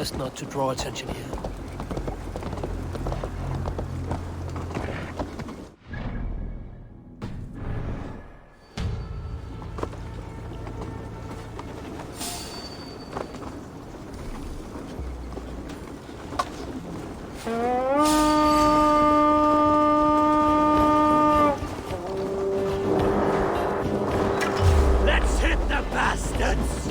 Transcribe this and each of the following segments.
Best not to draw attention here. Let's hit the bastards!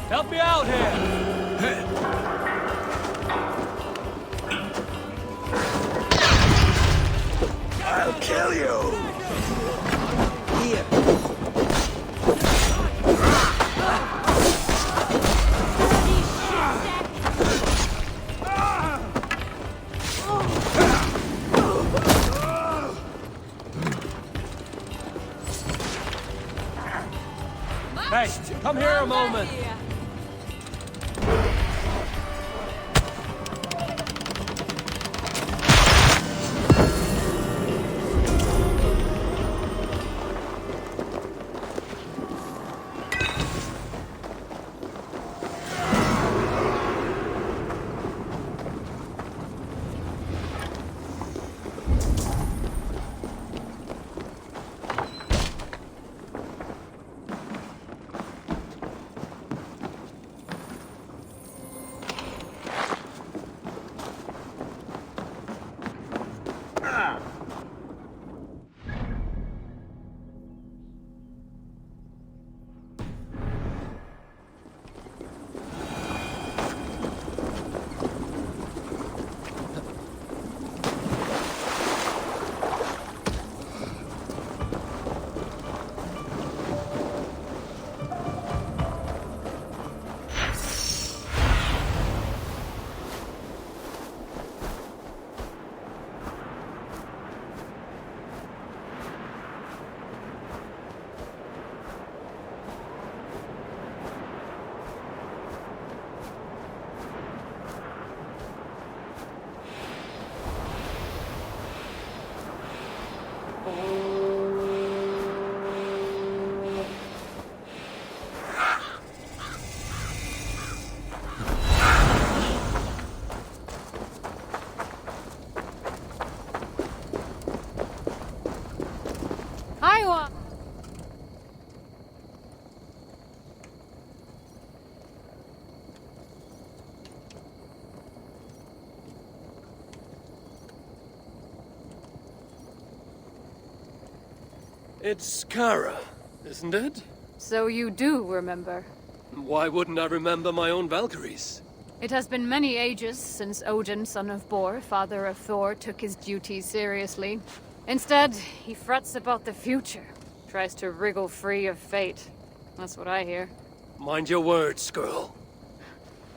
Help me out here! I'll kill you! Here. Hey, come here a moment! It's Kara, isn't it? So you do remember. Why wouldn't I remember my own Valkyries? It has been many ages since Odin, son of Bor, father of Thor, took his duties seriously. Instead, he frets about the future. Tries to wriggle free of fate. That's what I hear. Mind your words, girl.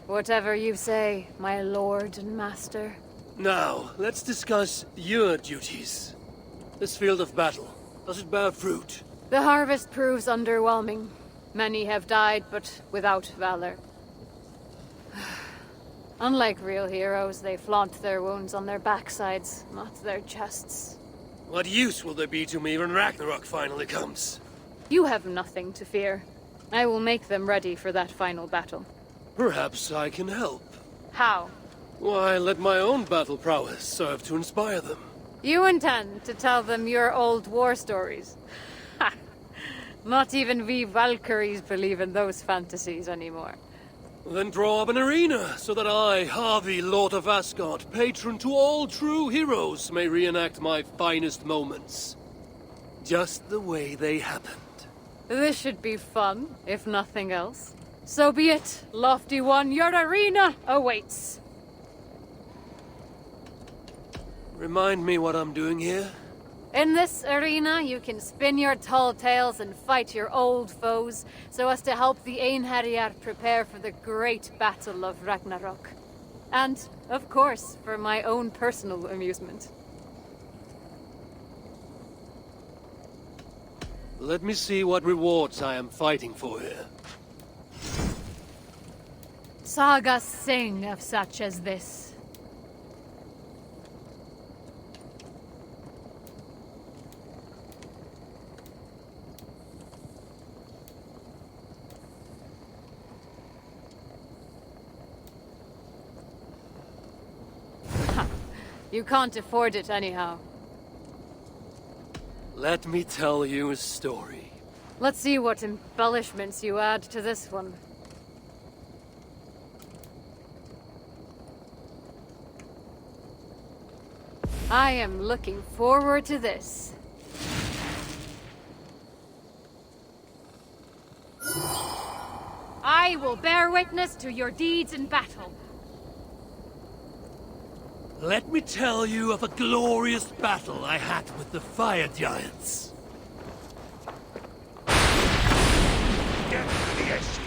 Whatever you say, my lord and master. Now, let's discuss your duties. This field of battle, does it bear fruit? The harvest proves underwhelming. Many have died, but without valor. Unlike real heroes, they flaunt their wounds on their backsides, not their chests. What use will they be to me when Ragnarök finally comes? You have nothing to fear. I will make them ready for that final battle. Perhaps I can help. How? Why, let my own battle prowess serve to inspire them. You intend to tell them your old war stories? Ha! Not even we Valkyries believe in those fantasies anymore. Then draw up an arena, so that I, Harvey, Lord of Asgard, patron to all true heroes, may reenact my finest moments. Just the way they happened. This should be fun, if nothing else. So be it, Lofty One, your arena awaits. Remind me what I'm doing here? In this arena, you can spin your tall tales and fight your old foes, so as to help the Einherjar prepare for the great battle of Ragnarök. And, of course, for my own personal amusement. Let me see what rewards I am fighting for here. Sagas sing of such as this. You can't afford it anyhow. Let me tell you a story. Let's see what embellishments you add to this one. I am looking forward to this. I will bear witness to your deeds in battle. Let me tell you of a glorious battle I had with the fire giants. Get to the issue.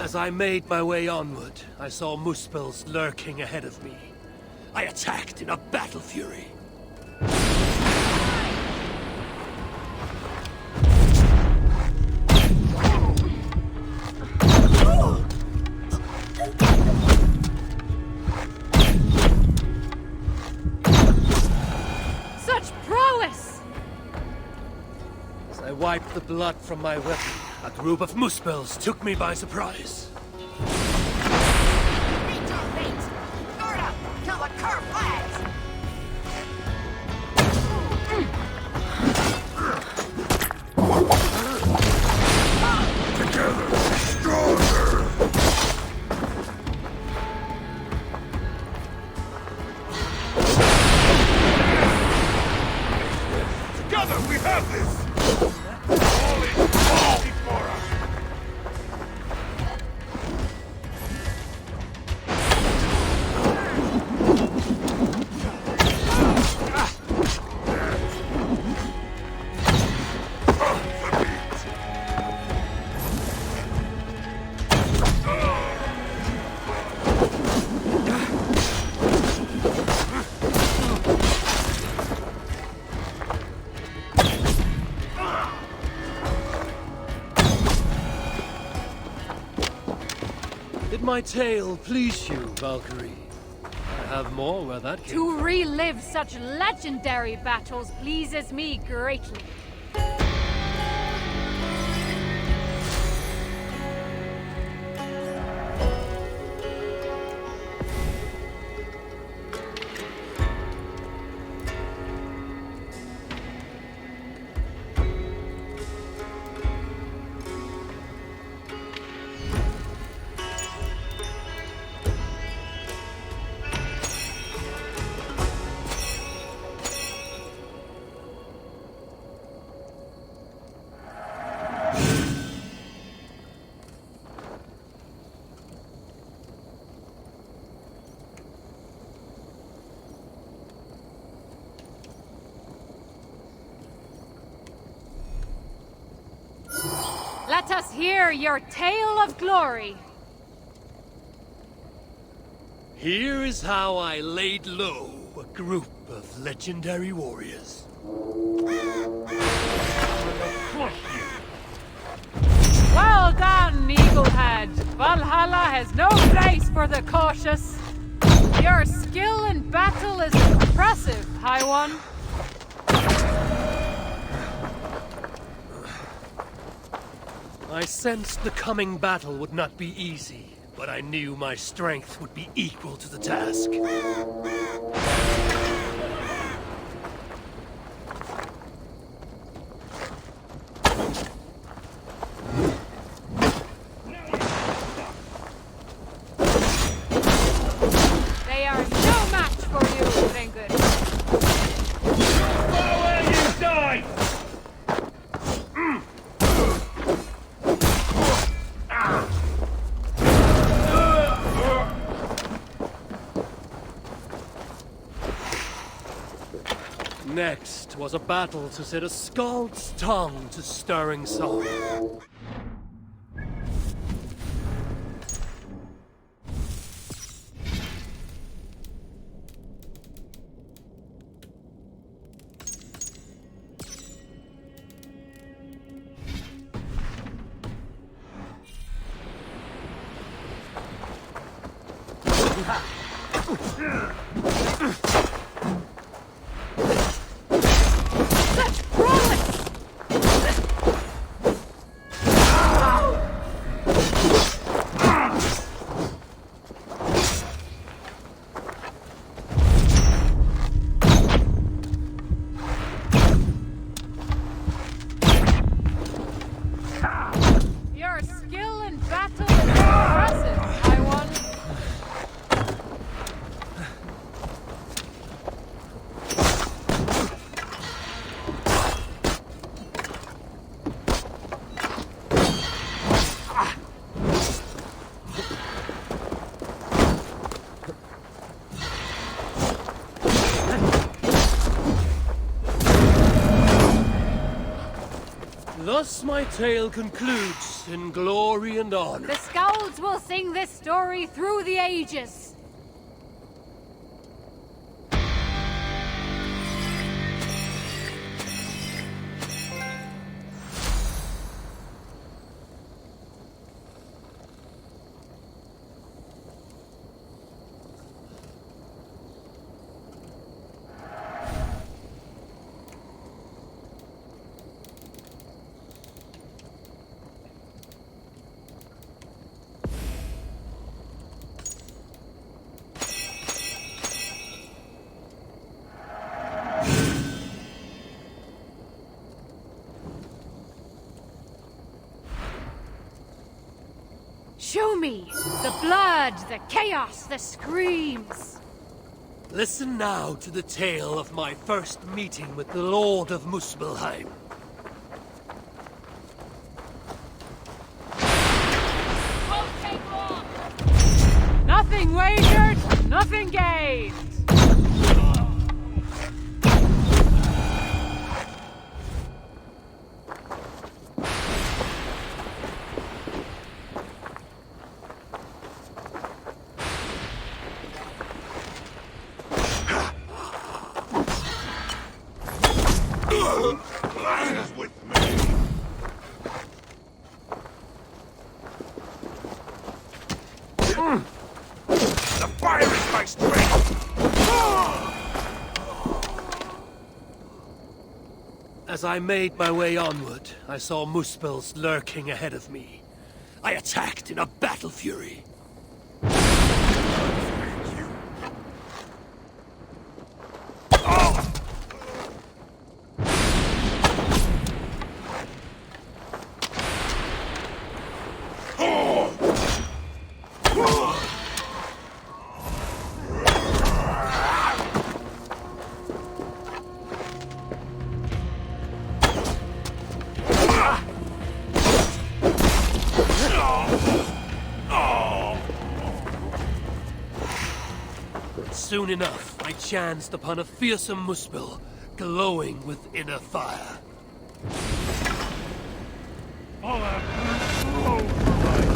As I made my way onward, I saw Muspels lurking ahead of me. I attacked in a battle fury. Such prowess! As I wiped the blood from my weapon, a group of Muspels took me by surprise. Meet your fate! Guard up till the curve flags! Together, stronger! Together, we have this! All is all before us! Did my tale please you, Valkyrie? I have more where that came To relive such legendary battles pleases me greatly. Let us hear your tale of glory. Here is how I laid low a group of legendary warriors. Crush you! Wow! Well done, Eaglehead. Valhalla has no place for the cautious. Your skill in battle is impressive, High One. I sensed the coming battle would not be easy, but I knew my strength would be equal to the task. They are no match for you, Ringgood. Where you die! Next was a battle to set a scald's tongue to stirring song. Your skill in battle is impressive, High One. Thus my tale concludes in glory and honor. The Skalds will sing this story through the ages. Show me the blood, the chaos, the screams. Listen now to the tale of my first meeting with the Lord of Muspelheim. Nothing wagered, nothing gained. Lies with me! The fire is my strength! As I made my way onward, I saw Muspels lurking ahead of me. I attacked in a battle fury. Soon enough, I chanced upon a fearsome Muspel, glowing with inner fire. I'll have no right.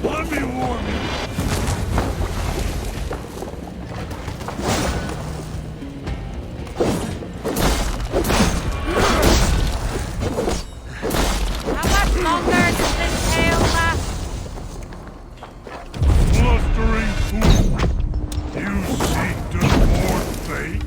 Let me warm you. How much longer does this tale last? Blustering fool. You seek to thwart fate?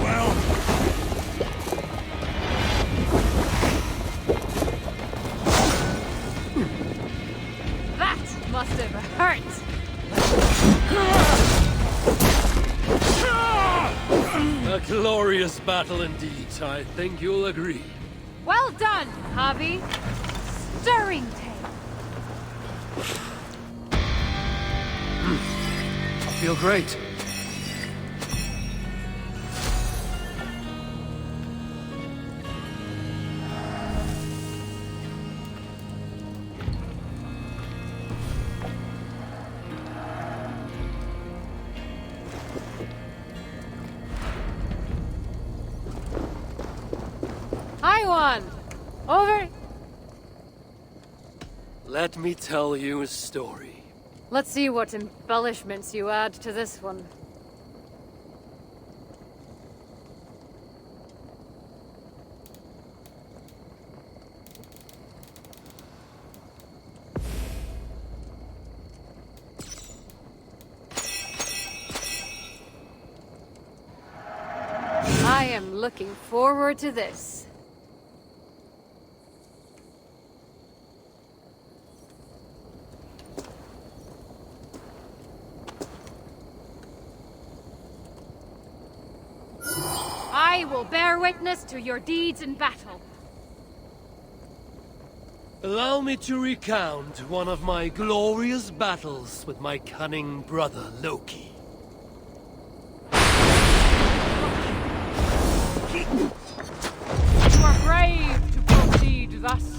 Well, That must have hurt. A glorious battle indeed, I think you'll agree. Well done, Javi. Stirring tale. I feel great. I won. Over. Let me tell you a story. Let's see what embellishments you add to this one. I am looking forward to this. I will bear witness to your deeds in battle. Allow me to recount one of my glorious battles with my cunning brother Loki. You are brave to proceed thus.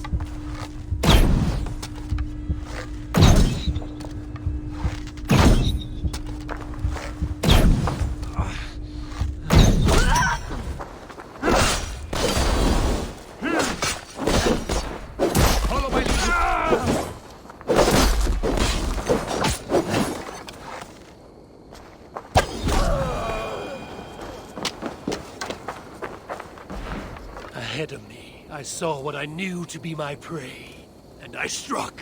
Ahead of me, I saw what I knew to be my prey, and I struck.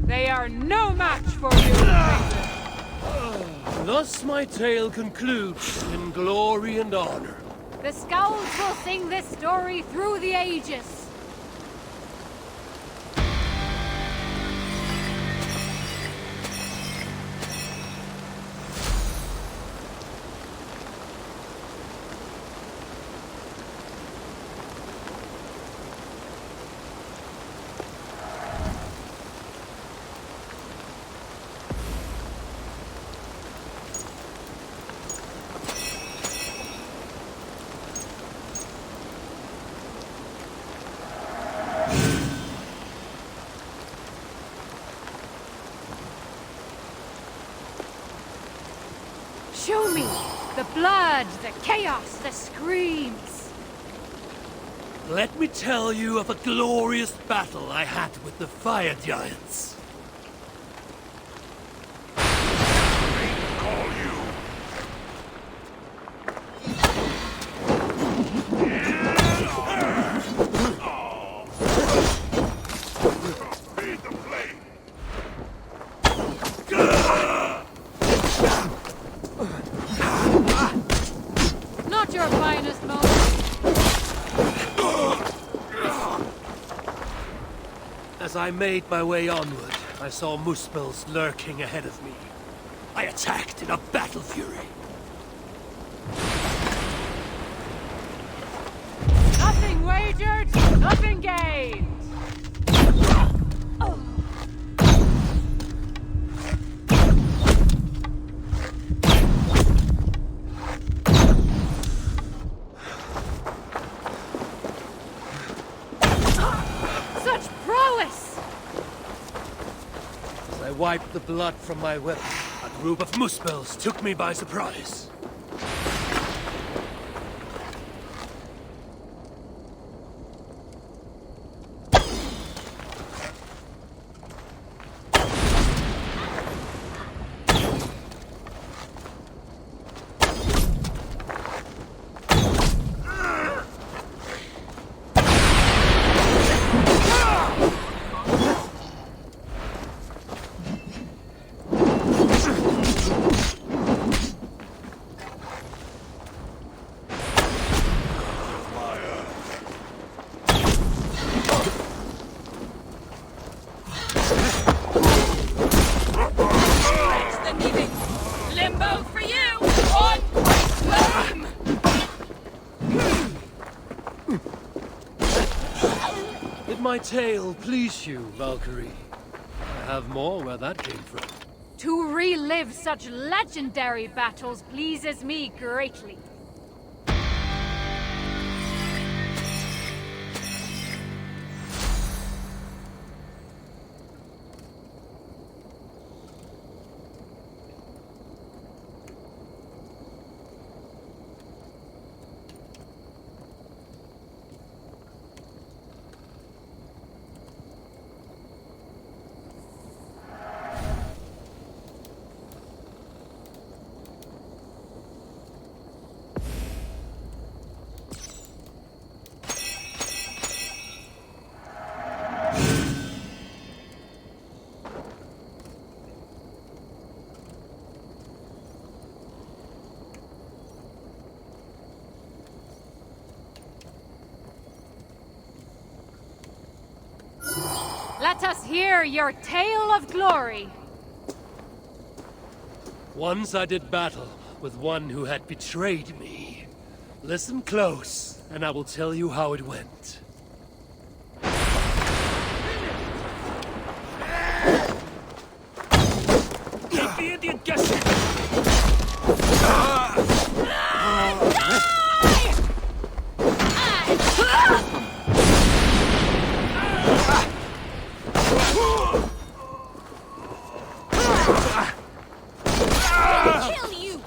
They are no match for you, stranger. Thus my tale concludes in glory and honor. The Skulls will sing this story through the ages. Show me the blood, the chaos, the screams. Let me tell you of a glorious battle I had with the fire giants. call you. Not your finest moment. As I made my way onward, I saw Muspels lurking ahead of me. I attacked in a battle fury. Nothing wagered, nothing gained. Such prowess! As I wiped the blood from my weapon, a group of Muspels took me by surprise. Limbo for you! On flame! Did my tale please you, Valkyrie? I have more where that came from. To relive such legendary battles pleases me greatly. Let us hear your tale of glory. Once I did battle with one who had betrayed me. Listen close, and I will tell you how it went. Keep the idiot guessing! Kill you!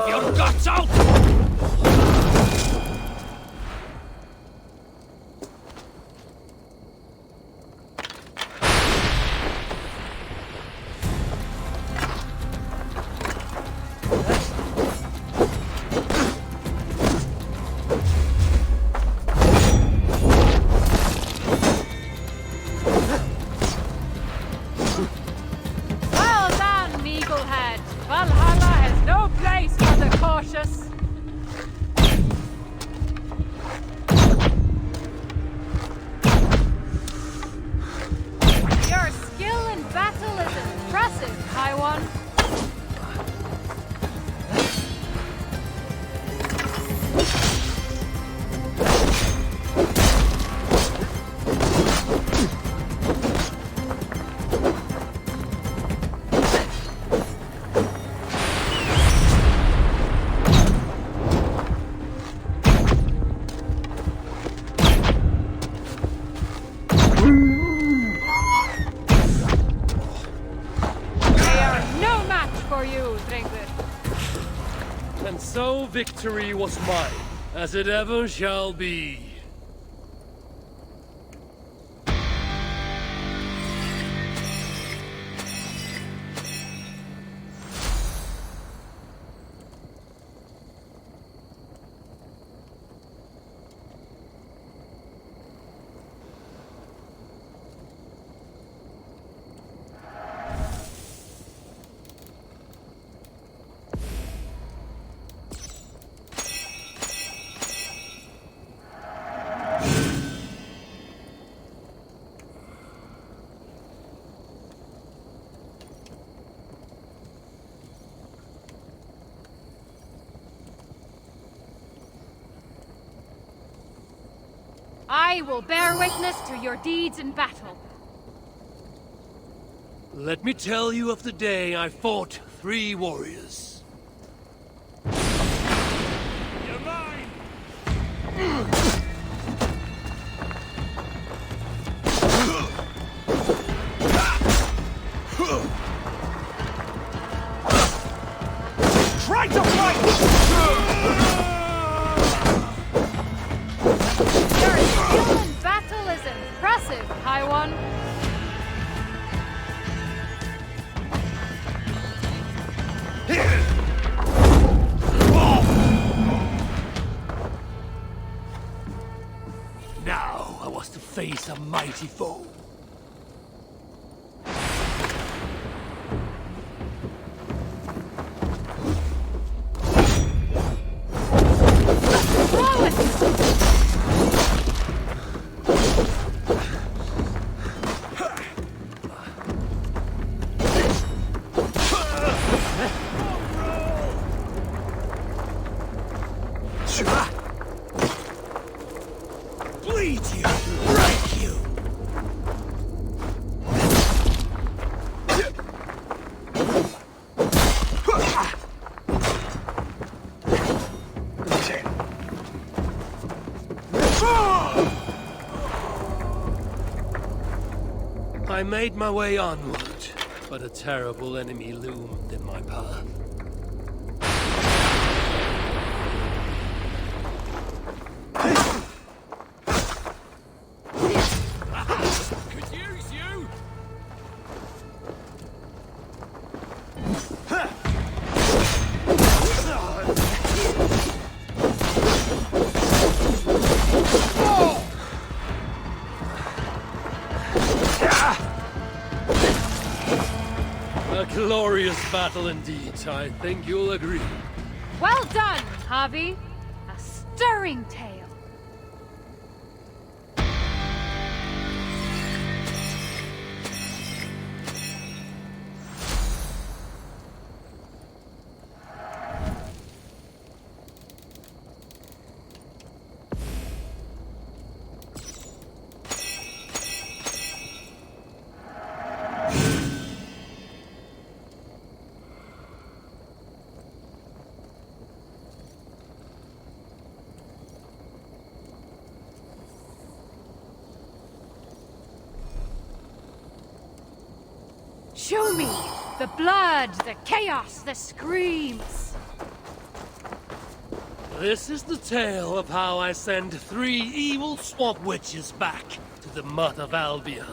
Your guts out! Well done, Eaglehead. Valhalla has no place for the cautious. Your skill in battle is impressive, High One. They are no match for you, Drinker. And so victory was mine, as it ever shall be. I will bear witness to your deeds in battle. Let me tell you of the day I fought 3 warriors. You're mine! Try to fight! Your skill in battle is impressive, High One. Now I was to face a mighty foe. Throw it! Bleed you! Break you! I made my way onward, but a terrible enemy loomed in my path. Could use you! A glorious battle indeed, I think you'll agree. Well done, Javi. A stirring tale. Show me the blood, the chaos, the screams. This is the tale of how I send 3 evil swamp witches back to the mud of Albion.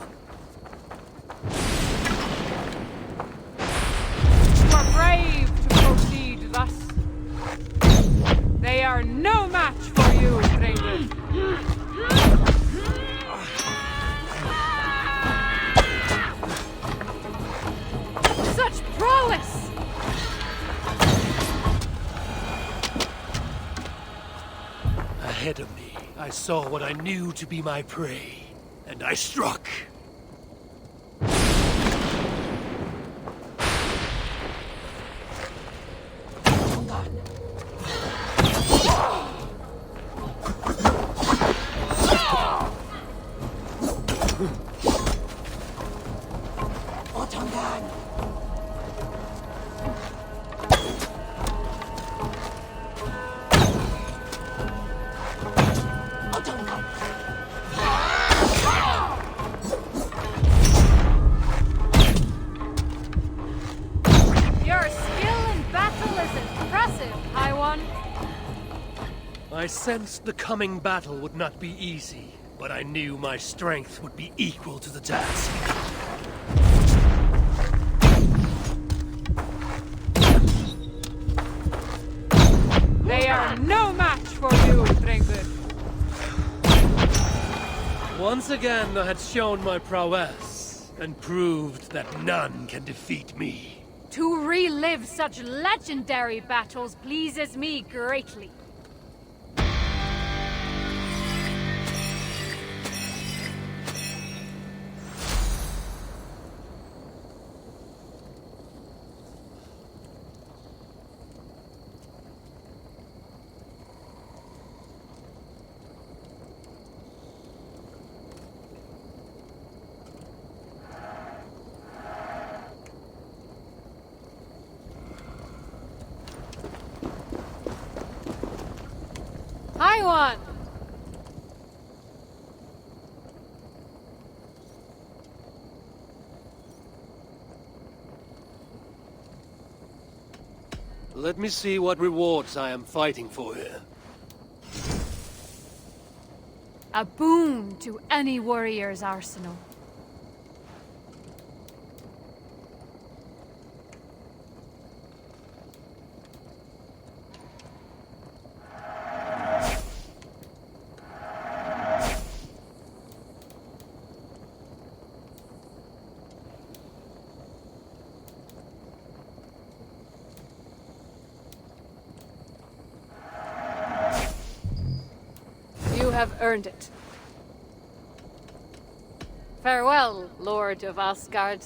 You are brave to proceed thus. They are no match for you, stranger. Such prowess! Ahead of me, I saw what I knew to be my prey, and I struck. Your skill in battle is impressive, High One. I sensed the coming battle would not be easy, but I knew my strength would be equal to the task. They are no match for you, stranger. Once again, I had shown my prowess, and proved that none can defeat me. To relive such legendary battles pleases me greatly. Let me see what rewards I am fighting for here. A boon to any warrior's arsenal. You have earned it. Farewell, Lord of Asgard.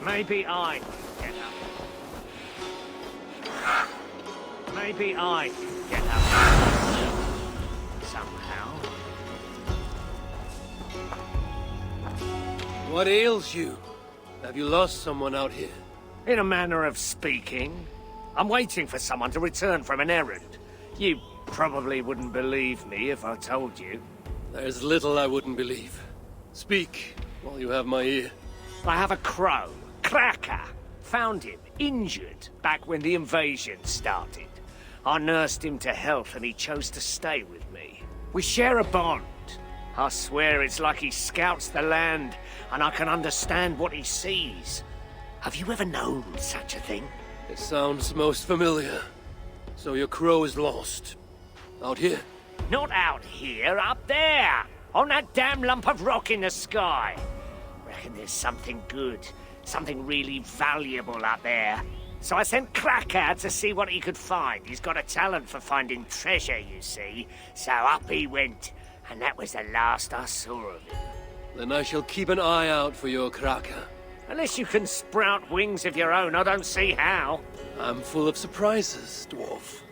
Maybe I can get up. Maybe I can get up. Somehow. What ails you? Have you lost someone out here? In a manner of speaking, I'm waiting for someone to return from an errand. You probably wouldn't believe me if I told you. There's little I wouldn't believe. Speak, while you have my ear. I have a crow, Cracker. Found him, injured, back when the invasion started. I nursed him to health and he chose to stay with me. We share a bond. I swear it's like he scouts the land and I can understand what he sees. Have you ever known such a thing? It sounds most familiar. So your crow is lost. Out here? Not out here, up there! On that damn lump of rock in the sky. Reckon there's something good, something really valuable up there. So I sent Krakow to see what he could find. He's got a talent for finding treasure, you see. So up he went, and that was the last I saw of him. Then I shall keep an eye out for your Kraka. Unless you can sprout wings of your own, I don't see how. I'm full of surprises, dwarf.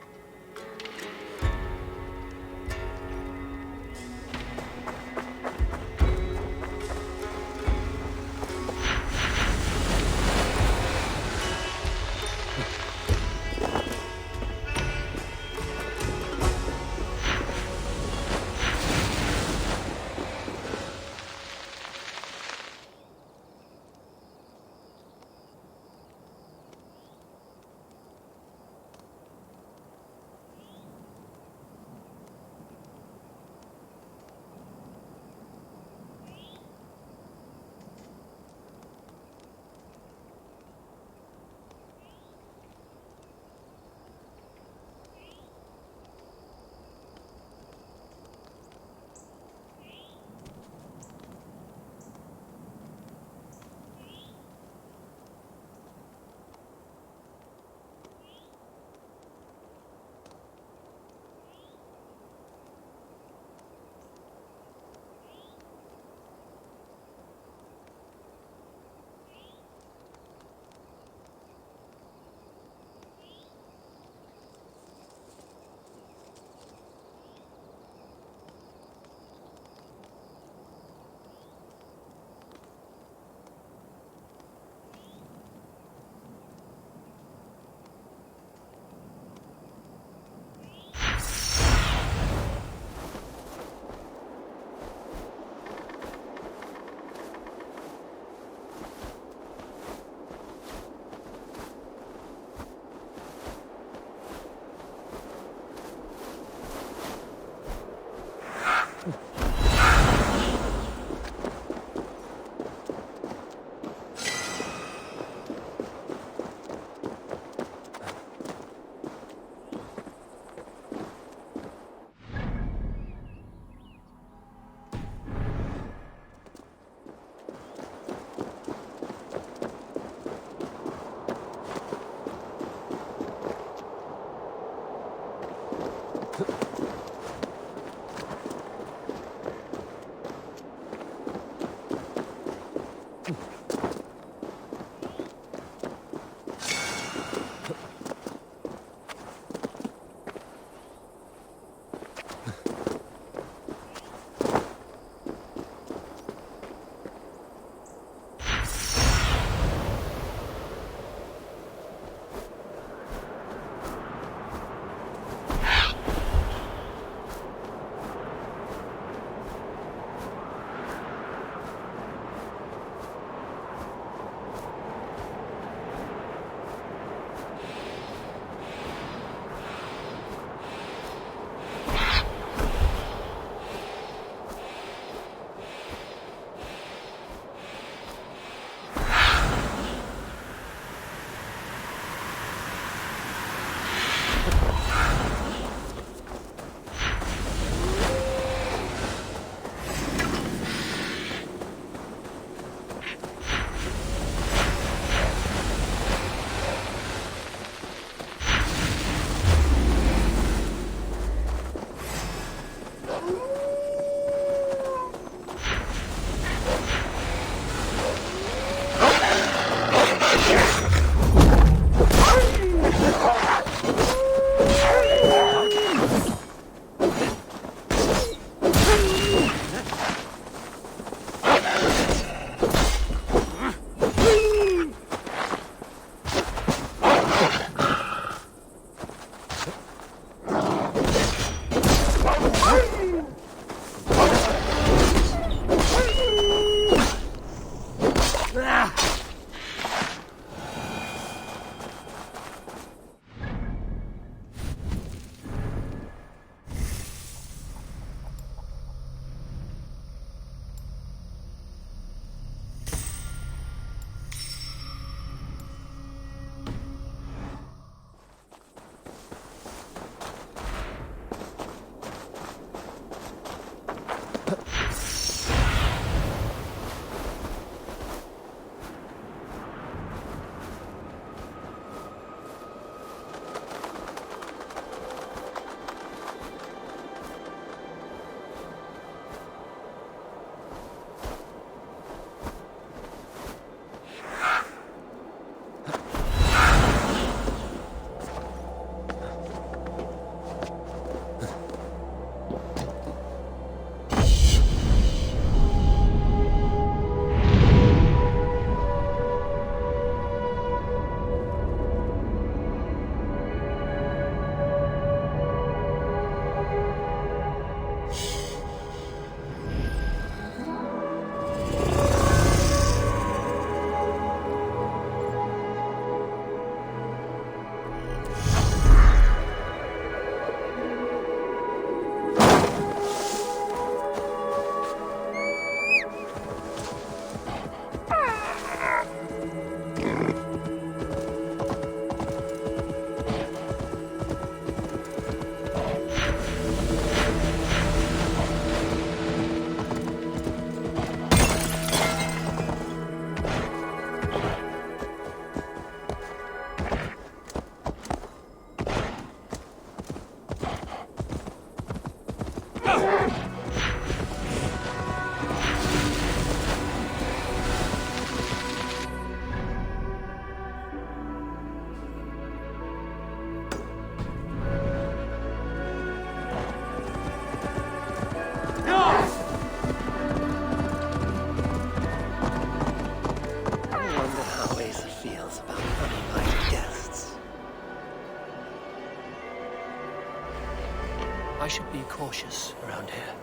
I should be cautious around here.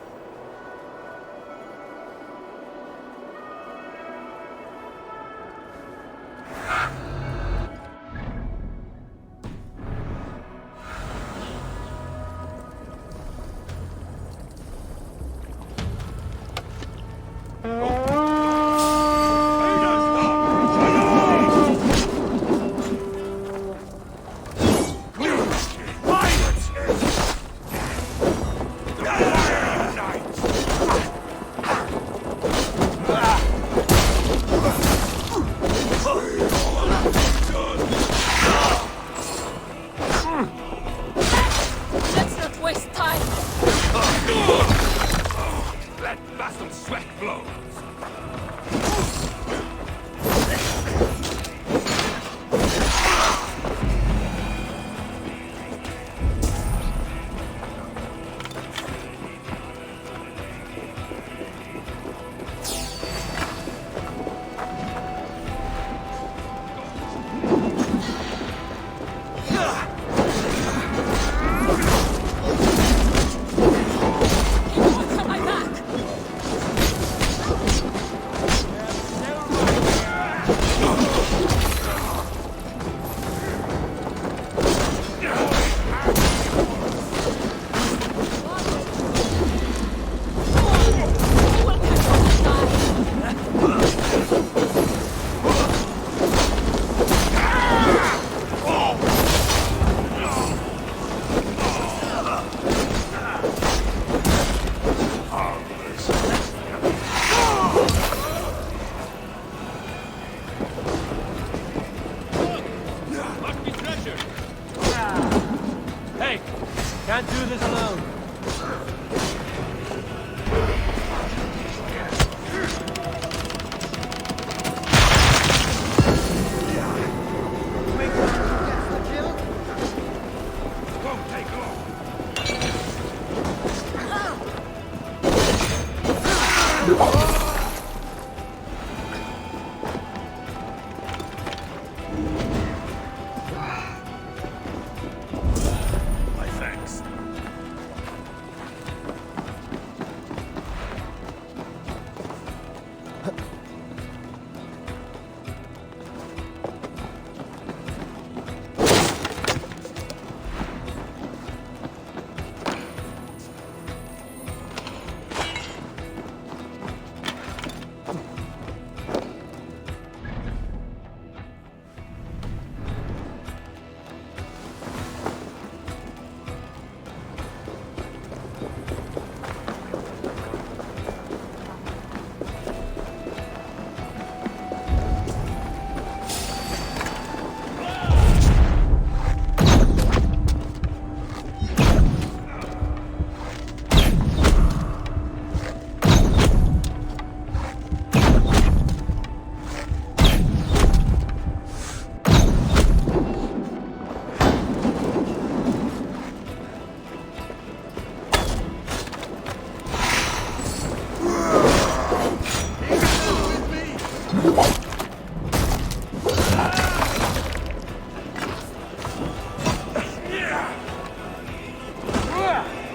Can't do this alone. Won't take long. My thanks.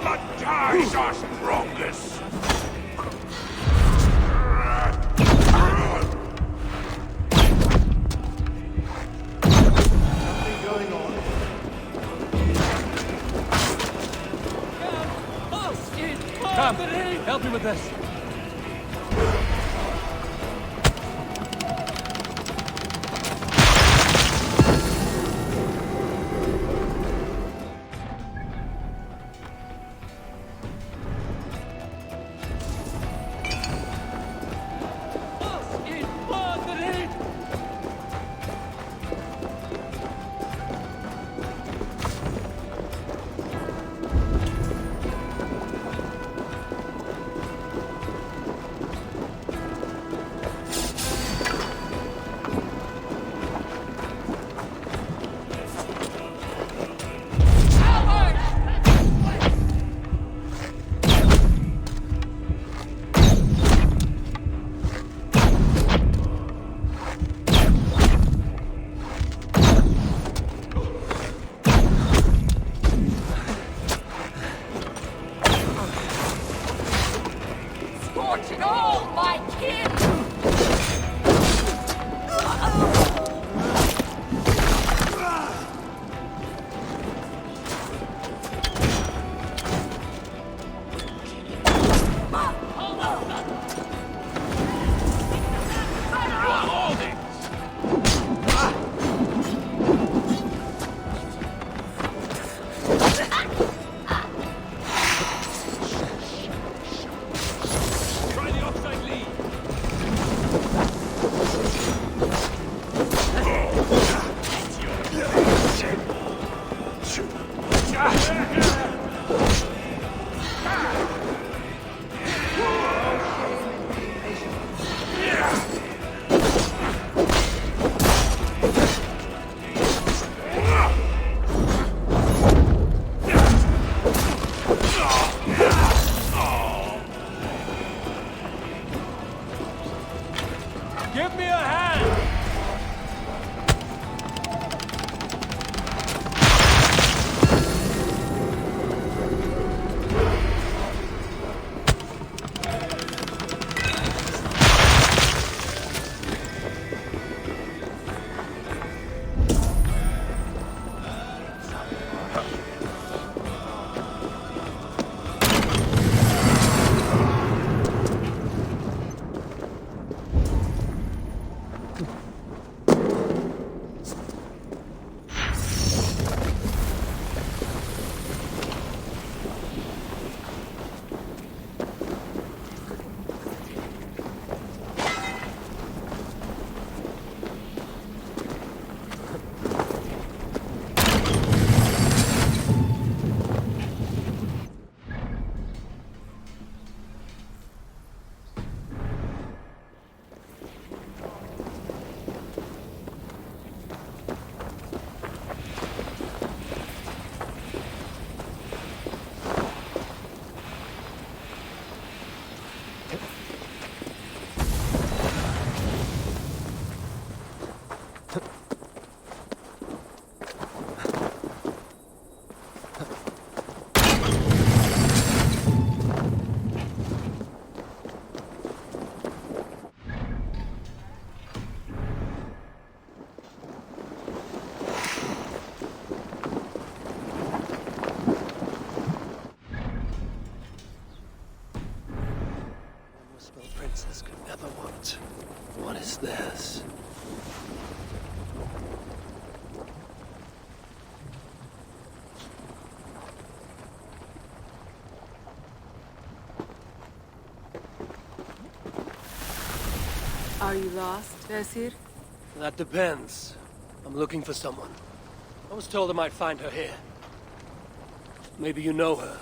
The ties are strongest. Come, help me with this. Are you lost, Esir? That depends. I'm looking for someone. I was told I might find her here. Maybe you know her.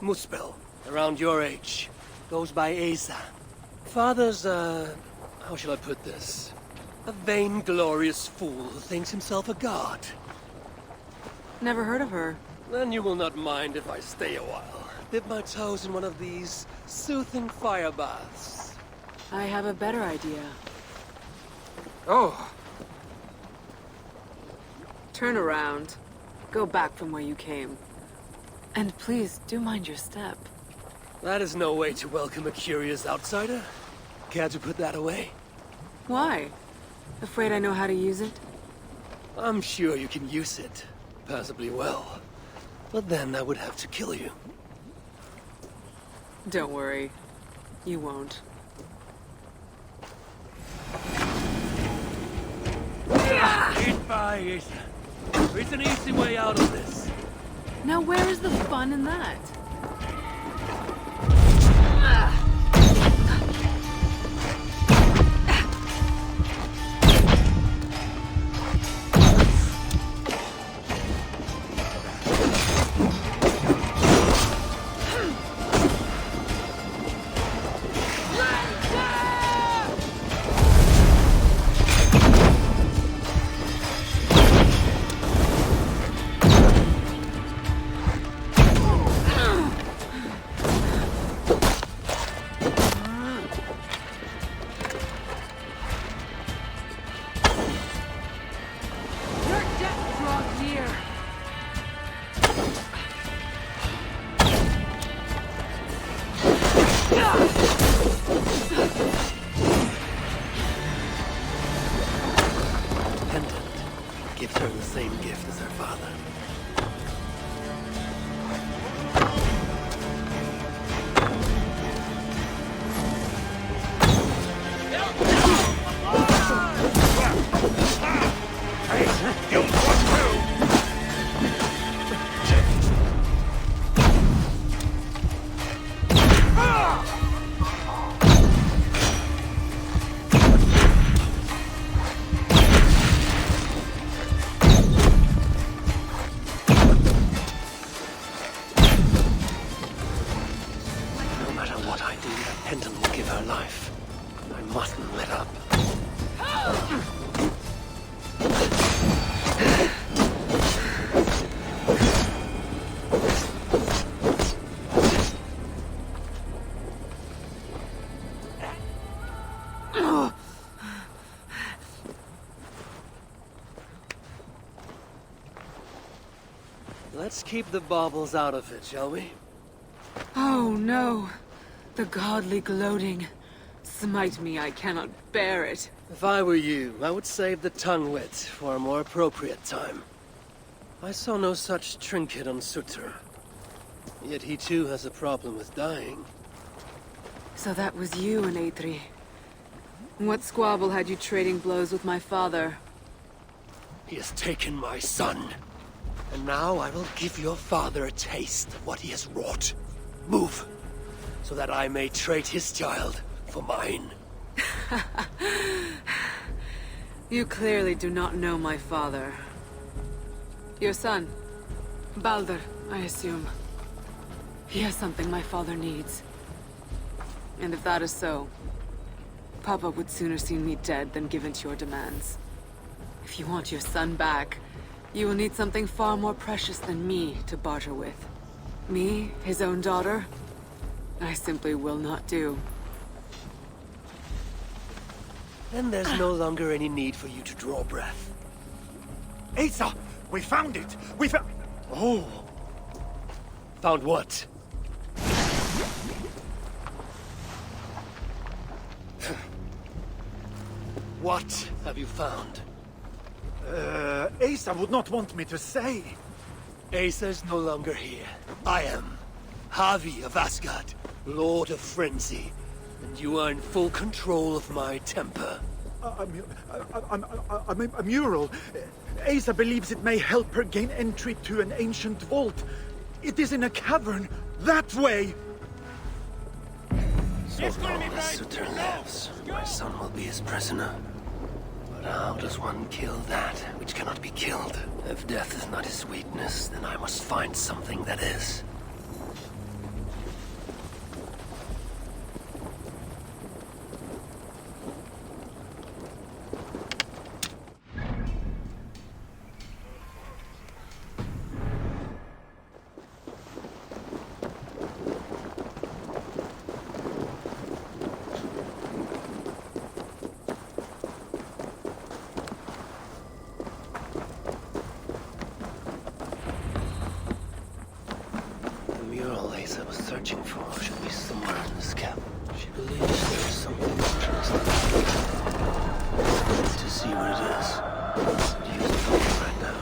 Muspel, around your age. Goes by Asa. Father's, how shall I put this? A vainglorious fool who thinks himself a god. Never heard of her. Then you will not mind if I stay a while. Dip my toes in one of these soothing fire baths. I have a better idea. Oh, Turn around. Go back from where you came. And please, do mind your step. that is no way to welcome a curious outsider. Care to put that away? Why? Afraid I know how to use it? I'm sure you can use it. Passably well. But then I would have to kill you. Don't worry. You won't. Goodbye, Asa. There's an easy way out of this. Now where is the fun in that? Gives her the same gift as her father. Hey, you'll want to! No matter what I do, Hendon will give her life. I mustn't let up. Let's keep the baubles out of it, shall we? Oh no. The godly gloating. Smite me, I cannot bear it. If I were you, I would save the tongue wit for a more appropriate time. I saw no such trinket on Sutter. Yet he too has a problem with dying. So that was you and Aetri. What squabble had you trading blows with my father? He has taken my son. And now I will give your father a taste of what he has wrought. Move, so that I may trade his child for mine. You clearly do not know my father. Your son, Baldur, I assume. He has something my father needs. And if that is so, Papa would sooner see me dead than give in to your demands. If you want your son back, you will need something far more precious than me to barter with. Me, his own daughter? I simply will not do. Then there's no longer any need for you to draw breath. Asa! We found it! We found... Oh. Found what? What have you found? Asa would not want me to say. Asa's no longer here. I am. Havi of Asgard, Lord of Frenzy. And you are in full control of my temper. A mural. Asa believes it may help her gain entry to an ancient vault. It is in a cavern. That way! So long as Sutter lives, my son will be his prisoner. But how does one kill that which cannot be killed? If death is not his weakness, then I must find something that is. I was searching for should be somewhere in this camp. She believes there is something interesting. To see what it is. To use the phone right now.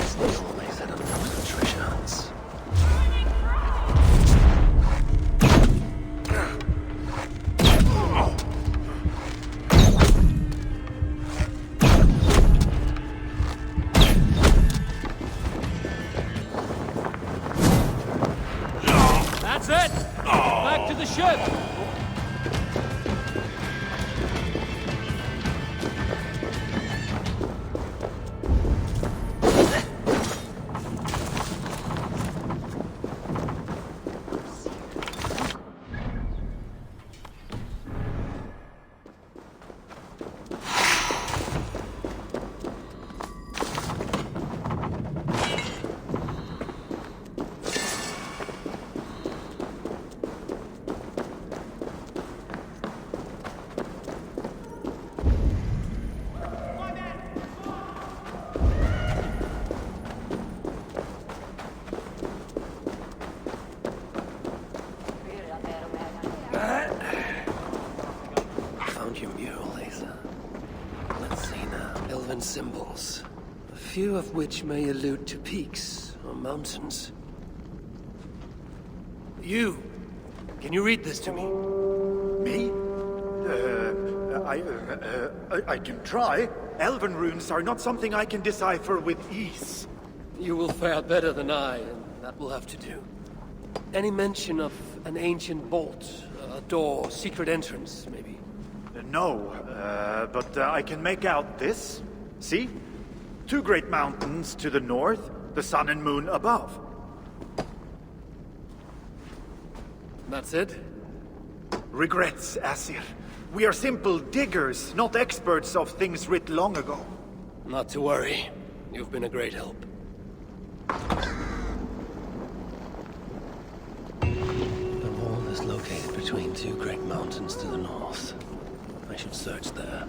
It's the only set of those for treasure hunts. That's it! Back to the ship! Symbols, a few of which may allude to peaks or mountains. You! Can you read this to me? Me? I can try. Elven runes are not something I can decipher with ease. You will fare better than I, and that will have to do. Any mention of an ancient bolt, a door, secret entrance, maybe? No, but I can make out this. See? Two great mountains to the north, the sun and moon above. That's it? Regrets, Asir. We are simple diggers, not experts of things writ long ago. Not to worry. You've been a great help. The wall is located between two great mountains to the north. I should search there.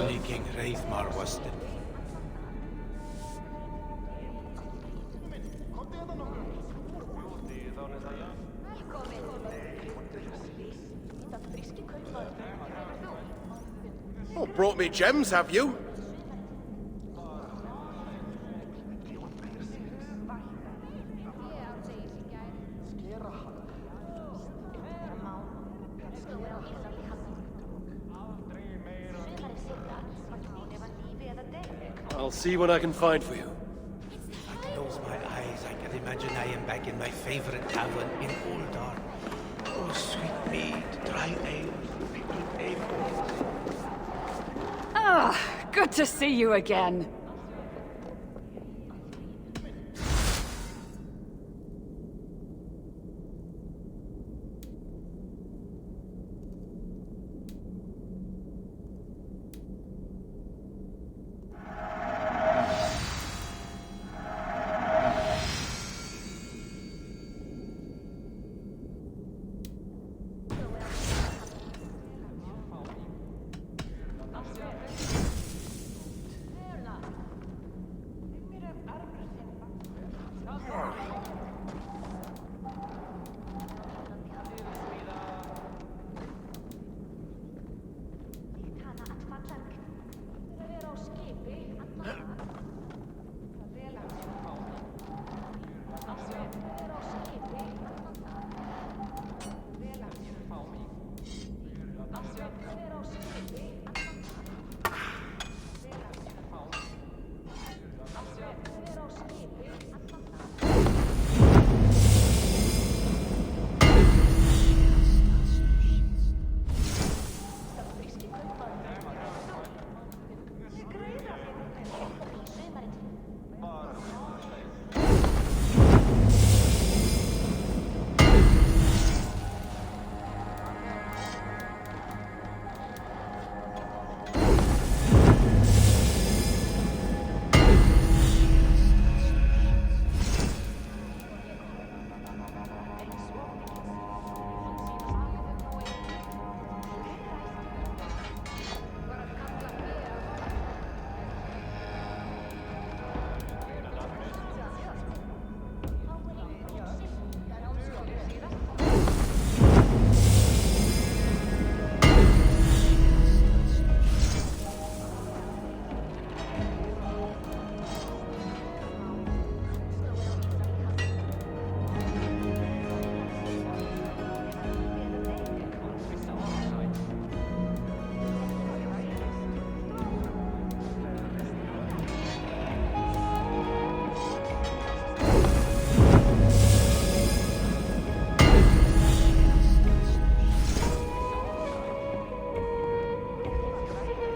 Only King Hreithmar was the... Oh, brought me gems, have you? I'll see what I can find for you. If I close my eyes, I can imagine I am back in my favorite tavern in Uldar. Oh, sweet mead, dry ale, pickled apples. Ah, good to see you again.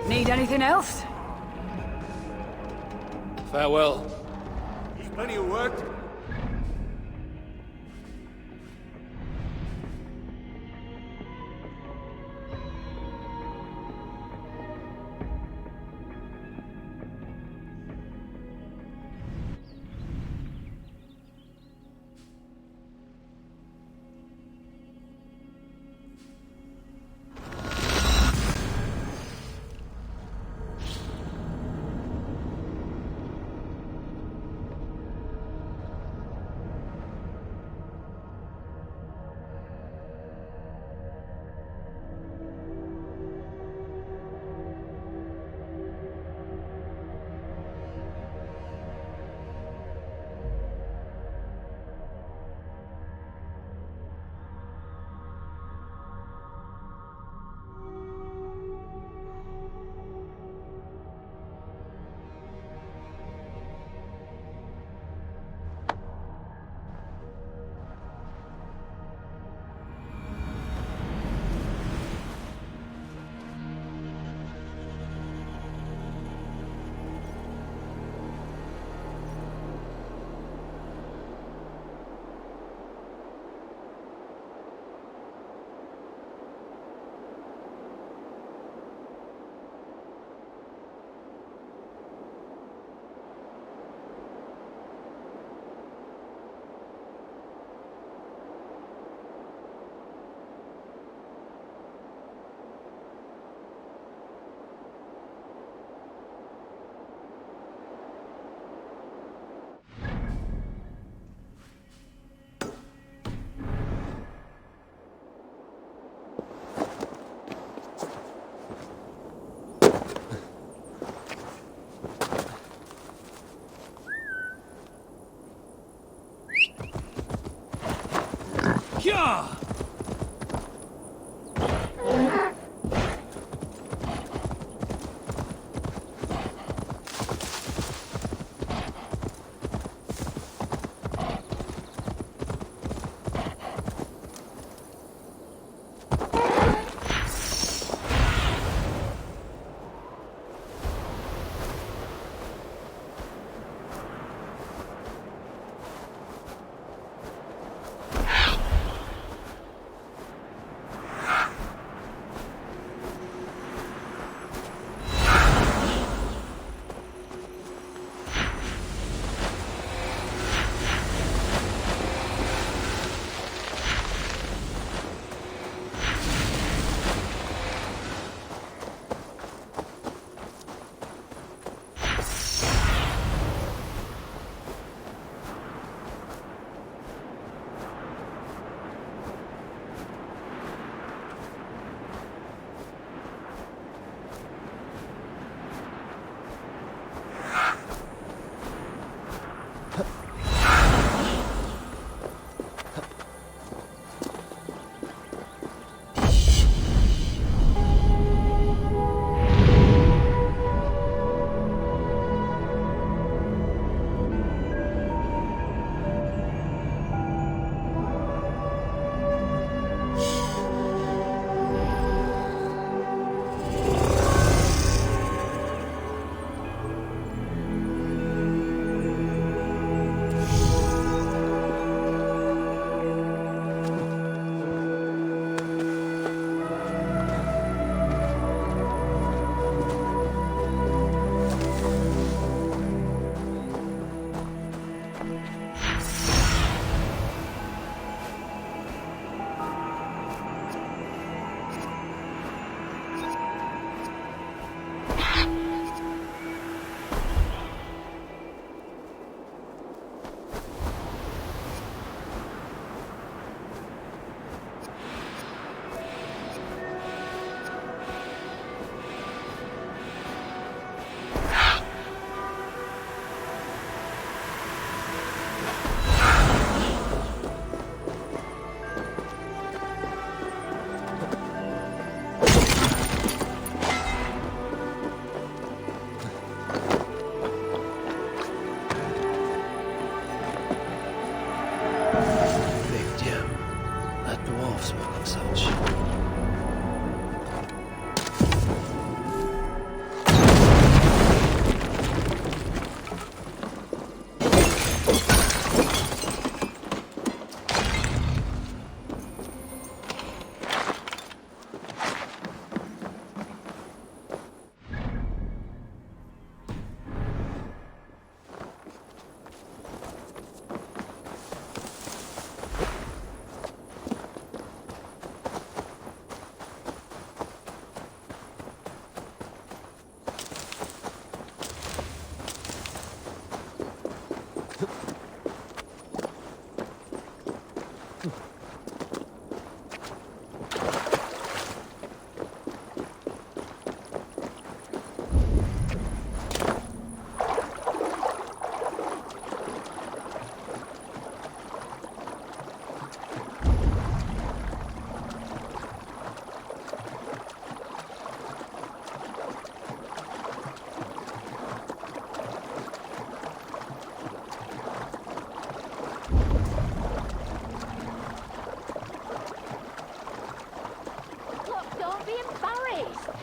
Need anything else? Farewell. There's plenty of work.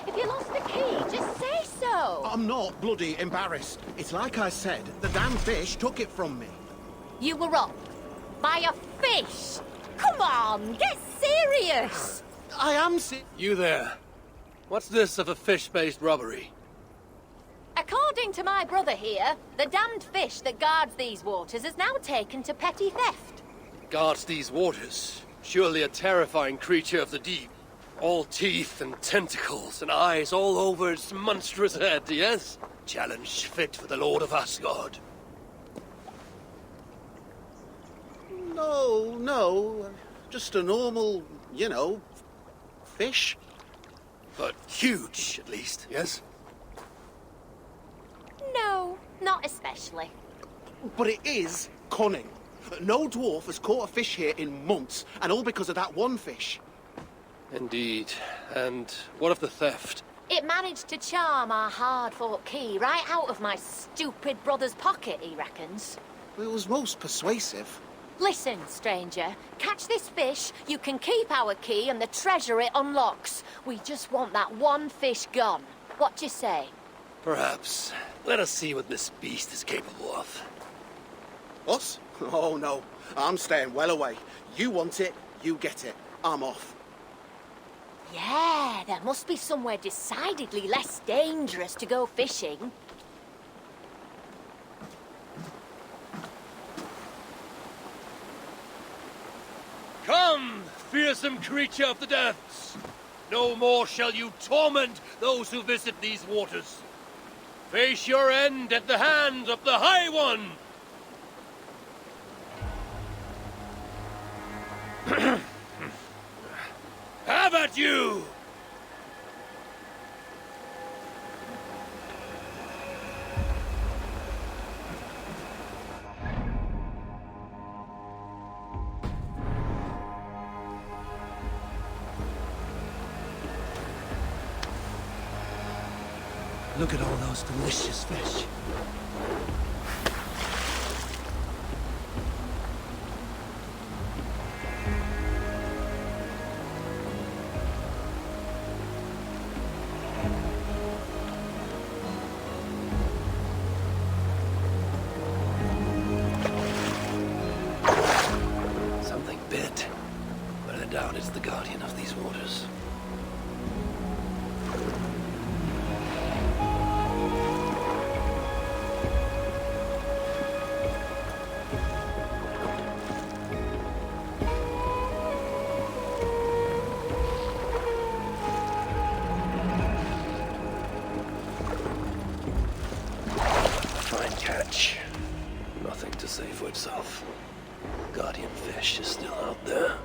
If you lost the key, just say so. I'm not bloody embarrassed. It's like I said, the damn fish took it from me. You were wrong. By a fish. Come on, get serious. I am You there. What's this of a fish-based robbery? According to my brother here, the damned fish that guards these waters is now taken to petty theft. Guards these waters. Surely a terrifying creature of the deep. All teeth and tentacles and eyes all over its monstrous head, yes? Challenge fit for the Lord of Asgard. No. Just a normal, fish. But huge, at least, yes? No, not especially. But it is cunning. No dwarf has caught a fish here in months, and all because of that one fish. Indeed. And what of the theft? It managed to charm our hard-fought key right out of my stupid brother's pocket, he reckons. It was most persuasive. Listen, stranger. Catch this fish, you can keep our key and the treasure it unlocks. We just want that one fish gone. What do you say? Perhaps. Let us see what this beast is capable of. Us? Oh, no. I'm staying well away. You want it, you get it. I'm off. Yeah, there must be somewhere decidedly less dangerous to go fishing. Come, fearsome creature of the depths! No more shall you torment those who visit these waters. Face your end at the hand of the High One! Have at you! Look at all those delicious fish. Something bit, but I doubt it's the guardian of these waters. Fine catch. Nothing to say for itself. Guardian fish is still out there.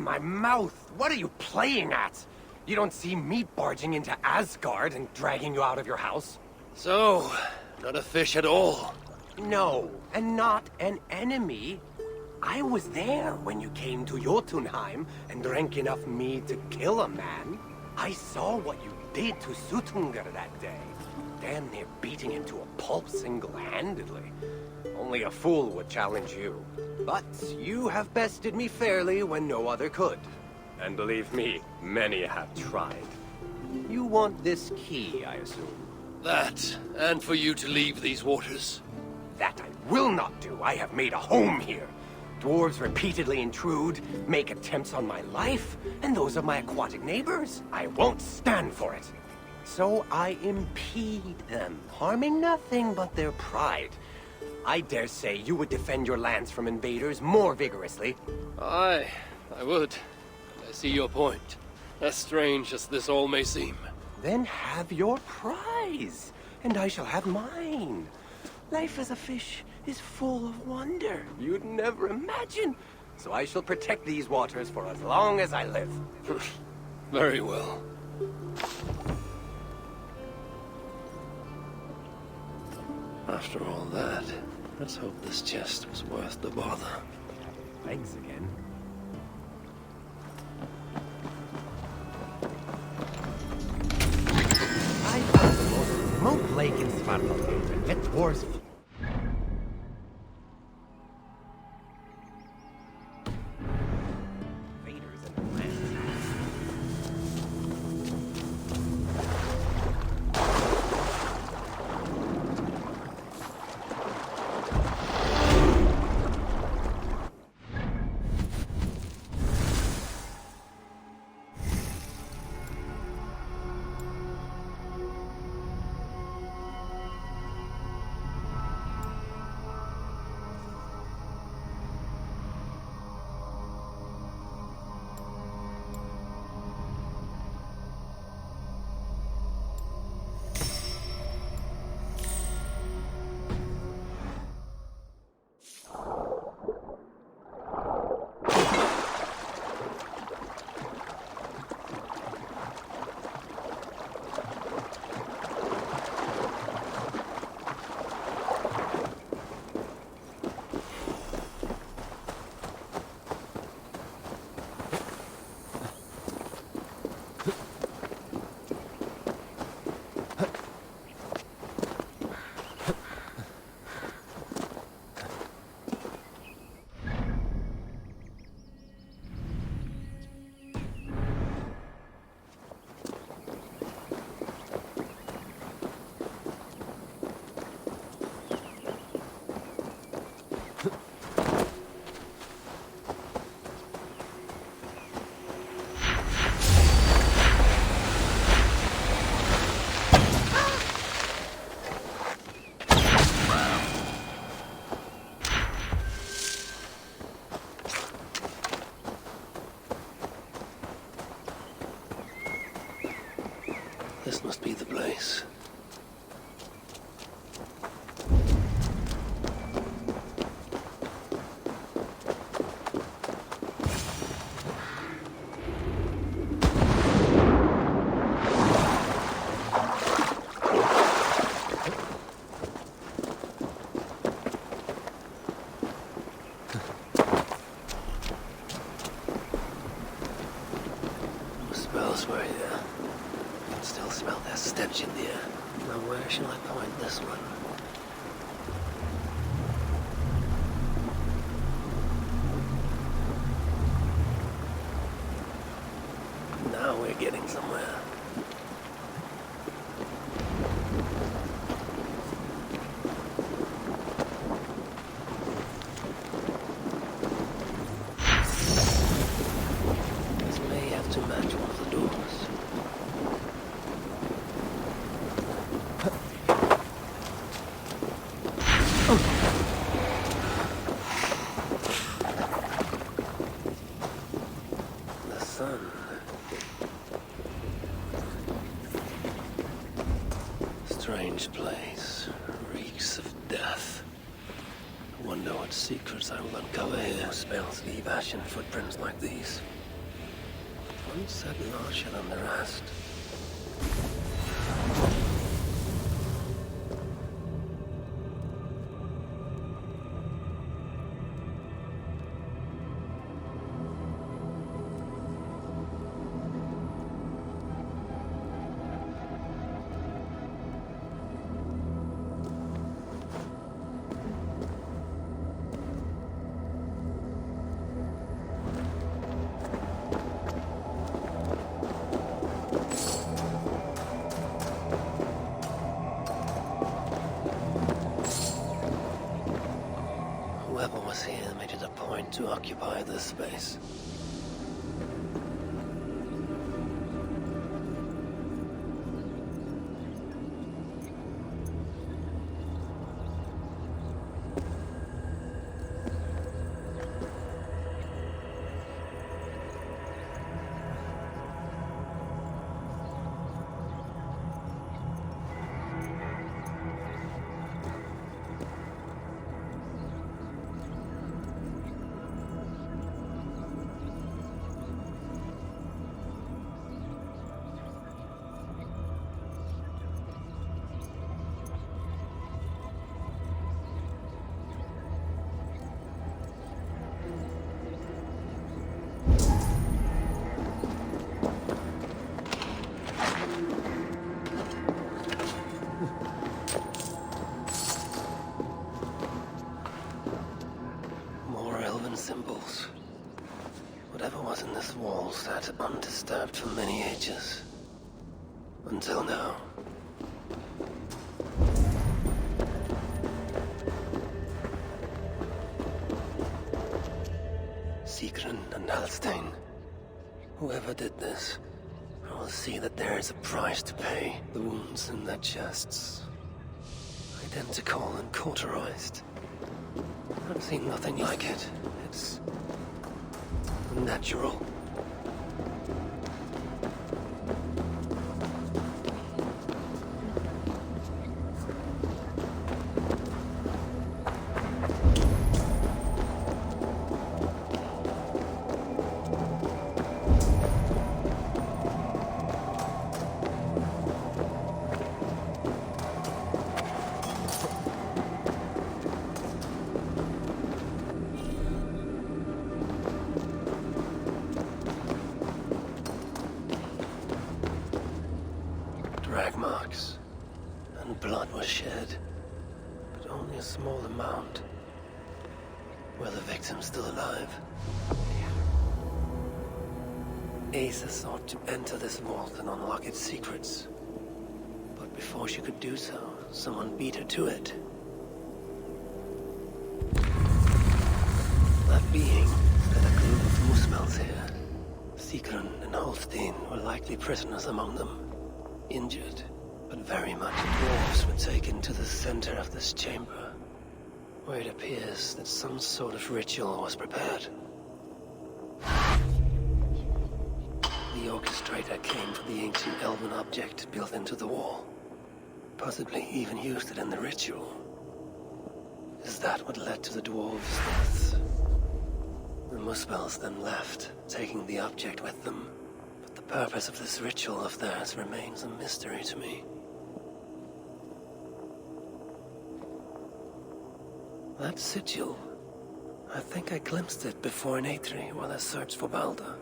my mouth! What are you playing at? You don't see me barging into Asgard and dragging you out of your house? So, not a fish at all. No, and not an enemy. I was there when you came to Jotunheim and drank enough mead to kill a man. I saw what you did to Suttungr that day. Damn near beating him to a pulp single-handedly. Only a fool would challenge you. But you have bested me fairly when no other could. And believe me, many have tried. You want this key, I assume? That, and for you to leave these waters. That I will not do. I have made a home here. Dwarves repeatedly intrude, make attempts on my life, and those of my aquatic neighbors. I won't stand for it. So I impede them, harming nothing but their pride. I dare say you would defend your lands from invaders more vigorously. Aye, I would. I see your point. As strange as this all may seem. Then have your prize, and I shall have mine. Life as a fish is full of wonder you'd never imagine. So I shall protect these waters for as long as I live. Very well. After all that, let's hope this chest was worth the bother. Thanks again. I found the most remote lake in Svartalfjord. Let dwarves... invaders in the land. This must be the place. The smells were here. I can still smell their stench in the air. Now where shall I point this one? Now we're getting somewhere. This may have to match one of the doors. The sun. Strange place. Reeks of death. I wonder what secrets I will uncover here. Spells leave ashen footprints like these. One set larger than the rest. Whoever was here made it a point to occupy this space. Symbols. Whatever was in this wall sat undisturbed for many ages. Until now. Sigrun and Halstein. Whoever did this, I will see that there is a price to pay. The wounds in their chests. Identical and cauterized. I've seen nothing like it. It's natural. Drag marks, and blood was shed, but only a small amount. Were the victims still alive? Asa sought to enter this vault and unlock its secrets. But before she could do so, someone beat her to it. That being led a group of Muspels here. Sigrun and Holstein were likely prisoners among them. Injured, but very much dwarves were taken to the center of this chamber, where it appears that some sort of ritual was prepared. The orchestrator came for the ancient elven object built into the wall. Possibly even used it in the ritual. Is that what led to the dwarves' deaths? The Muspels then left, taking the object with them. The purpose of this ritual of theirs remains a mystery to me. That sigil. I think I glimpsed it before in Aetri while I searched for Balder.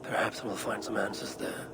Perhaps we'll find some answers there.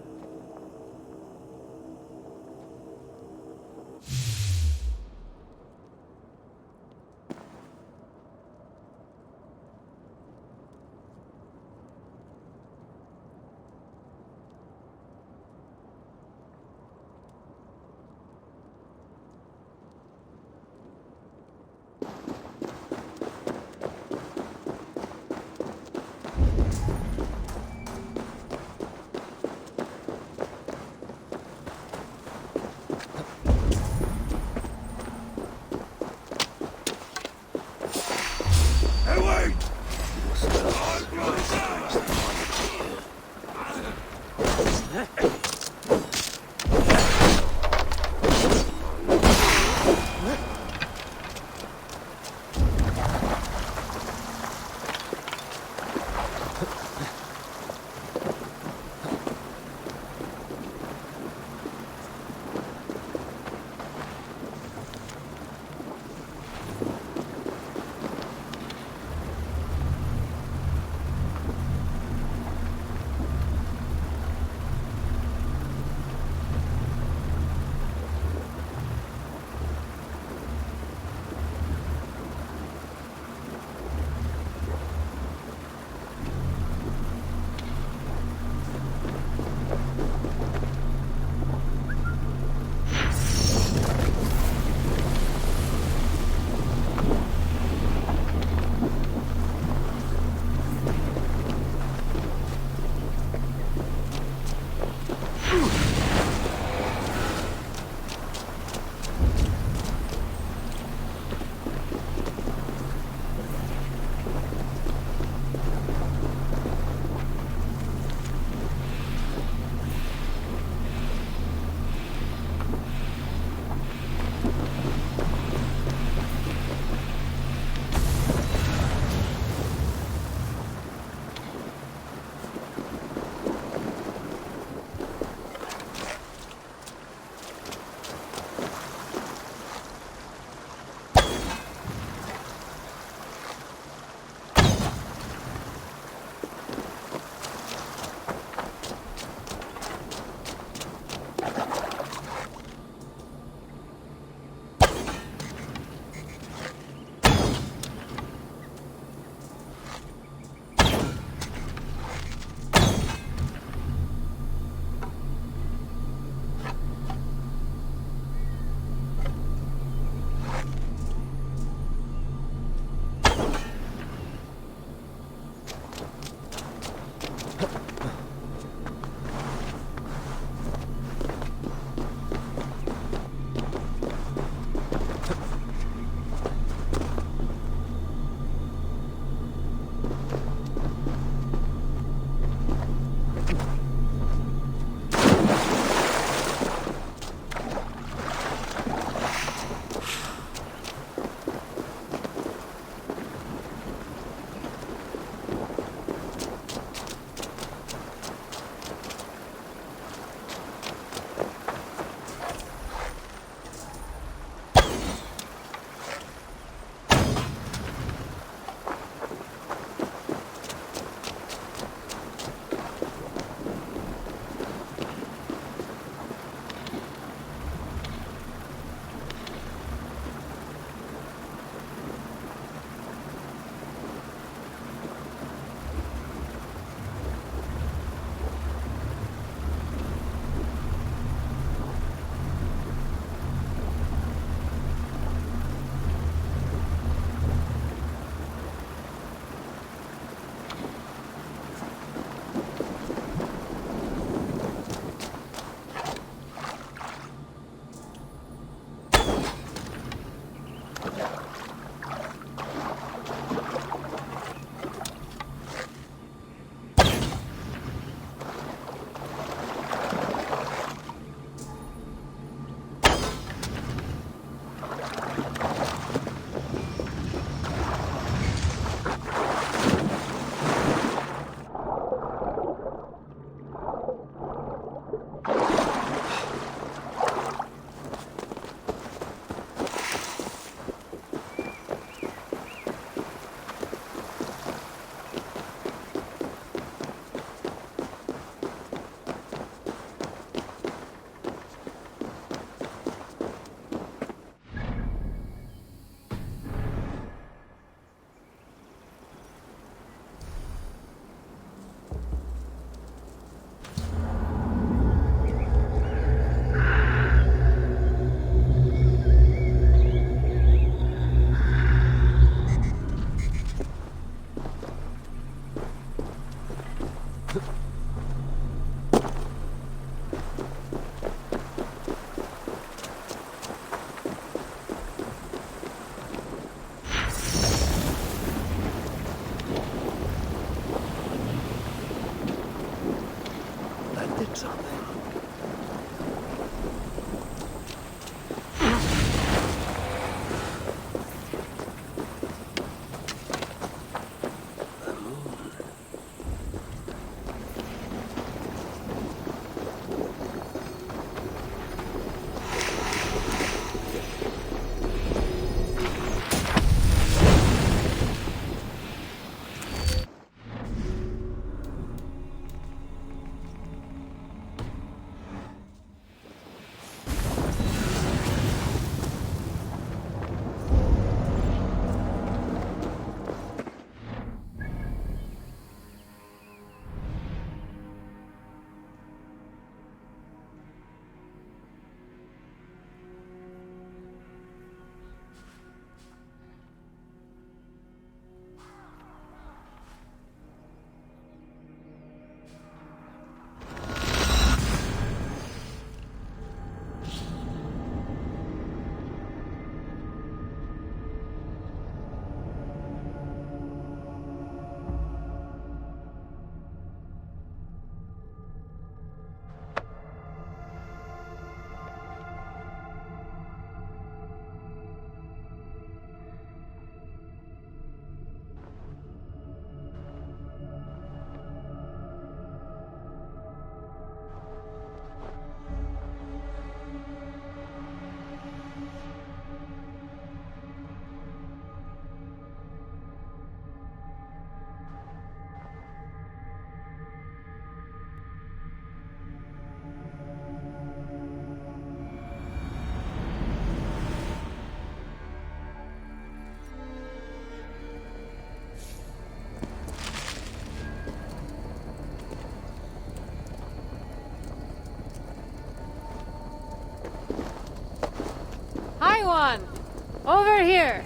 Taiwan! Over here!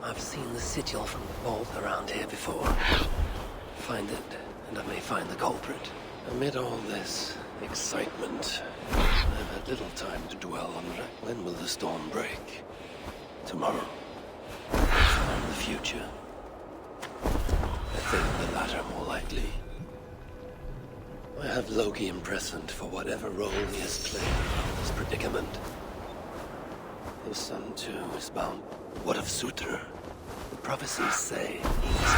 I've seen the sigil from the vault around here before. Find it, and I may find the culprit. Amid all this excitement, I've had little time to dwell on when will the storm break? Tomorrow. Or in the future. I think the latter more likely. I have Loki imprisoned for whatever role he has played in this predicament. His son, too, is bound. What of Surtur? The prophecies say he is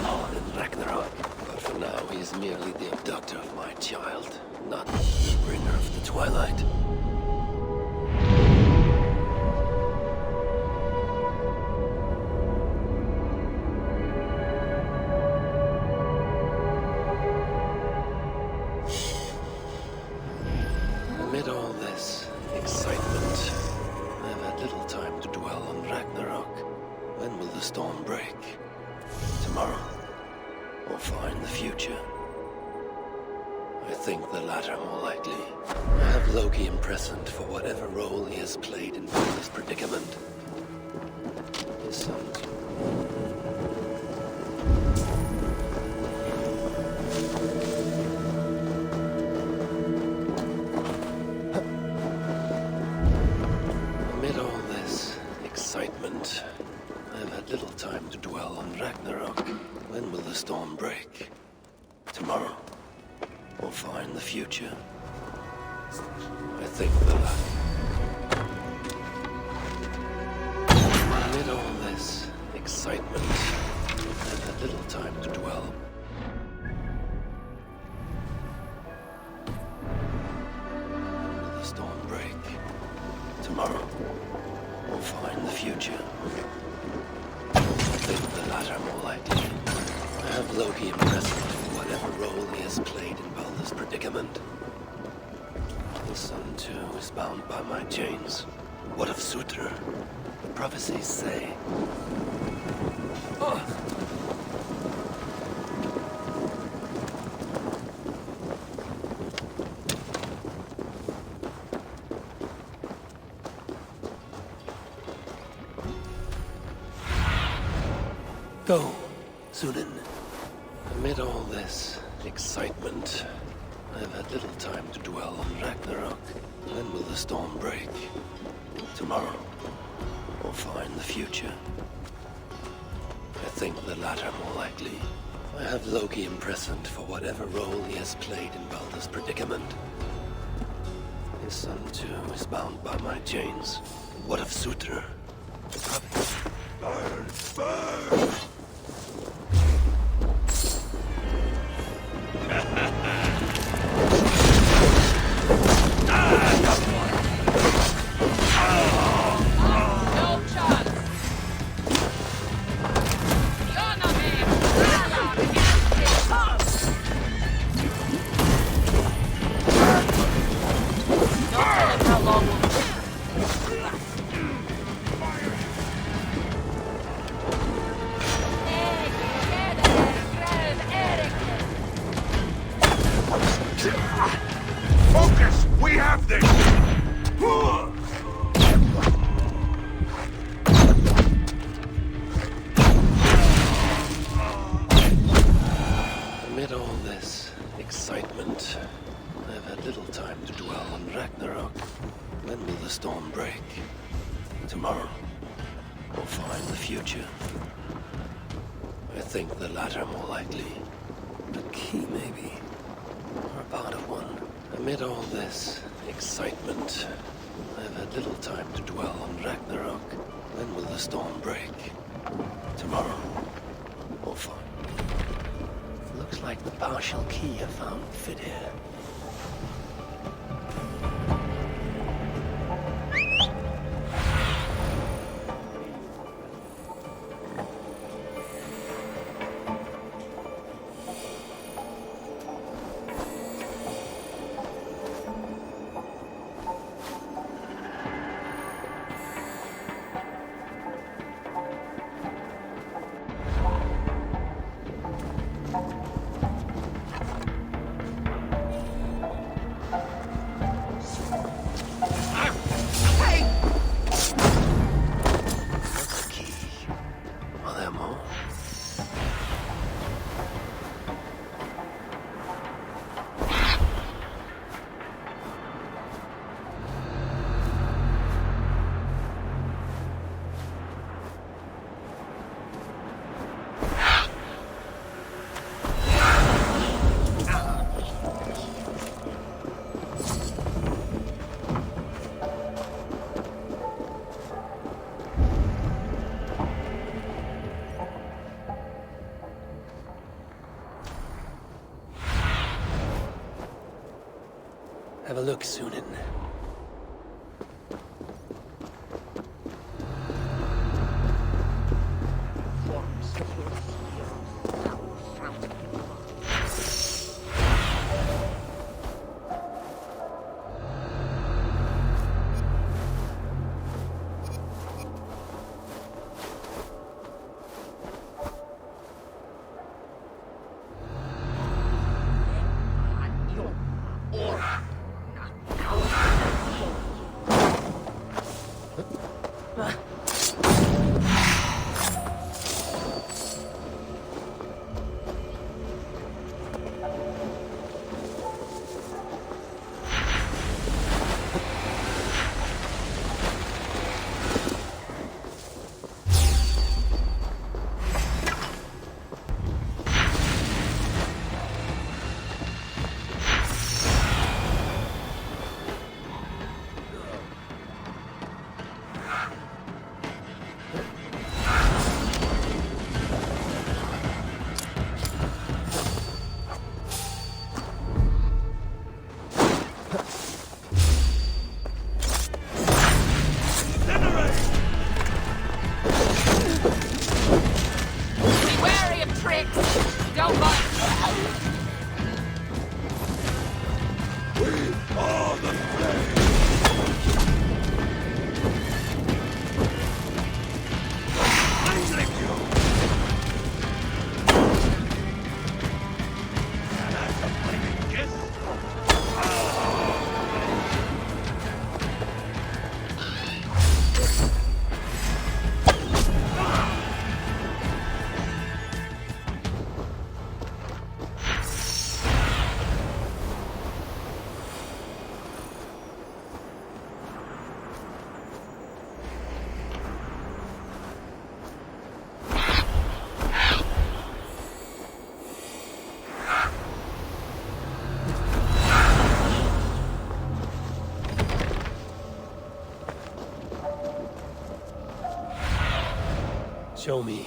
on in Ragnarök. But for now, he is merely the abductor of my child, not the bringer of the Twilight. Amid all this excitement, I've had little time to dwell on Ragnarök. When will the storm break? Tomorrow? Or far in the future? I think the latter more likely. I have Loki imprisoned for whatever role he has played in this predicament. His son. Amid all this excitement, I've had little time to dwell on Ragnarök. When will the storm break? Tomorrow? Or far in the future? I think the latter. Amid all this excitement, I've had little time to dwell. When will the storm break? Tomorrow? Or far in the future? I think the latter more likely. I have Loki imprisoned for whatever role he has played in Balder's predicament. The sun, too, is bound by my chains. What of Sutra? The prophecies say. Go, Sunan. Amid all this excitement, I have had little time to dwell on Ragnarök. When will the storm break? Tomorrow? Or find the future? I think the latter more likely. I have Loki imprisoned for whatever role he has played in Balder's predicament. His son, too, is bound by my chains. What of Sutra? Burn! Burn! Focus! We have this! Amid all this excitement, I have had little time to dwell on Ragnarök. When will the storm break? Tomorrow? Or find the future? I think the latter more likely. A key, maybe. Or a part of one. Amid all this excitement, I have had little time to dwell on Ragnarök. When will the storm break? Tomorrow? Or find? Looks like the partial key I found fit here. Have a look, Sunan. Show me.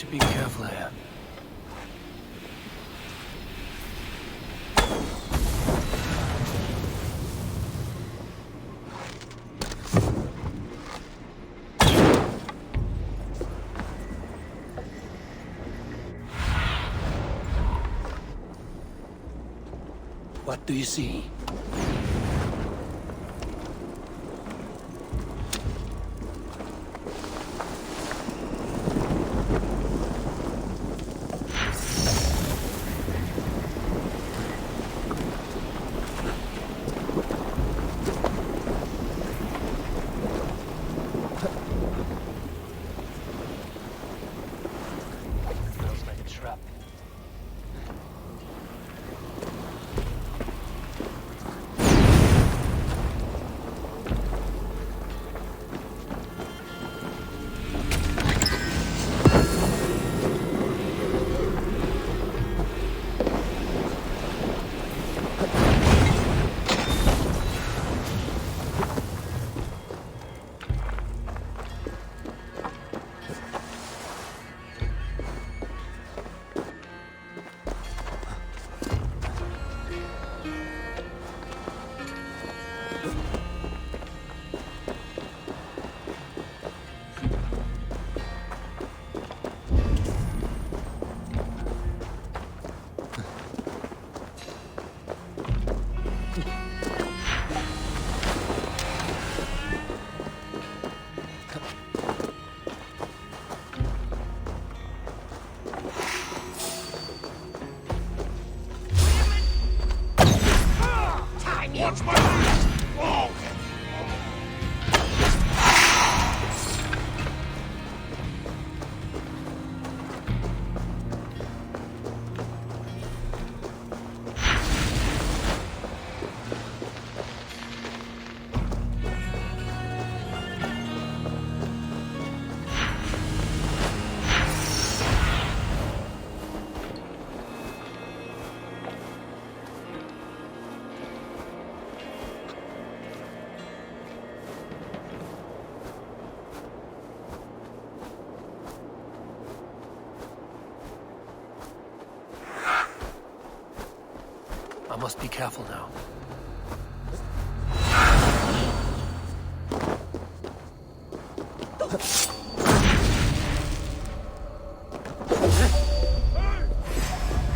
to be careful here. What do you see? Smells like a trap. Watch my wrist! Oh! I must be careful now.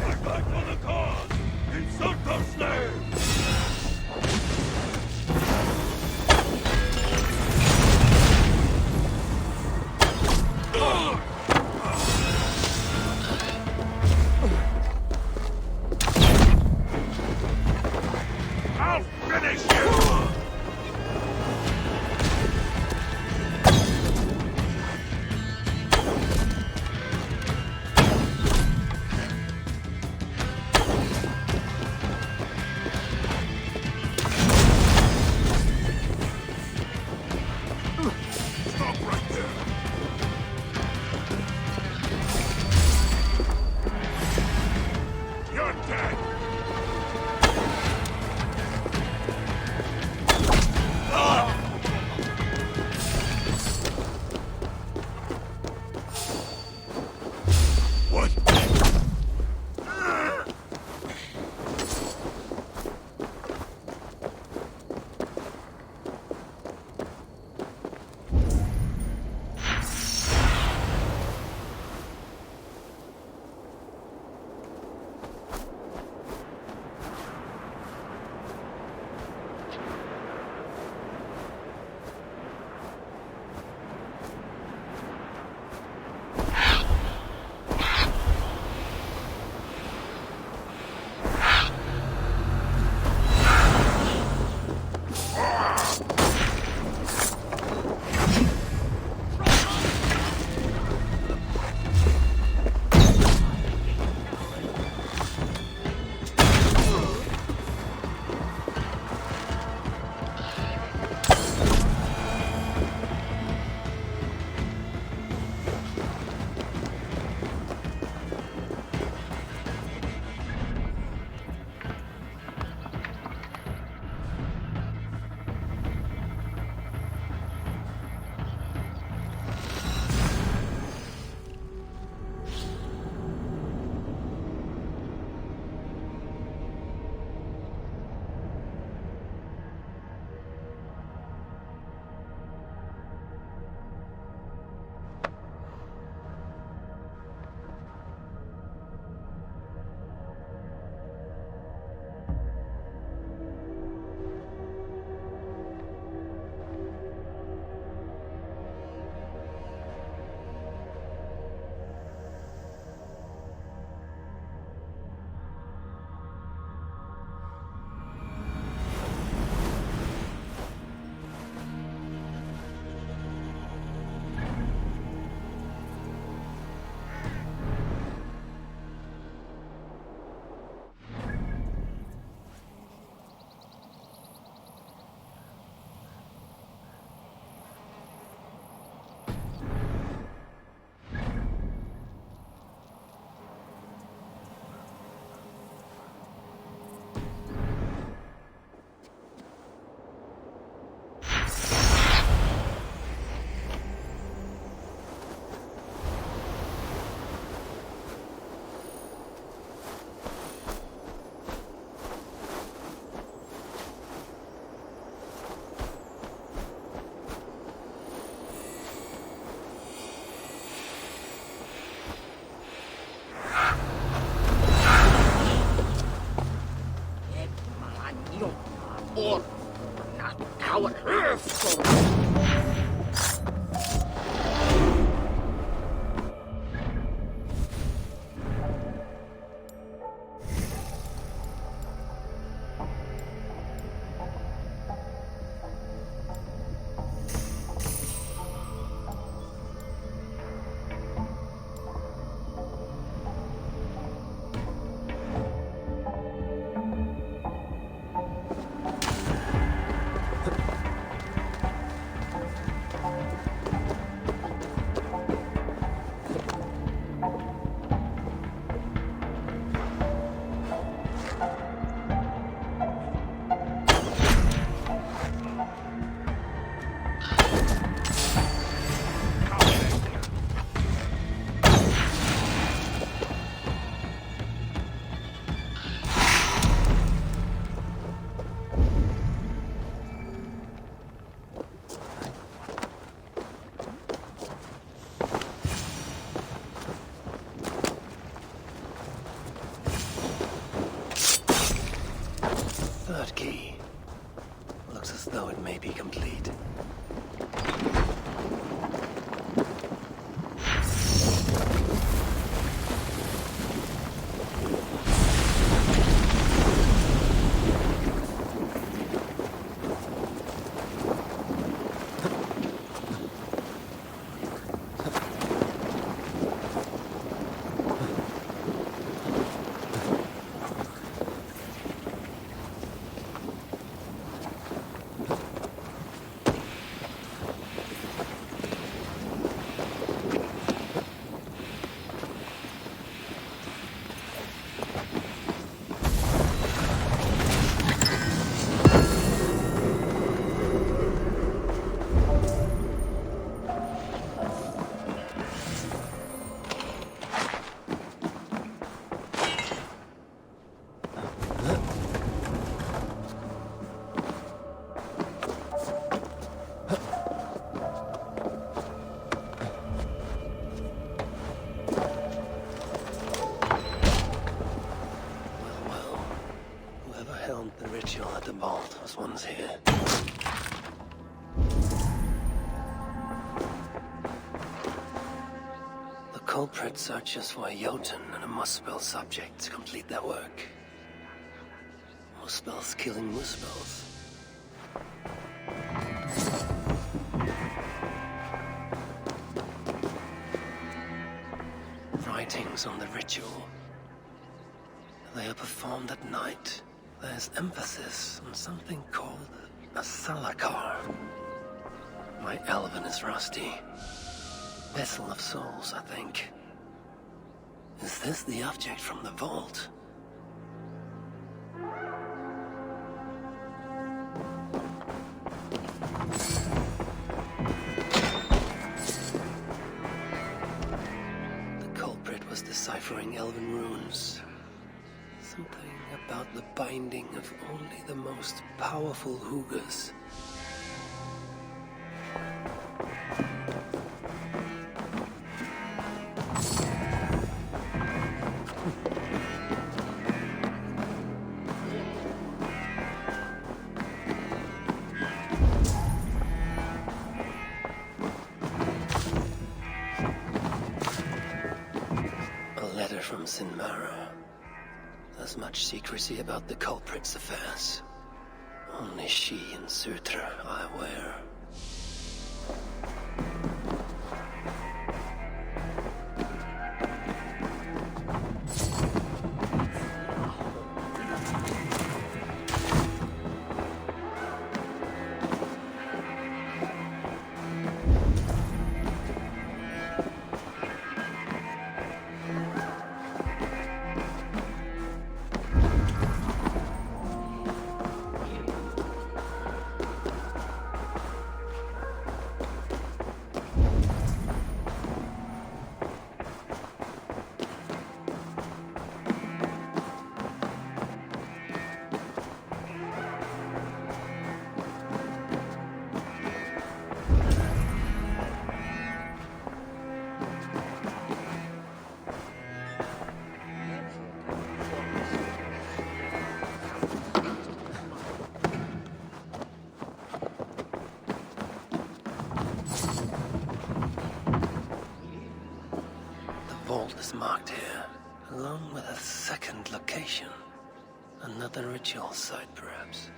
Fight back for the cause! Insert those slaves! I'll finish you! Stop right there! You're dead! What? third key. Looks as though it may be complete. The ritual at the vault was once here. The culprit searches for a Jotun and a Muspel subject to complete their work. Muspels killing Muspels. Writings on the ritual. They are performed at night. There's emphasis on something called a salakar. My Elven is rusty. Vessel of souls, I think. Is this the object from the vault? The culprit was deciphering Elven runes. Something about the binding of only the most powerful Hugas. A letter from Sinmara. There's much secrecy about the culprit's affairs. Only she and Sutra are aware. Is marked here, along with a second location. Another ritual site, perhaps.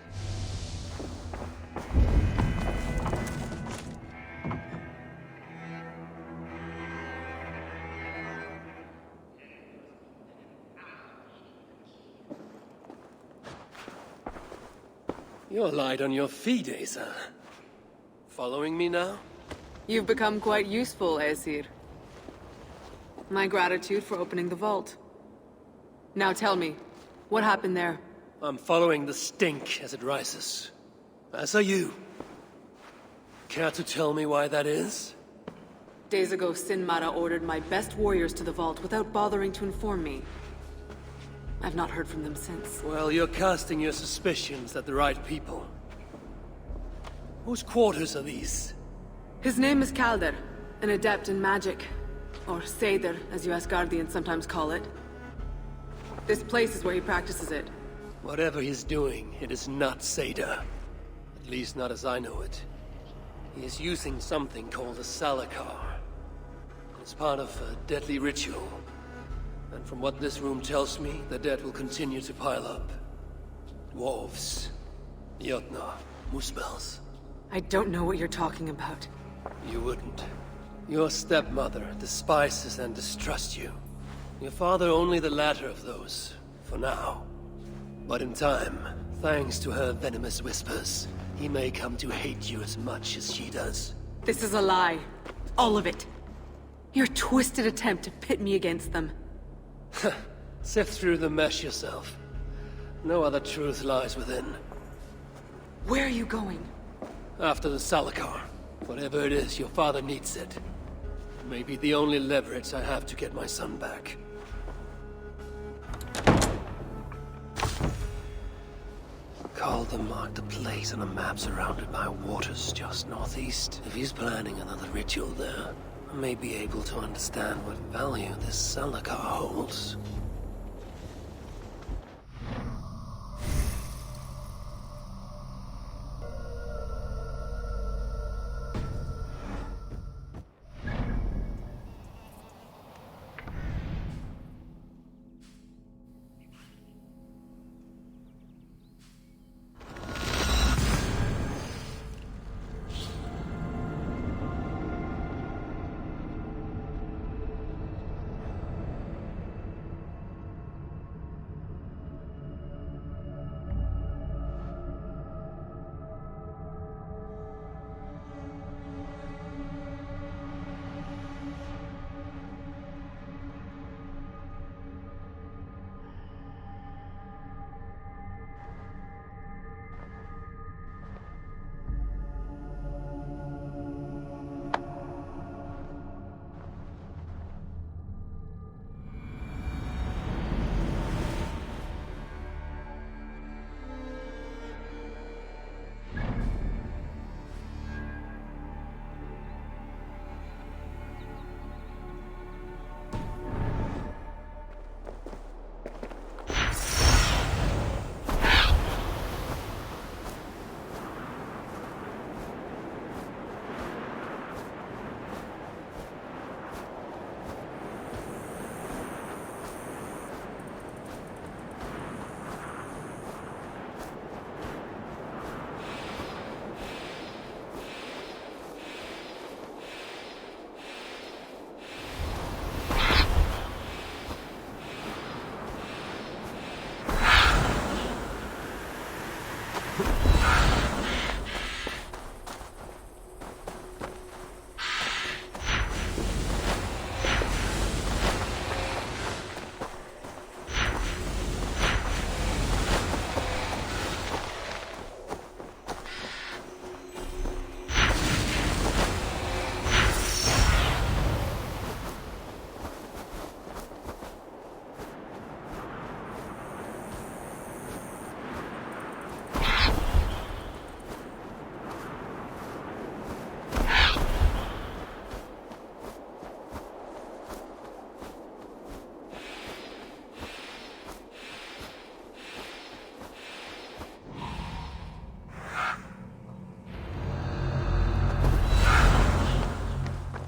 You're light on your feet, Asa. Following me now? You've become quite useful, Aesir. My gratitude for opening the vault. Now tell me, what happened there? I'm following the stink as it rises. As are you. Care to tell me why that is? Days ago, Sinmara ordered my best warriors to the vault without bothering to inform me. I've not heard from them since. Well, you're casting your suspicions at the right people. Whose quarters are these? His name is Kalder, an adept in magic. Or Seder, as you Asgardians sometimes call it. This place is where he practices it. Whatever he's doing, it is not Seder. At least not as I know it. He is using something called a Salakar. It's part of a deadly ritual. And from what this room tells me, the dead will continue to pile up. Dwarves, Jotnar, Muspels. I don't know what you're talking about. You wouldn't. Your stepmother despises and distrusts you. Your father only the latter of those, for now. But in time, thanks to her venomous whispers, he may come to hate you as much as she does. This is a lie. All of it. Your twisted attempt to pit me against them. Sift through the mesh yourself. No other truth lies within. Where are you going? After the Salakar. Whatever it is, your father needs it. It may be the only leverage I have to get my son back. Calder marked a place on a map surrounded by waters just northeast. If he's planning another ritual there, I may be able to understand what value this Salakar holds.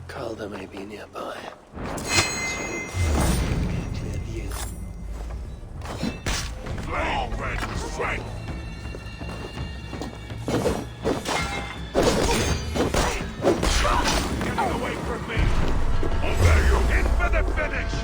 Calder may be nearby. Clear view. Flame red strength! Get away from me! Over you! In for the finish!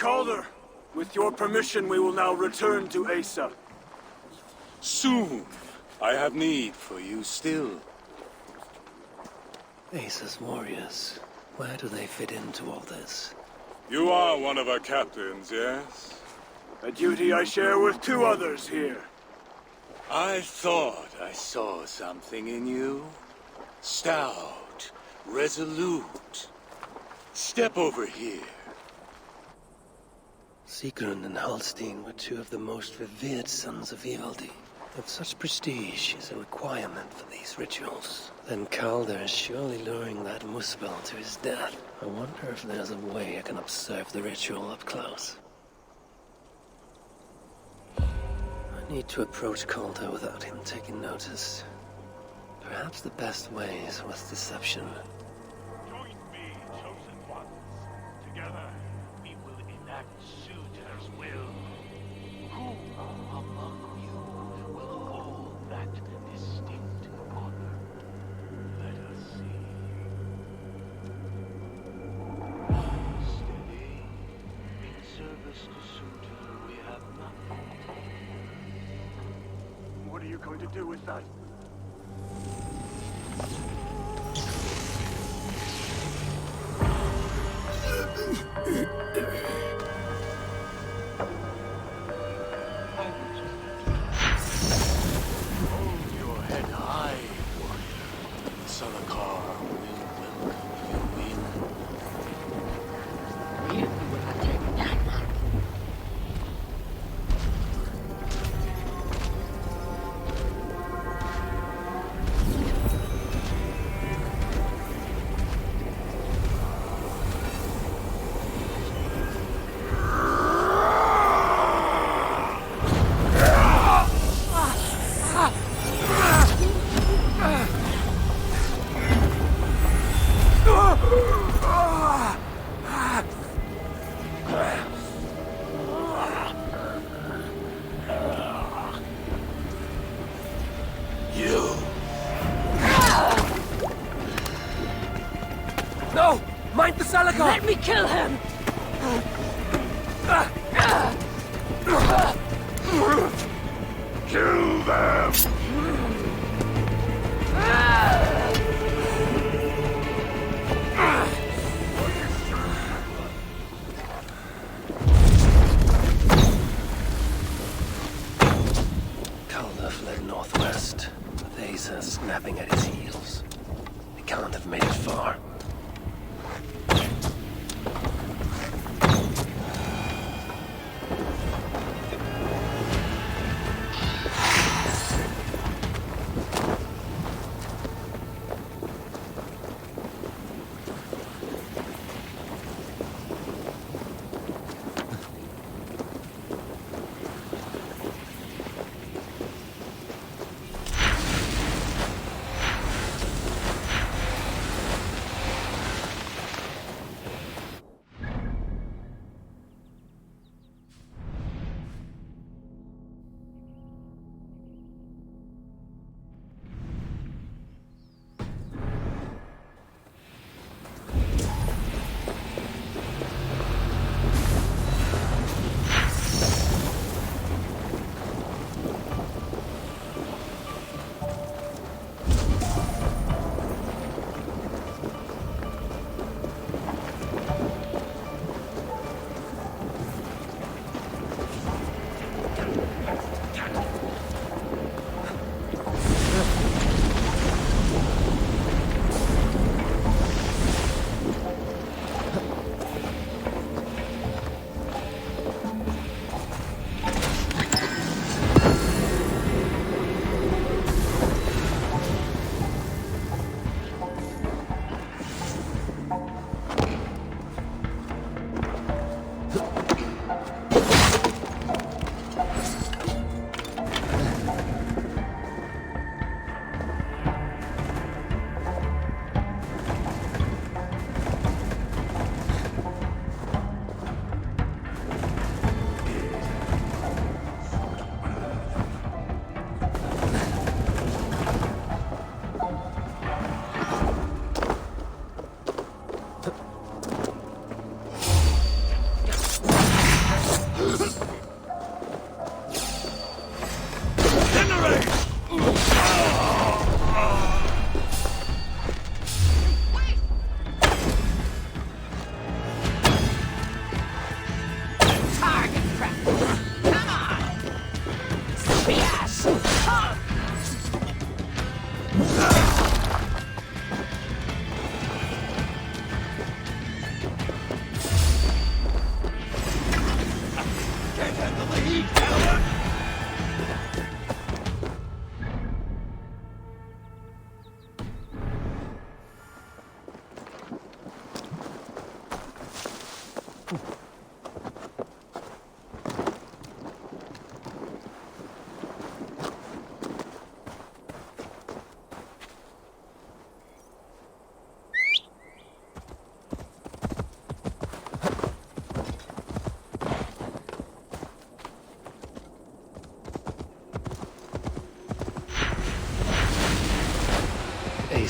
Calder, with your permission, we will now return to Asa. Soon. I have need for you still. Asa's warriors. Where do they fit into all this? You are one of our captains, yes? A duty I share with 2 others here. I thought I saw something in you. Stout, resolute. Step over here. Sigrun and Halstein were 2 of the most revered sons of Ivaldi. If such prestige is a requirement for these rituals, then Calder is surely luring that Muspel to his death. I wonder if there's a way I can observe the ritual up close. I need to approach Calder without him taking notice. Perhaps the best way is with deception. Join me, chosen ones. Together, we will enact Suter's will. Who among you will hold that distinct honor? Let us see. Steady. In service to Suter, we have nothing. What are you going to do with that? Hold your head high, warrior. Salakar will welcome you No! Mind the Salakar! Let me kill him! Kill them! Calder fled northwest, with Asa snapping at his heels. He can't have made it far.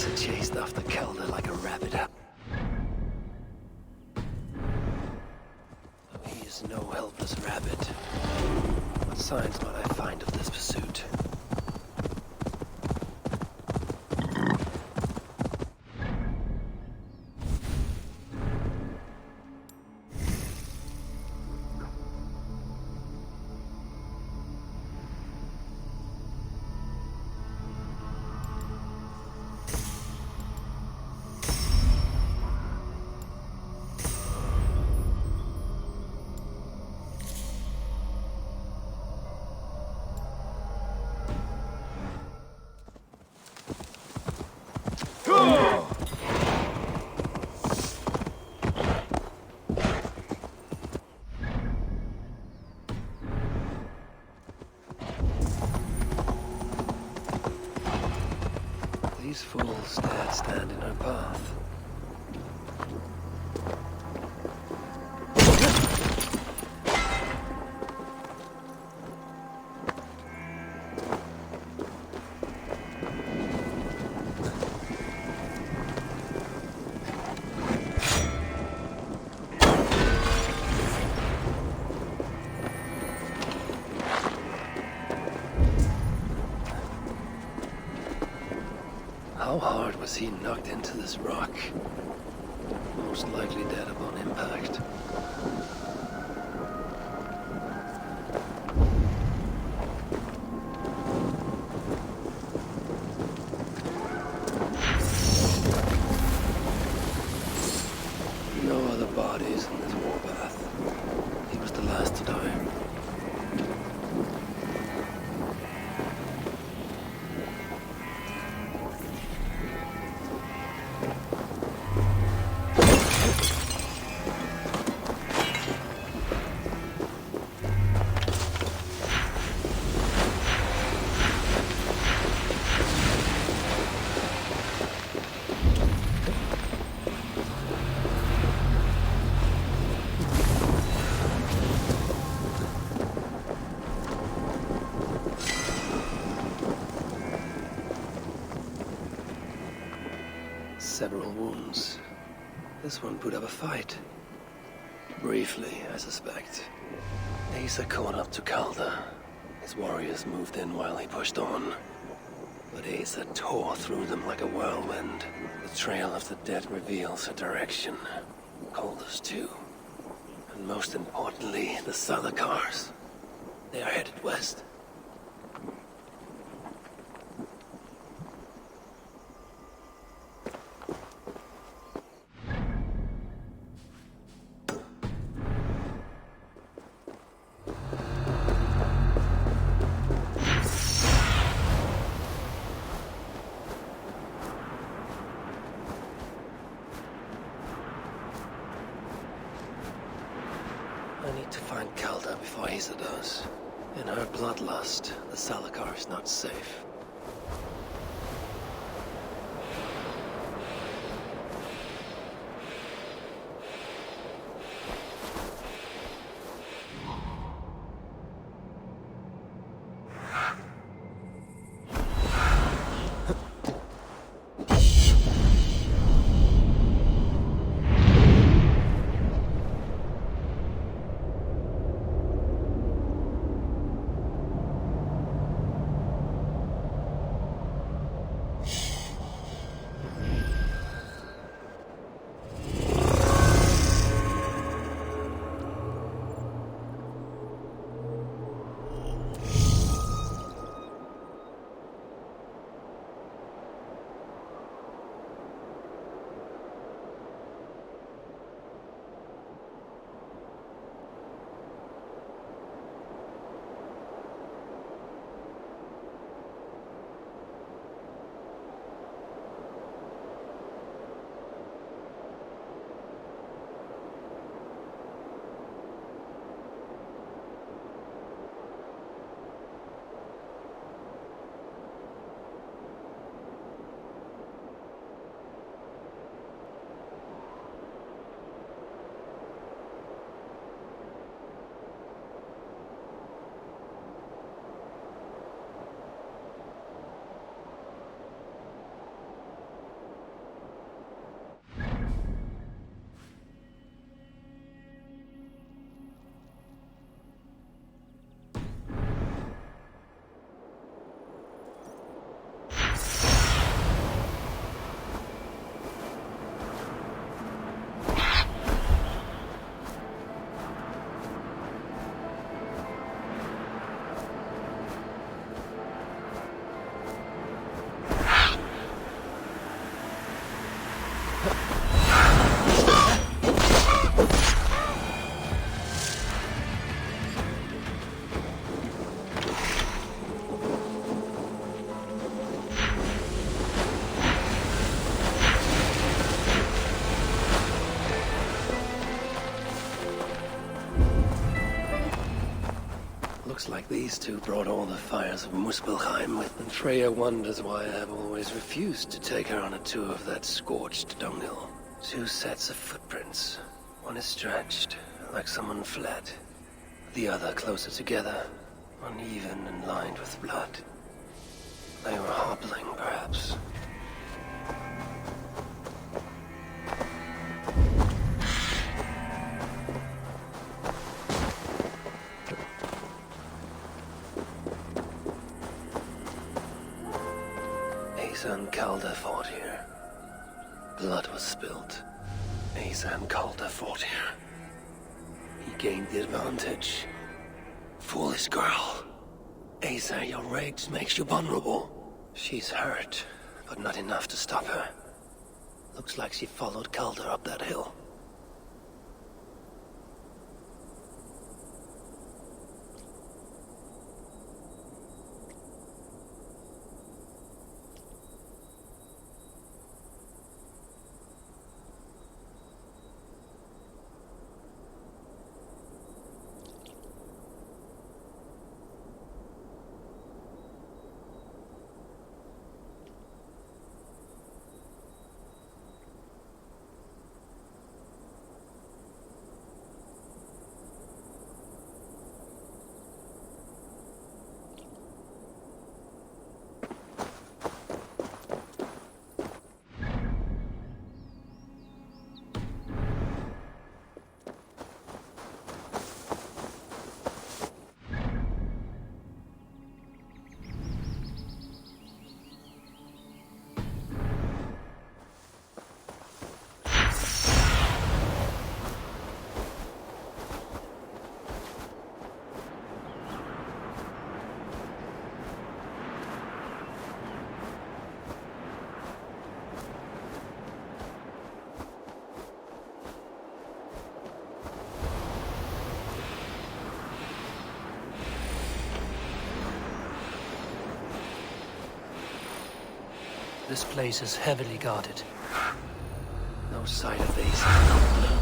Asa chased after Calder like a rabbit. He is no helpless rabbit. What signs might I find of this pursuit? These fools dared stand in her path. How hard was he knocked into this rock? Most likely dead upon impact. No other bodies in this warpath. He was the last to die. Several wounds. This one put up a fight. Briefly, I suspect. Asa caught up to Calder. His warriors moved in while he pushed on. But Asa tore through them like a whirlwind. The trail of the dead reveals her direction. Calder's too. And most importantly, the Salakars. They are headed west. I need to find Calder before Asa does. In her bloodlust, the Salakar is not safe. Looks like these two brought all the fires of Muspelheim with, and Freya wonders why I've always refused to take her on a tour of that scorched dunghill. 2 sets of footprints. One is stretched, like someone fled. The other closer together, uneven and lined with blood. They were hobbling, perhaps. Asa and Calder fought here. Blood was spilled. Asa and Calder fought here. He gained the advantage. Foolish girl. Asa, your rage makes you vulnerable. She's hurt, but not enough to stop her. Looks like she followed Calder up that hill. This place is heavily guarded. No sight of Asa.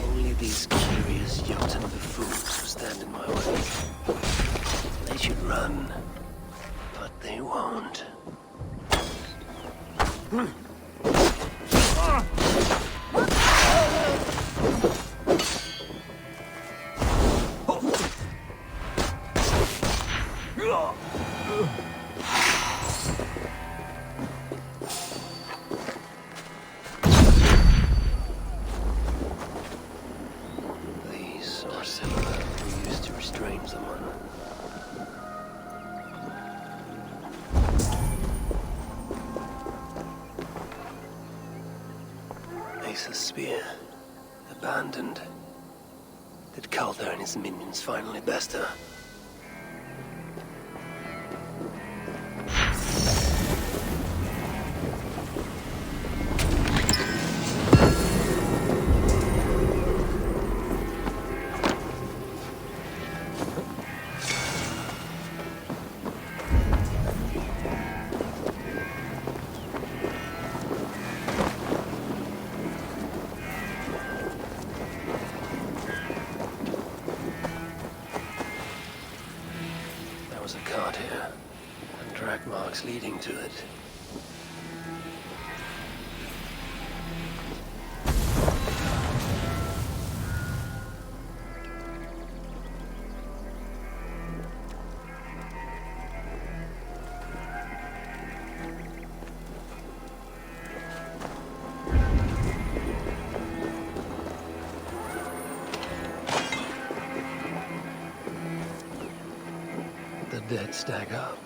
Only these curious Jotun buffoons who stand in my way. They should run, but they won't. Asa's spear. Abandoned. Did Calder and his minions finally best her? Leading to it. The dead stack up.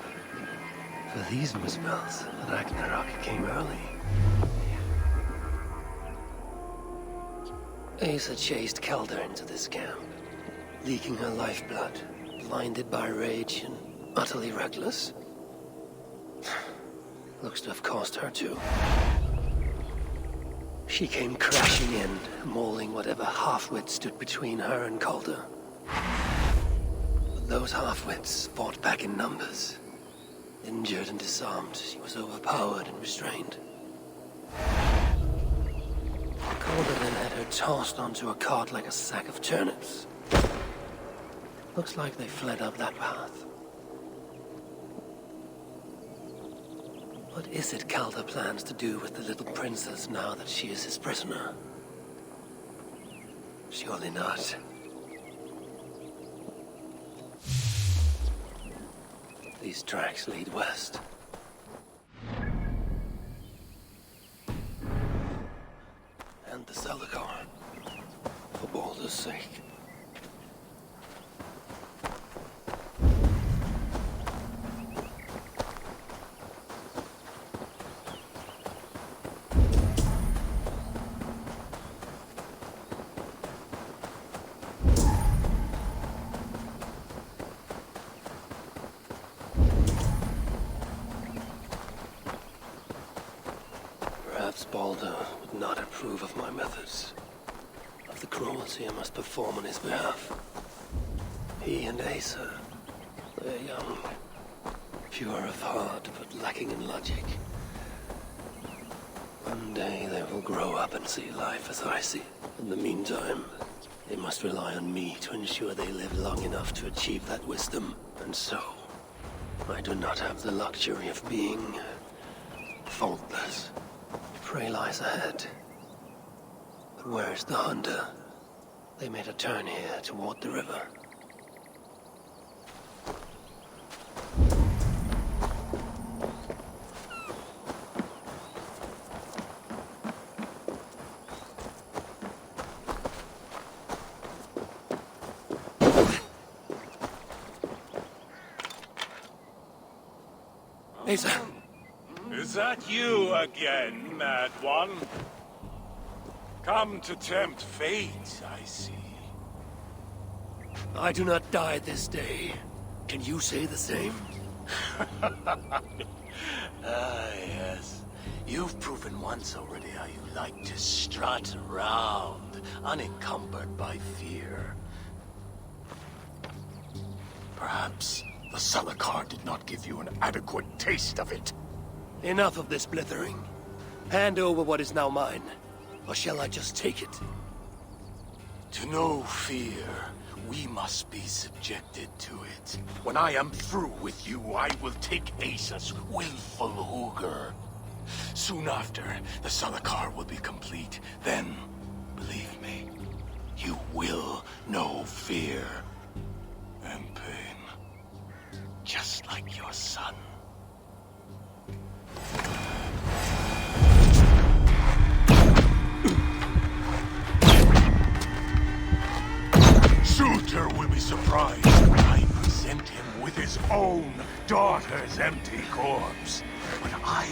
For these Muspels, Ragnarök came early. Asa chased Calder into this camp, leaking her lifeblood, blinded by rage and utterly reckless. Looks to have cost her too. She came crashing in, mauling whatever half-wit stood between her and Calder. But those half-wits fought back in numbers. Injured and disarmed, she was overpowered and restrained. Calder then had her tossed onto a cart like a sack of turnips. Looks like they fled up that path. What is it Calder plans to do with the little princess now that she is his prisoner? Surely not. These tracks lead west. And the Celicar. For Baldur's sake. Perhaps Baldur would not approve of my methods, of the cruelty I must perform on his behalf. He and Asa, they're young, pure of heart but lacking in logic. One day they will grow up and see life as I see it. In the meantime, they must rely on me to ensure they live long enough to achieve that wisdom. And so, I do not have the luxury of being faultless. Prey lies ahead. But where is the hunter? They made a turn here toward the river. Asa. Is that you again, Mad One? Come to tempt fate, I see. I do not die this day. Can you say the same? Yes. You've proven once already how you like to strut around, unencumbered by fear. Perhaps the Celicar did not give you an adequate taste of it. Enough of this blithering. Hand over what is now mine, or shall I just take it? To know fear, we must be subjected to it. When I am through with you, I will take Asa's willful Hugr. Soon after, the Celicar will be complete. Then, believe me, you will know fear and pain. Just like your son. Suitor will be surprised when I present him with his own daughter's empty corpse. But I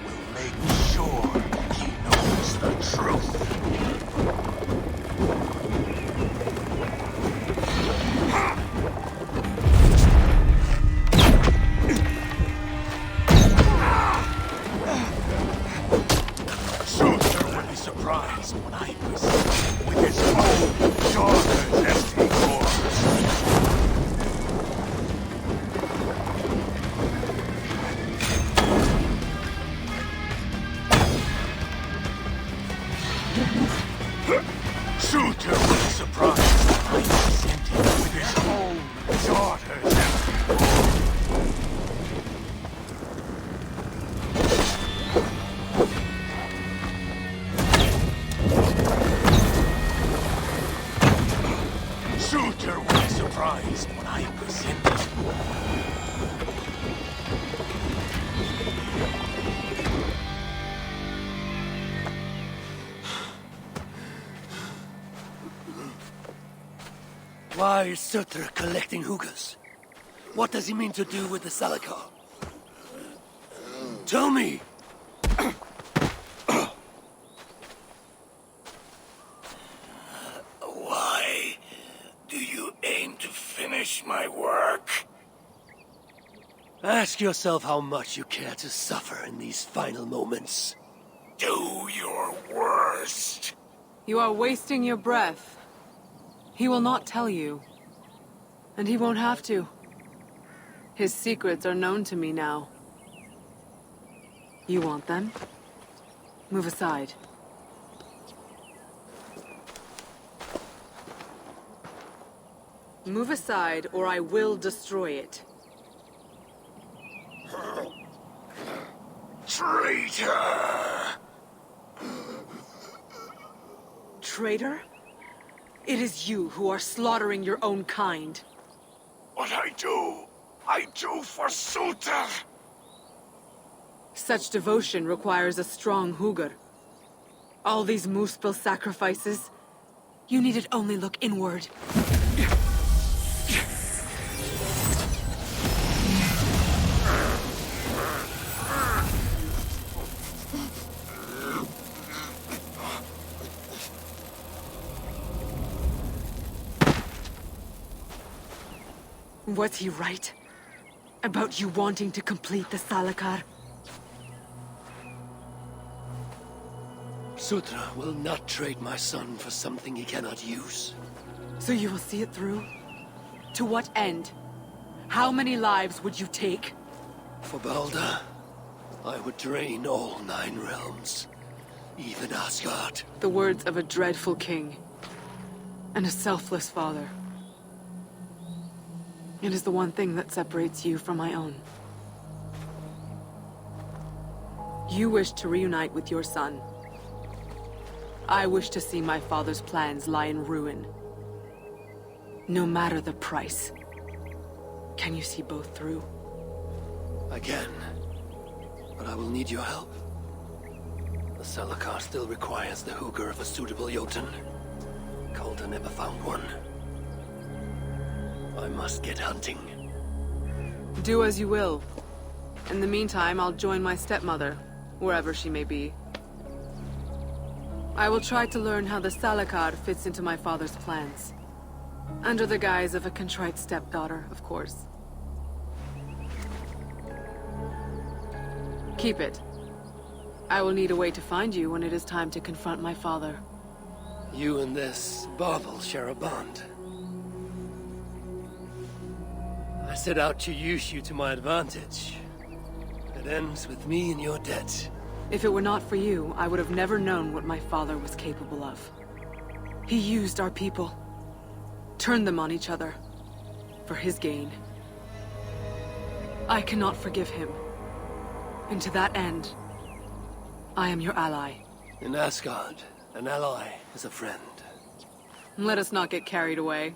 will make sure he knows the truth. Suitor will be surprised when I present him with his own daughter's empty corpse. Suitor will be surprised when I present him with his own daughter's empty corpse. Suitor will be surprised when I present it. Why is Surtr collecting hookahs? What does he mean to do with the Celicar? Tell me! Why do you aim to finish my work? Ask yourself how much you care to suffer in these final moments. Do your worst. You are wasting your breath. He will not tell you. And he won't have to. His secrets are known to me now. You want them? Move aside. Move aside, or I will destroy it. Traitor! Traitor? It is you who are slaughtering your own kind. What I do for Suter! Such devotion requires a strong Hugr. All these Muspel sacrifices, you needed only look inward. Was he right? About you wanting to complete the Salakar? Sutra will not trade my son for something he cannot use. So you will see it through? To what end? How many lives would you take? For Balder, I would drain all 9 realms. Even Asgard. The words of a dreadful king. And a selfless father. It is the one thing that separates you from my own. You wish to reunite with your son. I wish to see my father's plans lie in ruin. No matter the price. Can you see both through? I can. But I will need your help. The Salakar still requires the Hugr of a suitable Jotun. Calder never found one. I must get hunting. Do as you will. In the meantime, I'll join my stepmother, wherever she may be. I will try to learn how the Salakar fits into my father's plans. Under the guise of a contrite stepdaughter, of course. Keep it. I will need a way to find you when it is time to confront my father. You and this bauble share a bond. I set out to use you to my advantage. It ends with me in your debt. If it were not for you, I would have never known what my father was capable of. He used our people. Turned them on each other. For his gain. I cannot forgive him. And to that end, I am your ally. In Asgard, an ally is a friend. Let us not get carried away.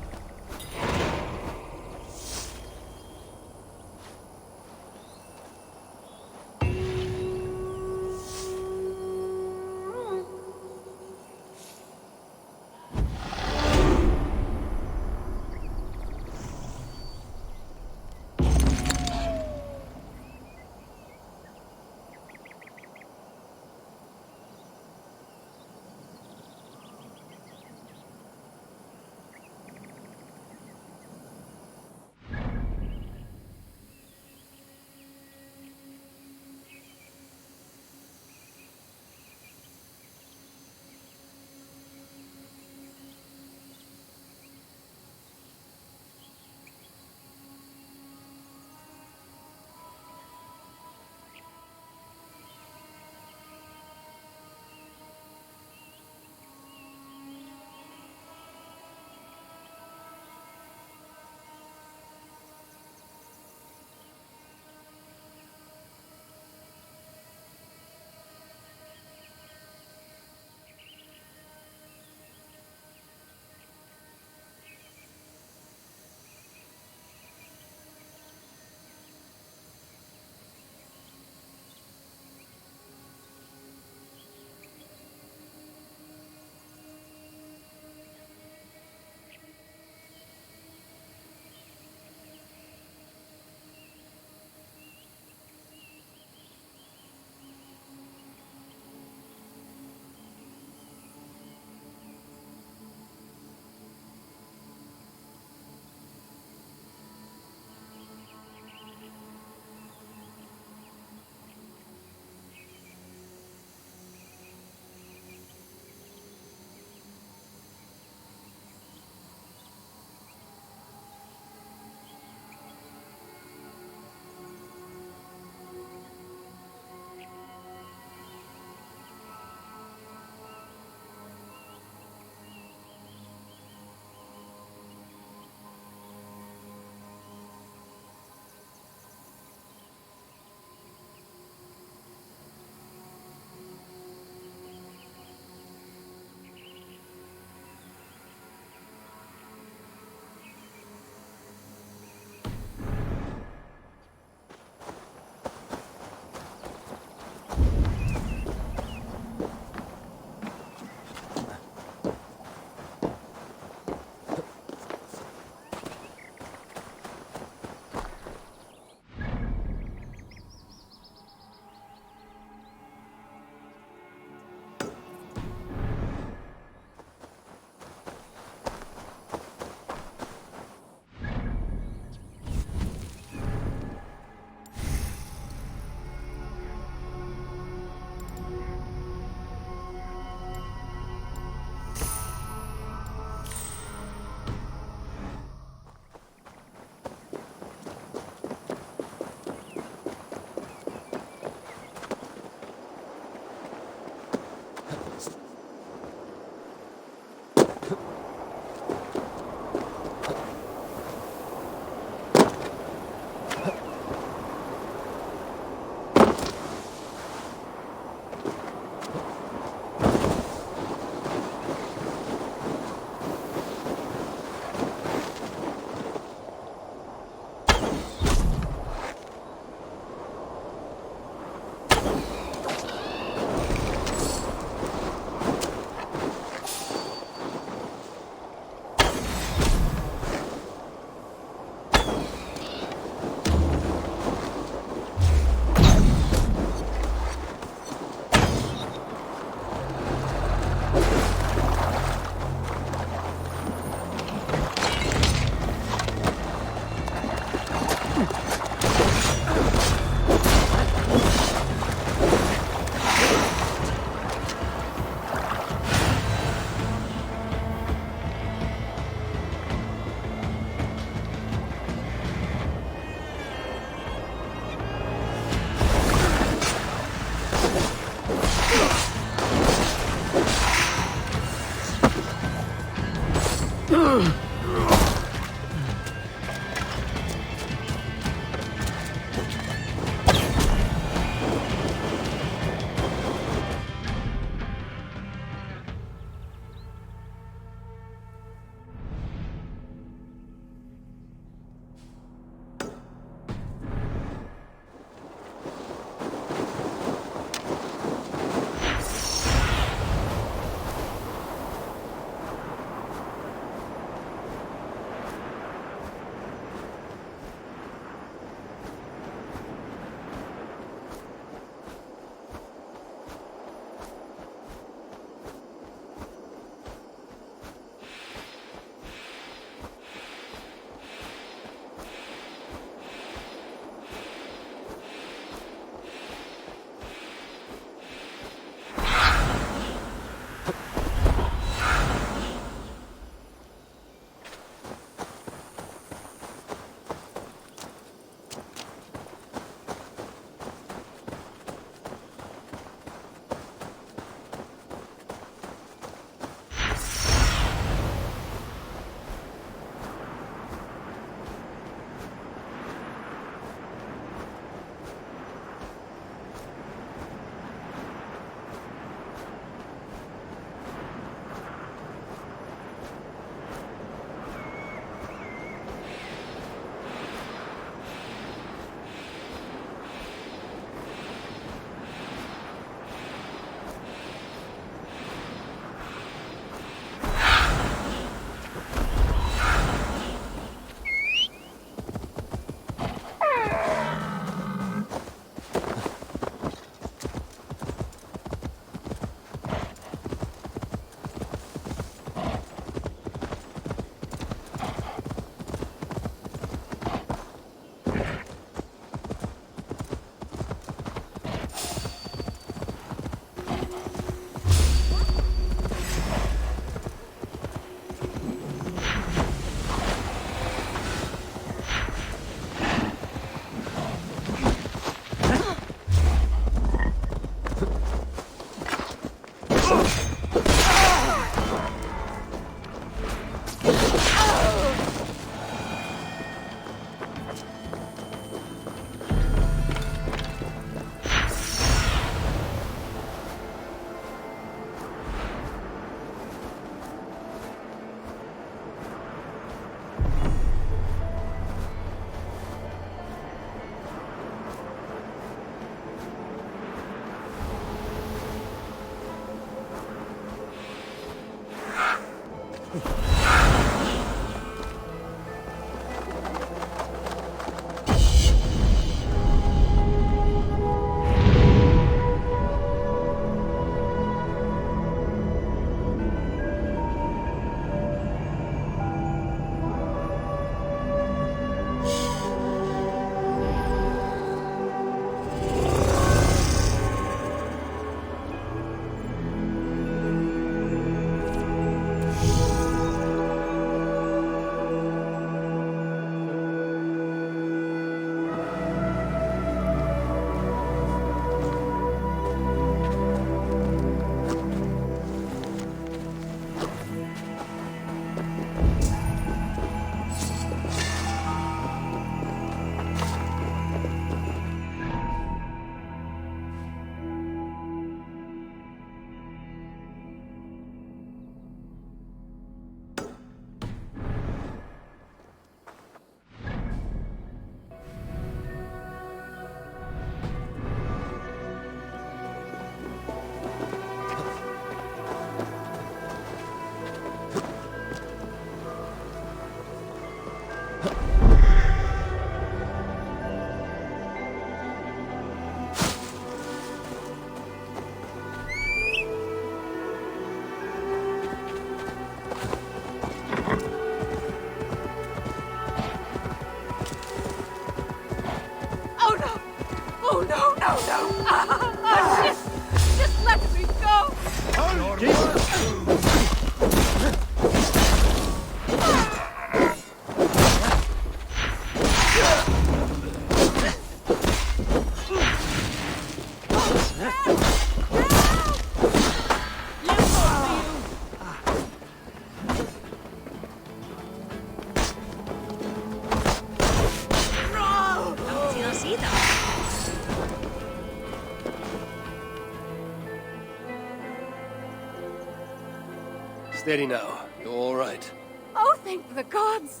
Steady now. You're all right. Oh, thank the gods!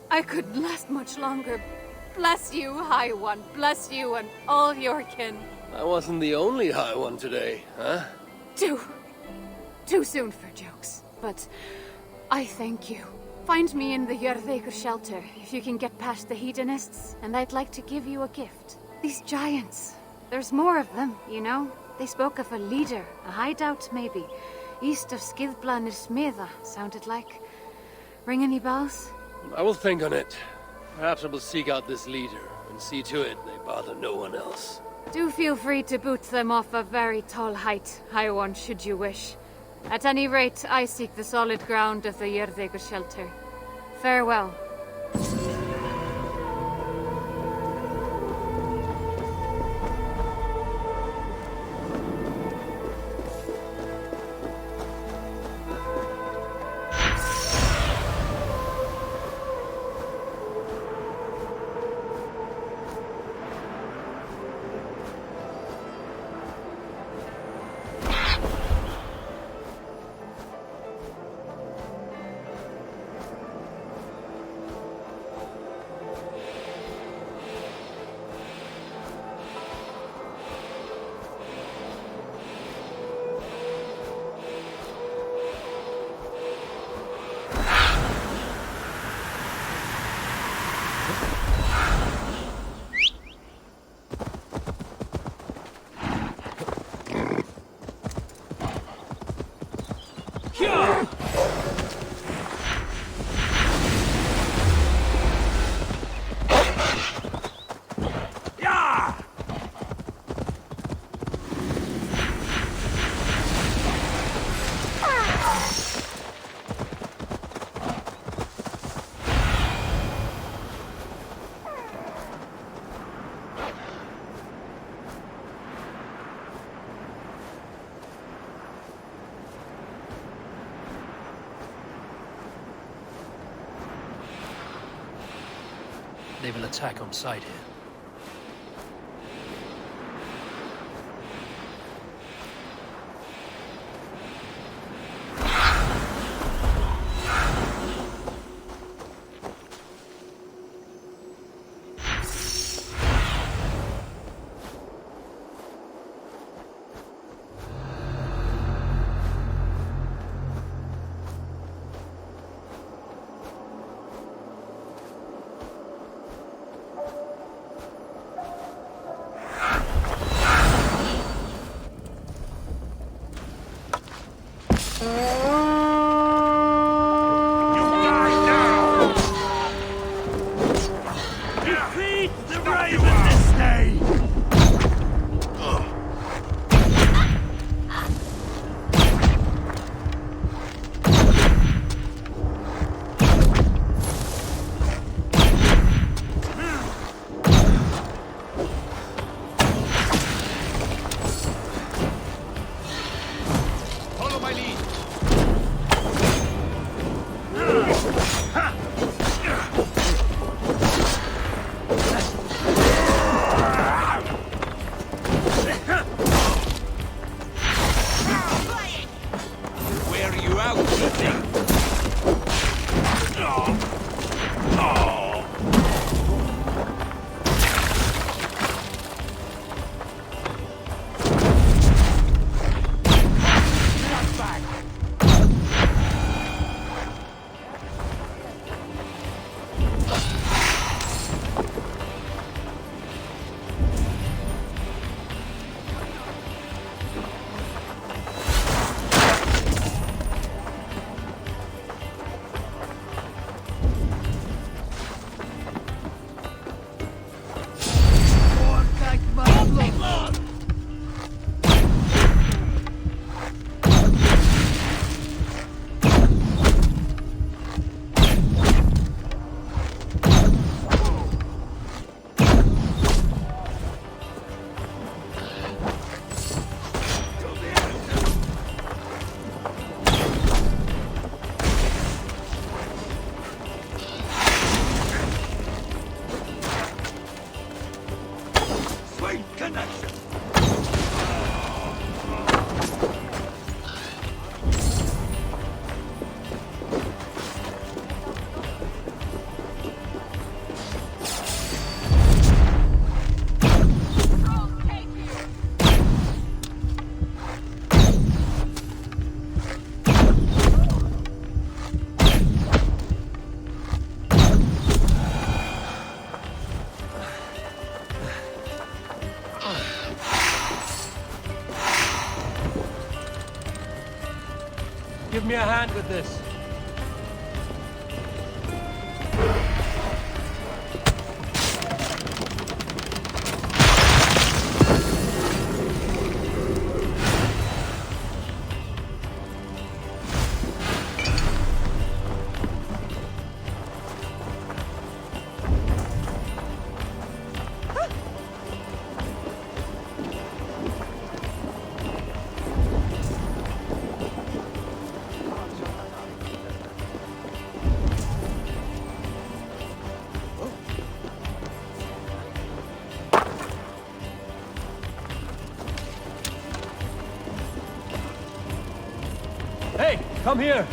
I couldn't last much longer. Bless you, High One. Bless you and all your kin. I wasn't the only High One today, huh? Too soon for jokes, but I thank you. Find me in the Jörðegur shelter if you can get past the hedonists, and I'd like to give you a gift. These giants. There's more of them, you know? They spoke of a leader, a hideout maybe. East of Skidblanir Smiða, sounded like. Ring any bells? I will think on it. Perhaps I will seek out this leader and see to it they bother no one else. Do feel free to boot them off a very tall height, High One, should you wish. At any rate, I seek the solid ground of the Jörðegur shelter. Farewell. They will attack on sight here. hand with this. Hey, come here!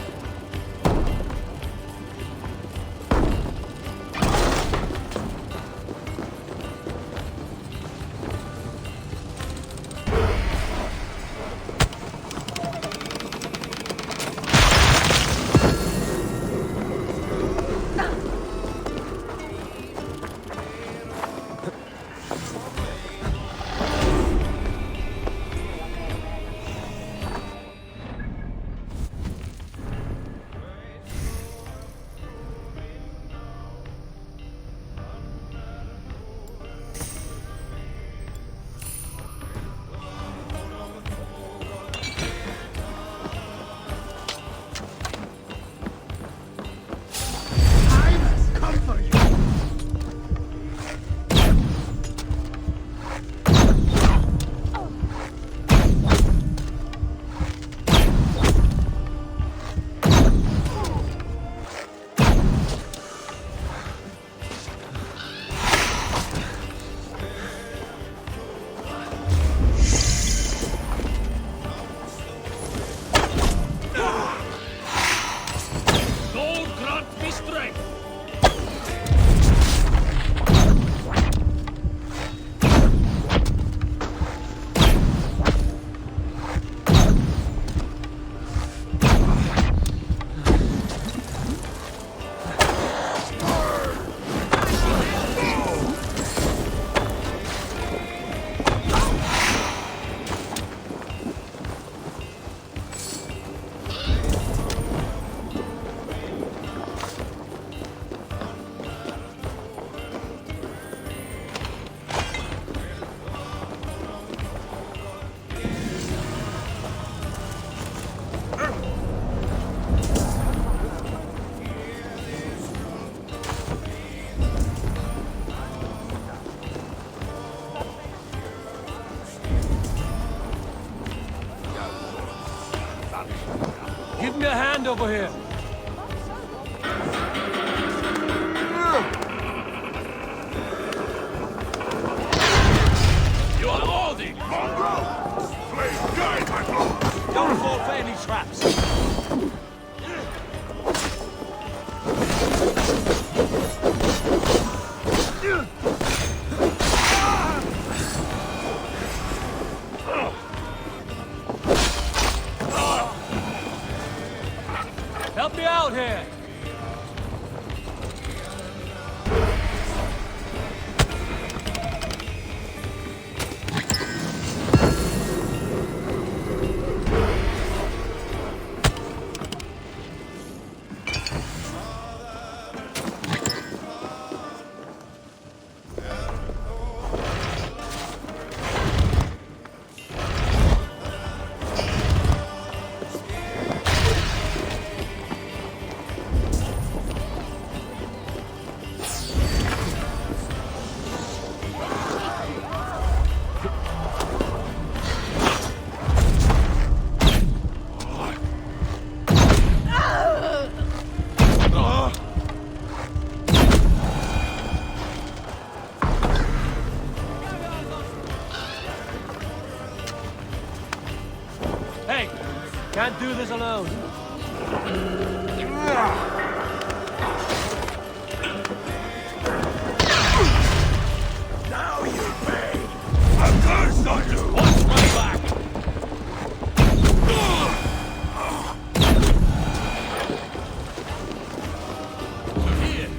Give me a hand over here. You are all the mongrel! Please guide my blow! Don't fall for any traps. Help me out here! Hey, can't do this alone. Now you pay! A curse on you! Watch my back! Here!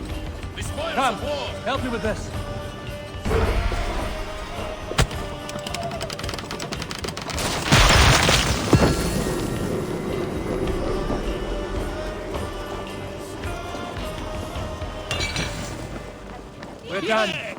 The spoils Come, of war! help me with this. We're done.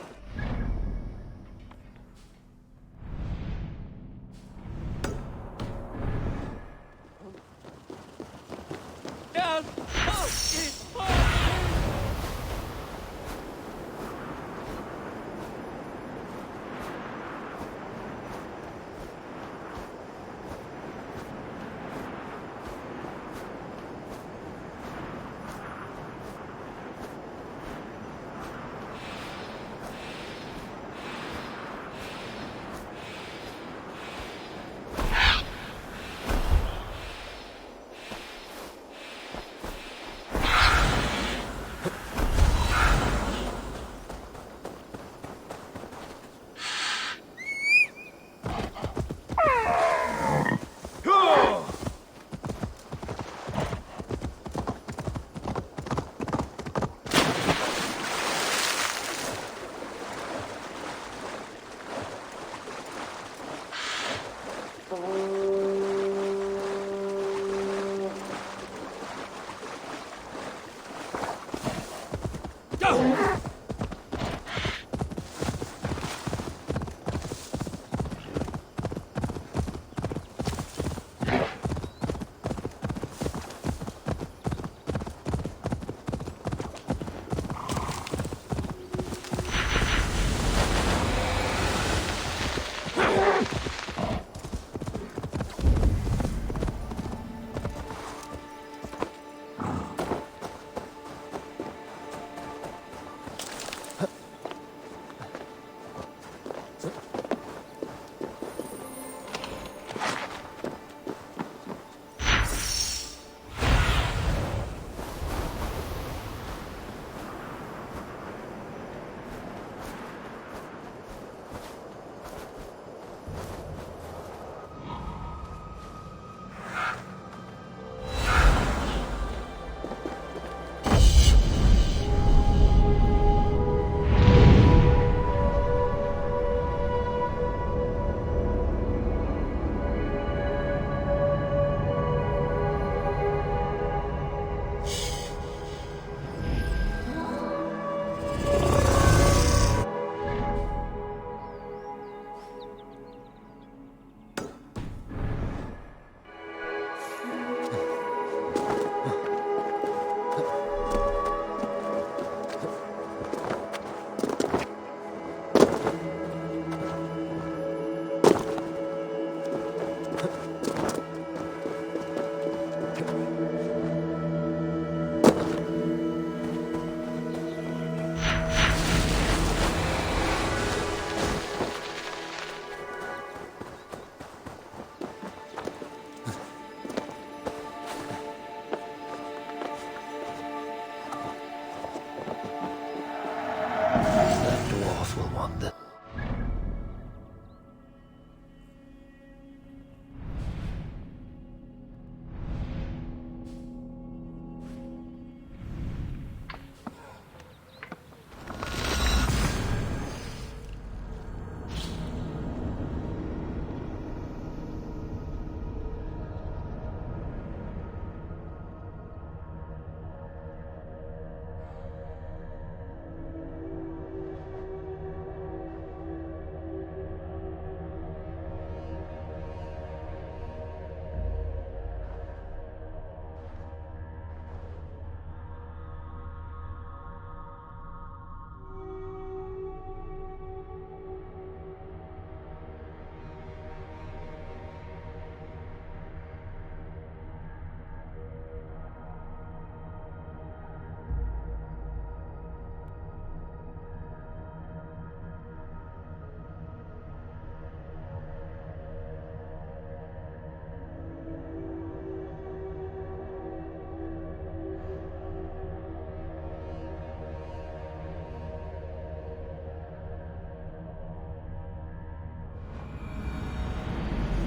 Down!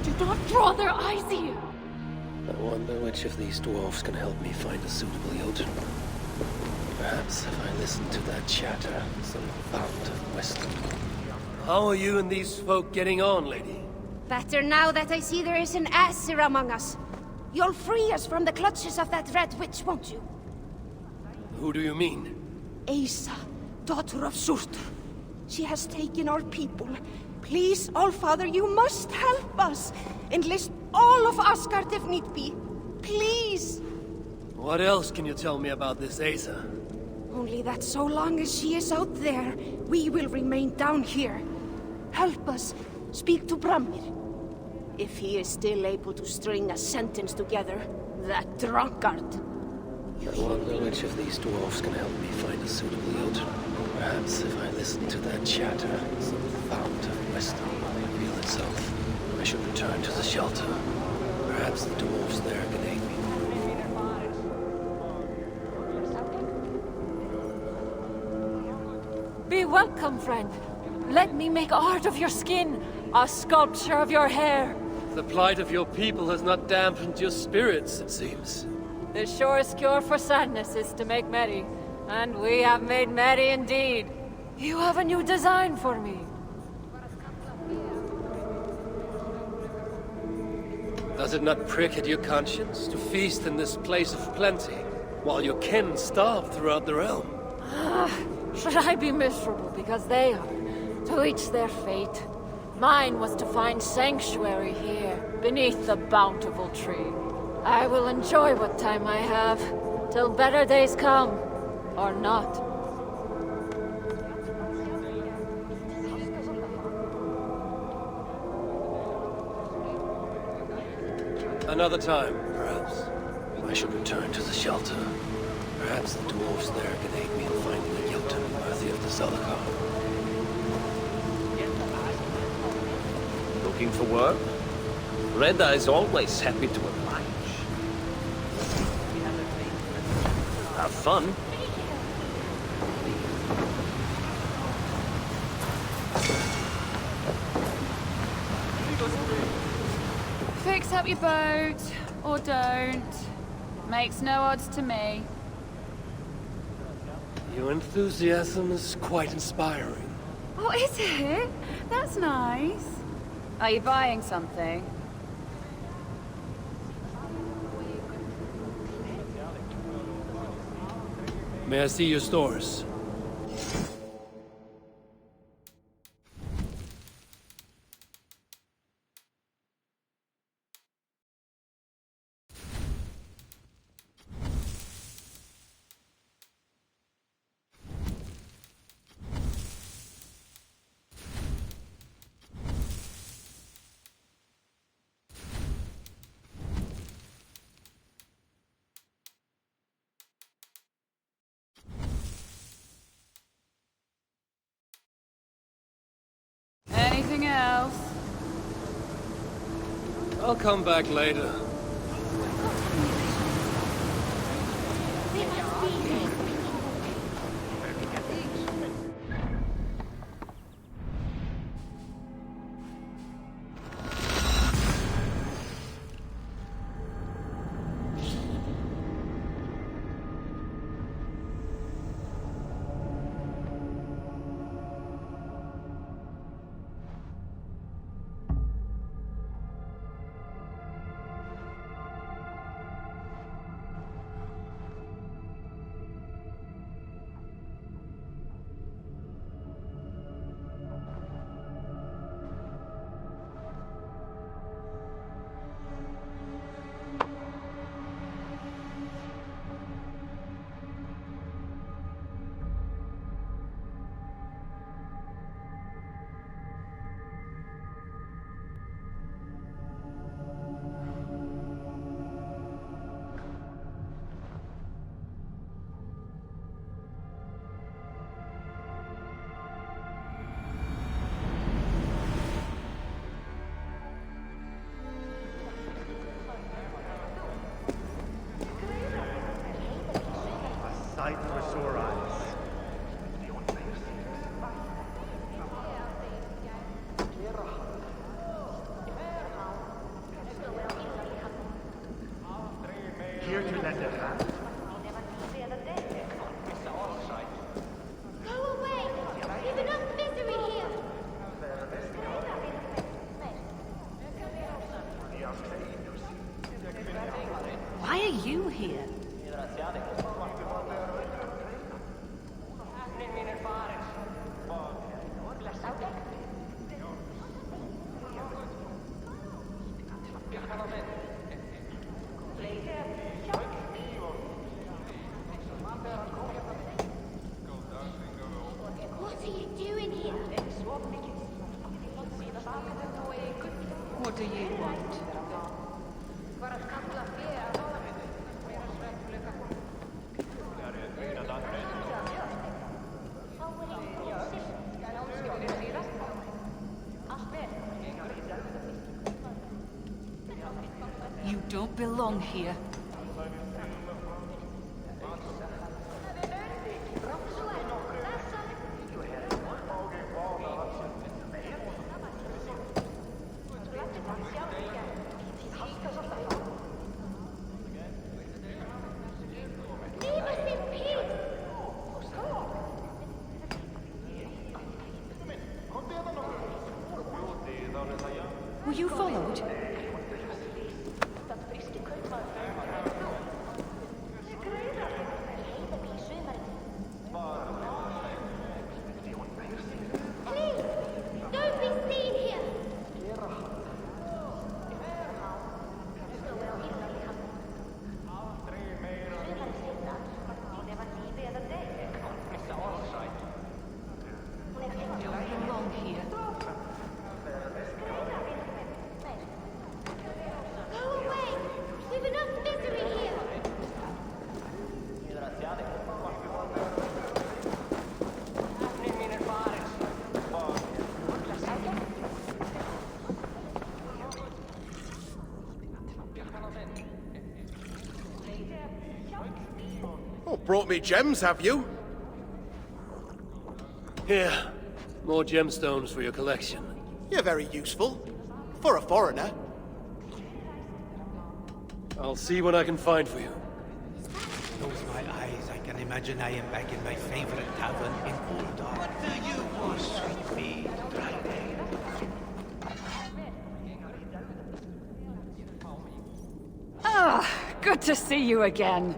Do not draw their eyes here! I wonder which of these dwarves can help me find a suitable Jotun. Perhaps if I listen to that chatter, some fount of wisdom. How are you and these folk getting on, lady? Better now that I see there is an Aesir among us. You'll free us from the clutches of that red witch, won't you? Who do you mean? Asa, daughter of Surtr. She has taken our people. Please, Allfather, you must help us. Enlist all of Asgard if need be. Please! What else can you tell me about this Asa? Only that so long as she is out there, we will remain down here. Help us. Speak to Bramir. If he is still able to string a sentence together, that drunkard. I wonder which of these dwarves can help me find a suitable Jotun. Perhaps if I listen to that chatter, some fount of wisdom will reveal itself. I should return to the shelter. Perhaps the dwarves there can aid me. Be welcome, friend. Let me make art of your skin, a sculpture of your hair. The plight of your people has not dampened your spirits, it seems. The surest cure for sadness is to make merry. And we have made merry indeed. You have a new design for me. Does it not prick at your conscience to feast in this place of plenty, while your kin starve throughout the realm? Should I be miserable because they are? To each their fate. Mine was to find sanctuary here, beneath the bountiful tree. I will enjoy what time I have, till better days come. Or not. Another time, perhaps. I should return to the shelter. Perhaps the dwarves there can aid me in finding a Jotun worthy of the Zalakar. Looking for work? Reda is always happy to oblige. Have fun. Fix up your boat, or don't. Makes no odds to me. Your enthusiasm is quite inspiring. Oh, is it? That's nice. Are you buying something? May I see your stores? Anything else? I'll come back later. Sight for sore eyes. Here to lend a hand. Go away! We've enough misery here! Why are you here? belong here. Were you followed? Don't be seen here! Don't belong here. Go away! We've enough misery here! Oh, brought me gems, have you? Here. More gemstones for your collection. You're very useful. For a foreigner. I'll see what I can find for you. Close my eyes, I can imagine I am back in my favorite tavern in Uldar. What do you want? Sweet meat, dry ale. Ah, good to see you again.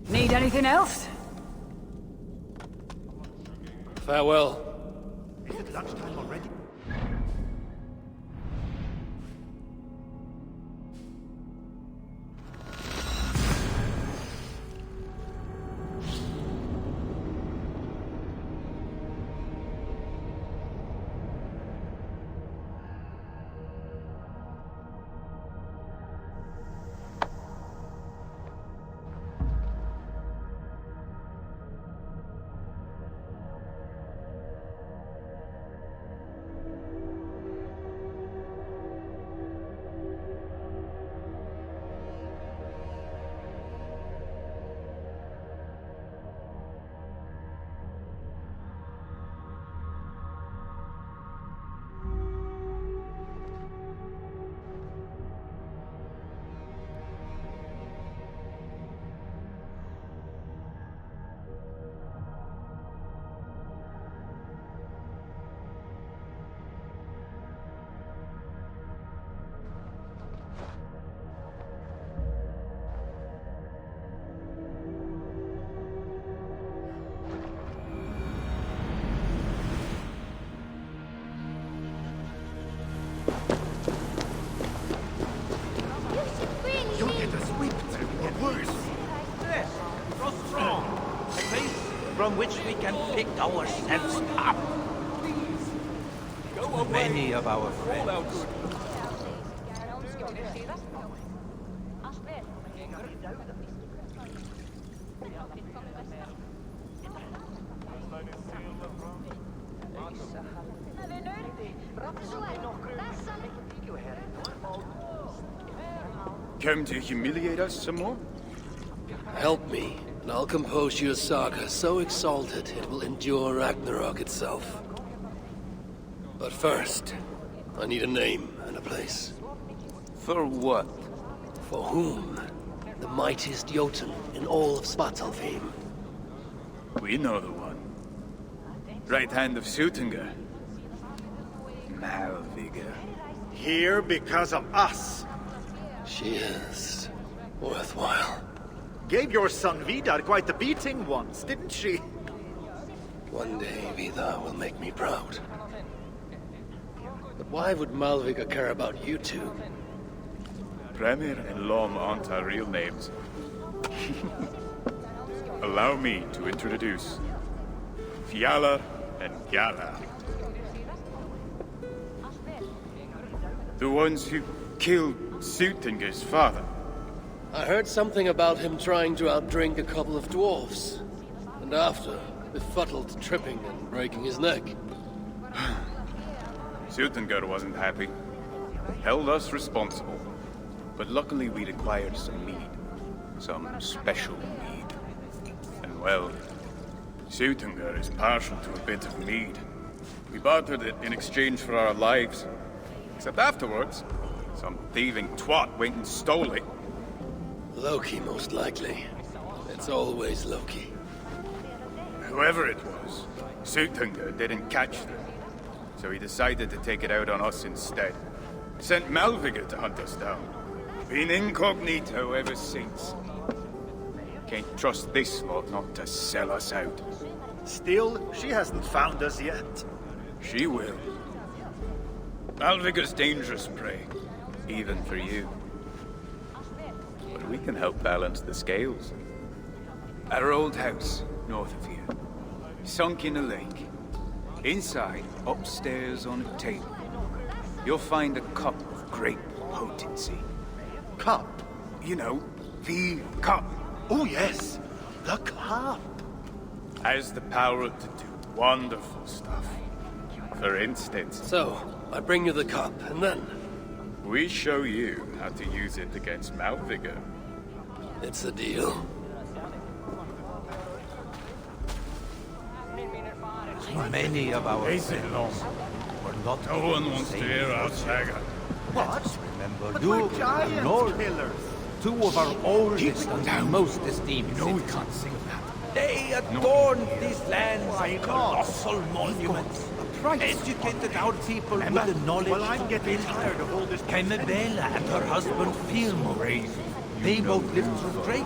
Need anything else? Farewell. Is it lunchtime already? from which we can pick ourselves up. Many of our friends. Come to humiliate us some more? Help me, and I'll compose you a saga so exalted it will endure Ragnarök itself. But first, I need a name and a place. For what? For whom? The mightiest Jotun in all of Svartalfheim. We know the one. Right hand of Suttungr. Malviga. Here because of us. She is worthwhile. Gave your son Vidar quite the beating once, didn't she? One day Vidar will make me proud. But why would Malviga care about you two? Premier and Lom aren't our real names. Allow me to introduce Fjalar and Gjala. The ones who killed Suttungr's father. I heard something about him trying to outdrink a couple of dwarfs. And after, befuddled tripping and breaking his neck. Suttungr wasn't happy. Held us responsible. But luckily we'd acquired some mead. Some special mead. And well, Suttungr is partial to a bit of mead. We bartered it in exchange for our lives. Except afterwards, some thieving twat went and stole it. Loki, most likely. It's always Loki. Whoever it was, Suttungr didn't catch them. So he decided to take it out on us instead. Sent Malviga to hunt us down. Been incognito ever since. Can't trust this lot not to sell us out. Still, she hasn't found us yet. She will. Malviga's dangerous prey, even for you. But we can help balance the scales. Our old house, north of here. Sunk in a lake. Inside, upstairs on a table, you'll find a cup of great potency. Cup? You know, the cup. Oh yes, the cup. Has the power to do wonderful stuff. For instance... So, I bring you the cup, and then? We show you how to use it against Malviga. It's a deal. Many of our friends were not. No one wants to hear our saga. What? Remember you, the Lord, two of our oldest and most esteemed. No, we can't sing that. They adorned these lands like colossal monuments. Educated our people with the knowledge. Well, I'm getting tired of all this. Camabella and her husband Firmo. They both lived through great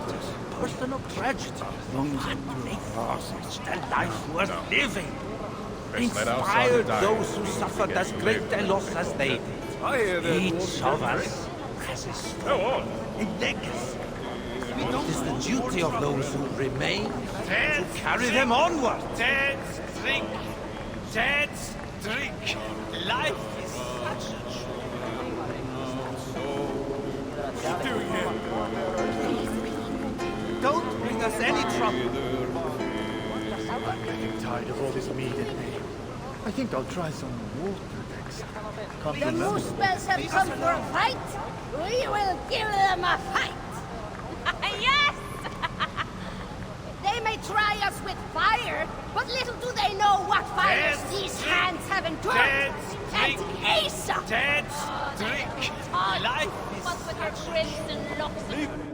personal tragedy. But they forged a life worth living. Inspired those who suffered as great a loss as they did. Each of us has a story, a legacy. It is the duty of those who remain to carry them onward. Dance, drink. Dance, drink. Life is such a What are you doing here? Don't bring us any trouble. I'm getting tired of all this mead in me. I think I'll try some water next. The Muspels have come for a fight. We will give them a fight. Yes! They may try us with fire, but little do they know what fires these hands have endured. And Asa! Dance, drink. Life is What with her crimson locks and...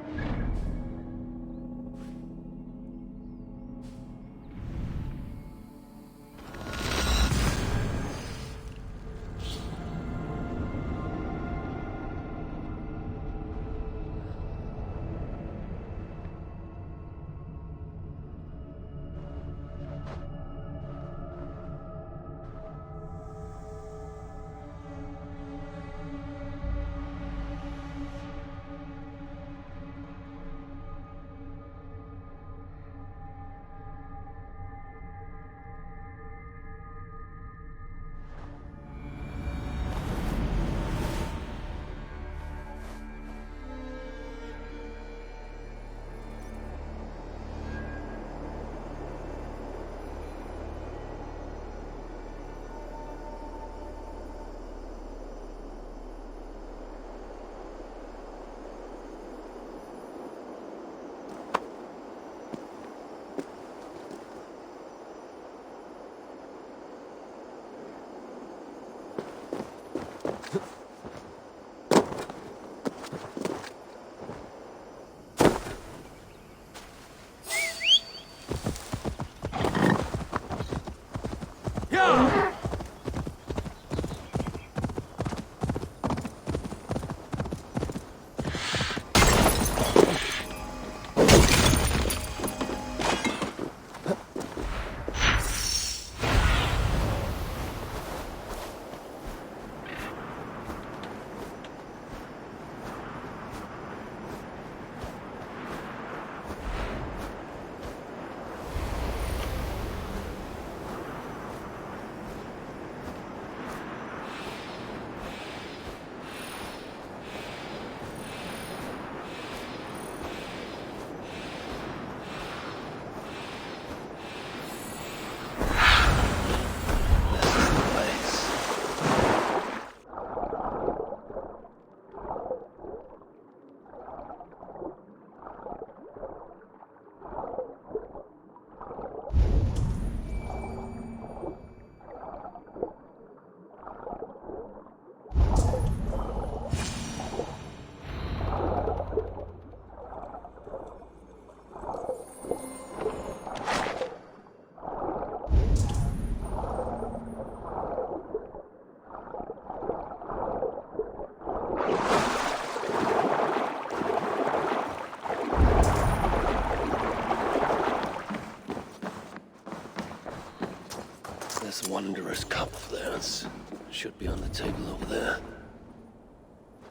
chance. Should be on the table over there.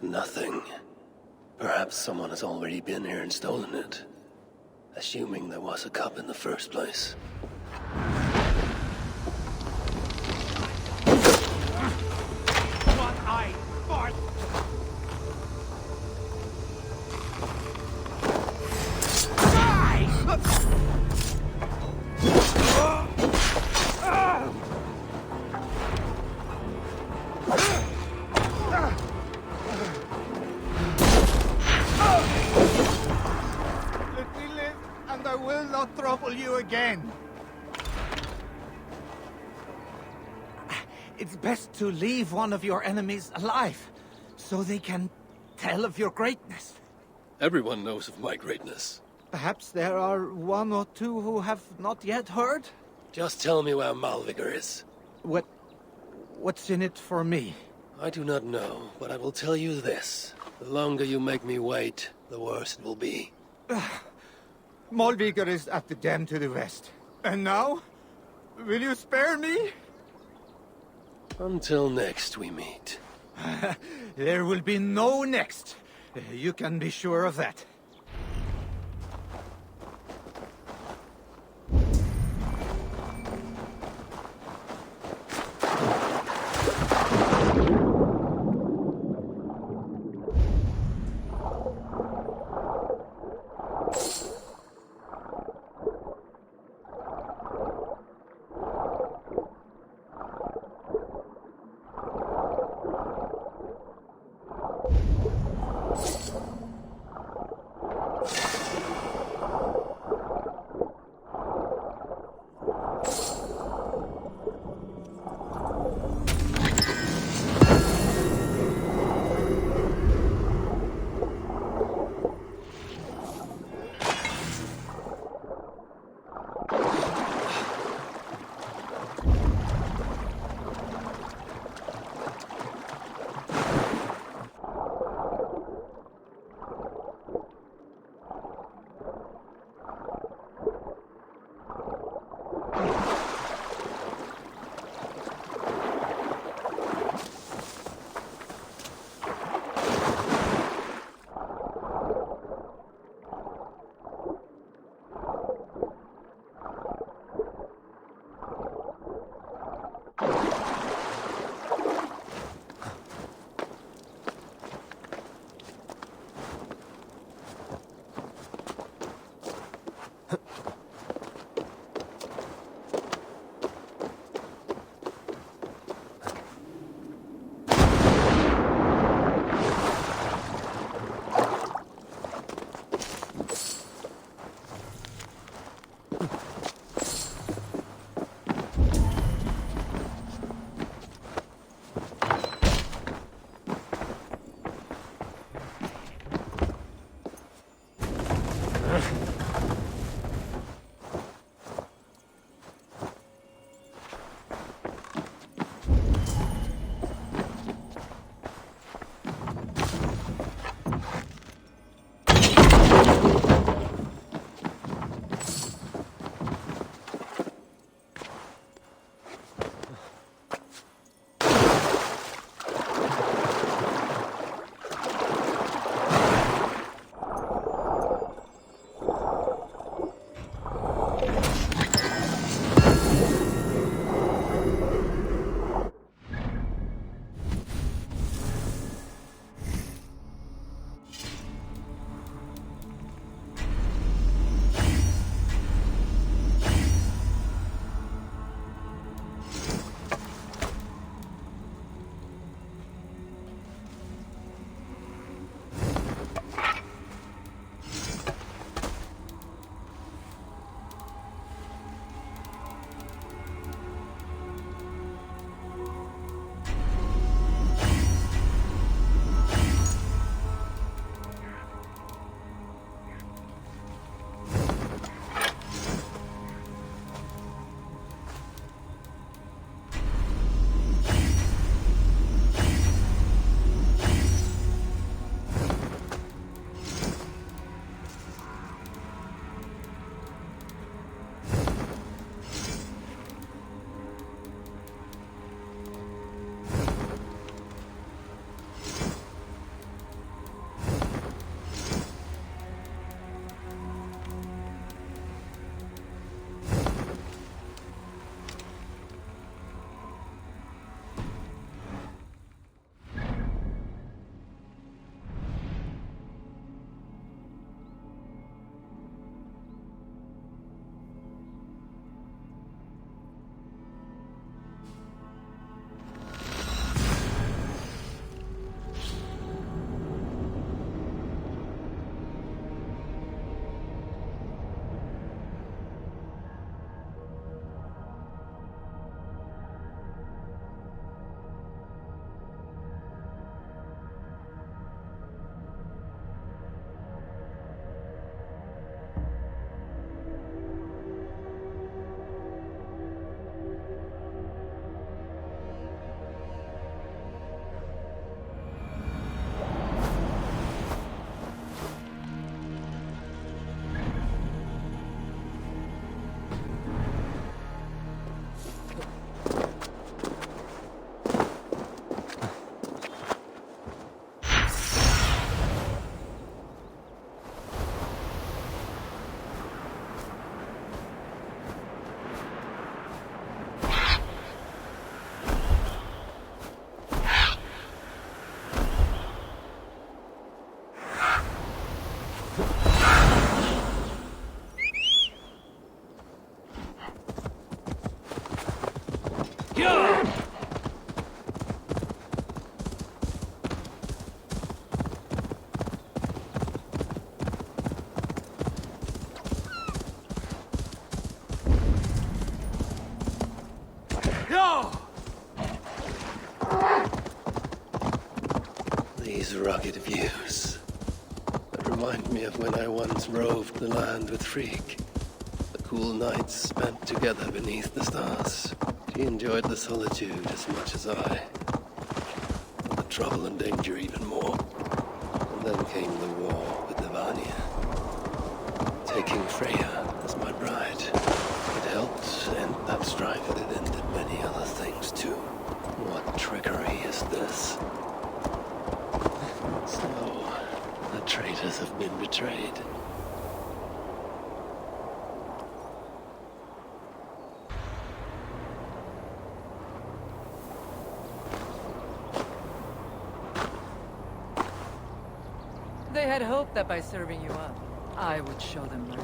Nothing. Perhaps someone has already been here and stolen it. Assuming there was a cup in the first place. One-eyed fart! Let me live, and I will not trouble you again. It's best to leave one of your enemies alive, so they can tell of your greatness. Everyone knows of my greatness. Perhaps there are one or two who have not yet heard? Just tell me where Malvigar is. What's in it for me? I do not know, but I will tell you this. The longer you make me wait, the worse it will be. Malvigar is at the dam to the west. And now? Will you spare me? Until next we meet. There will be no next. You can be sure of that. These rugged views that remind me of when I once roved the land with Frigg. The cool nights spent together beneath the stars. She enjoyed the solitude as much as I. But the trouble and danger even more. And then came the war with the Vanya. Taking Freya as my bride. It helped end that strife, but it ended many other things too. What trickery is this? So, the traitors have been betrayed. They had hoped that by serving you up, I would show them mercy.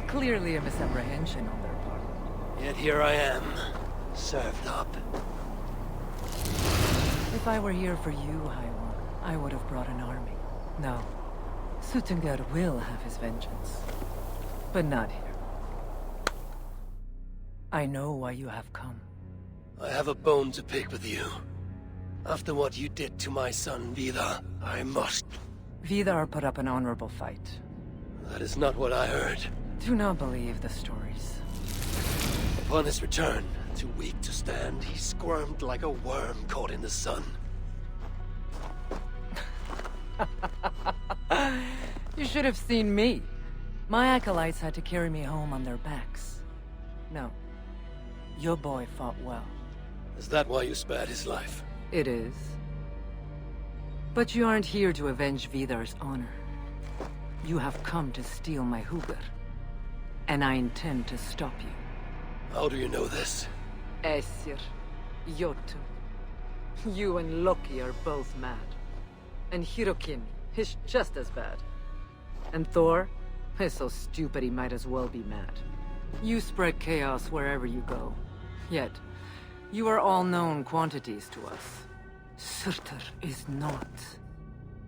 Clearly a misapprehension on their part. Yet here I am, served up. If I were here for you, High One, I would have brought an army. No. Suttungr will have his vengeance. But not here. I know why you have come. I have a bone to pick with you. After what you did to my son, Vidar, I must... Vidar put up an honorable fight. That is not what I heard. Do not believe the stories. Upon his return, too weak to stand, he squirmed like a worm caught in the sun. You should have seen me. My acolytes had to carry me home on their backs. No. Your boy fought well. Is that why you spared his life? It is. But you aren't here to avenge Vidar's honor. You have come to steal my Hugr. And I intend to stop you. How do you know this? Aesir, Jotun. You and Loki are both mad. And Hirokin is just as bad. And Thor is so stupid he might as well be mad. You spread chaos wherever you go. Yet, you are all known quantities to us. Surtur is not.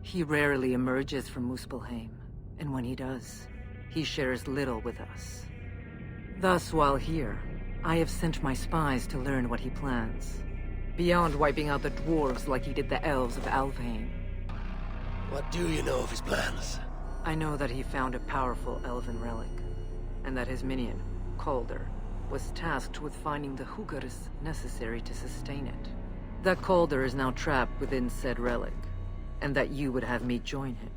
He rarely emerges from Muspelheim, and when he does, he shares little with us. Thus, while here, I have sent my spies to learn what he plans. Beyond wiping out the dwarves like he did the elves of Alfheim. What do you know of his plans? I know that he found a powerful elven relic, and that his minion, Calder, was tasked with finding the Hugrs necessary to sustain it. That Calder is now trapped within said relic, and that you would have me join him.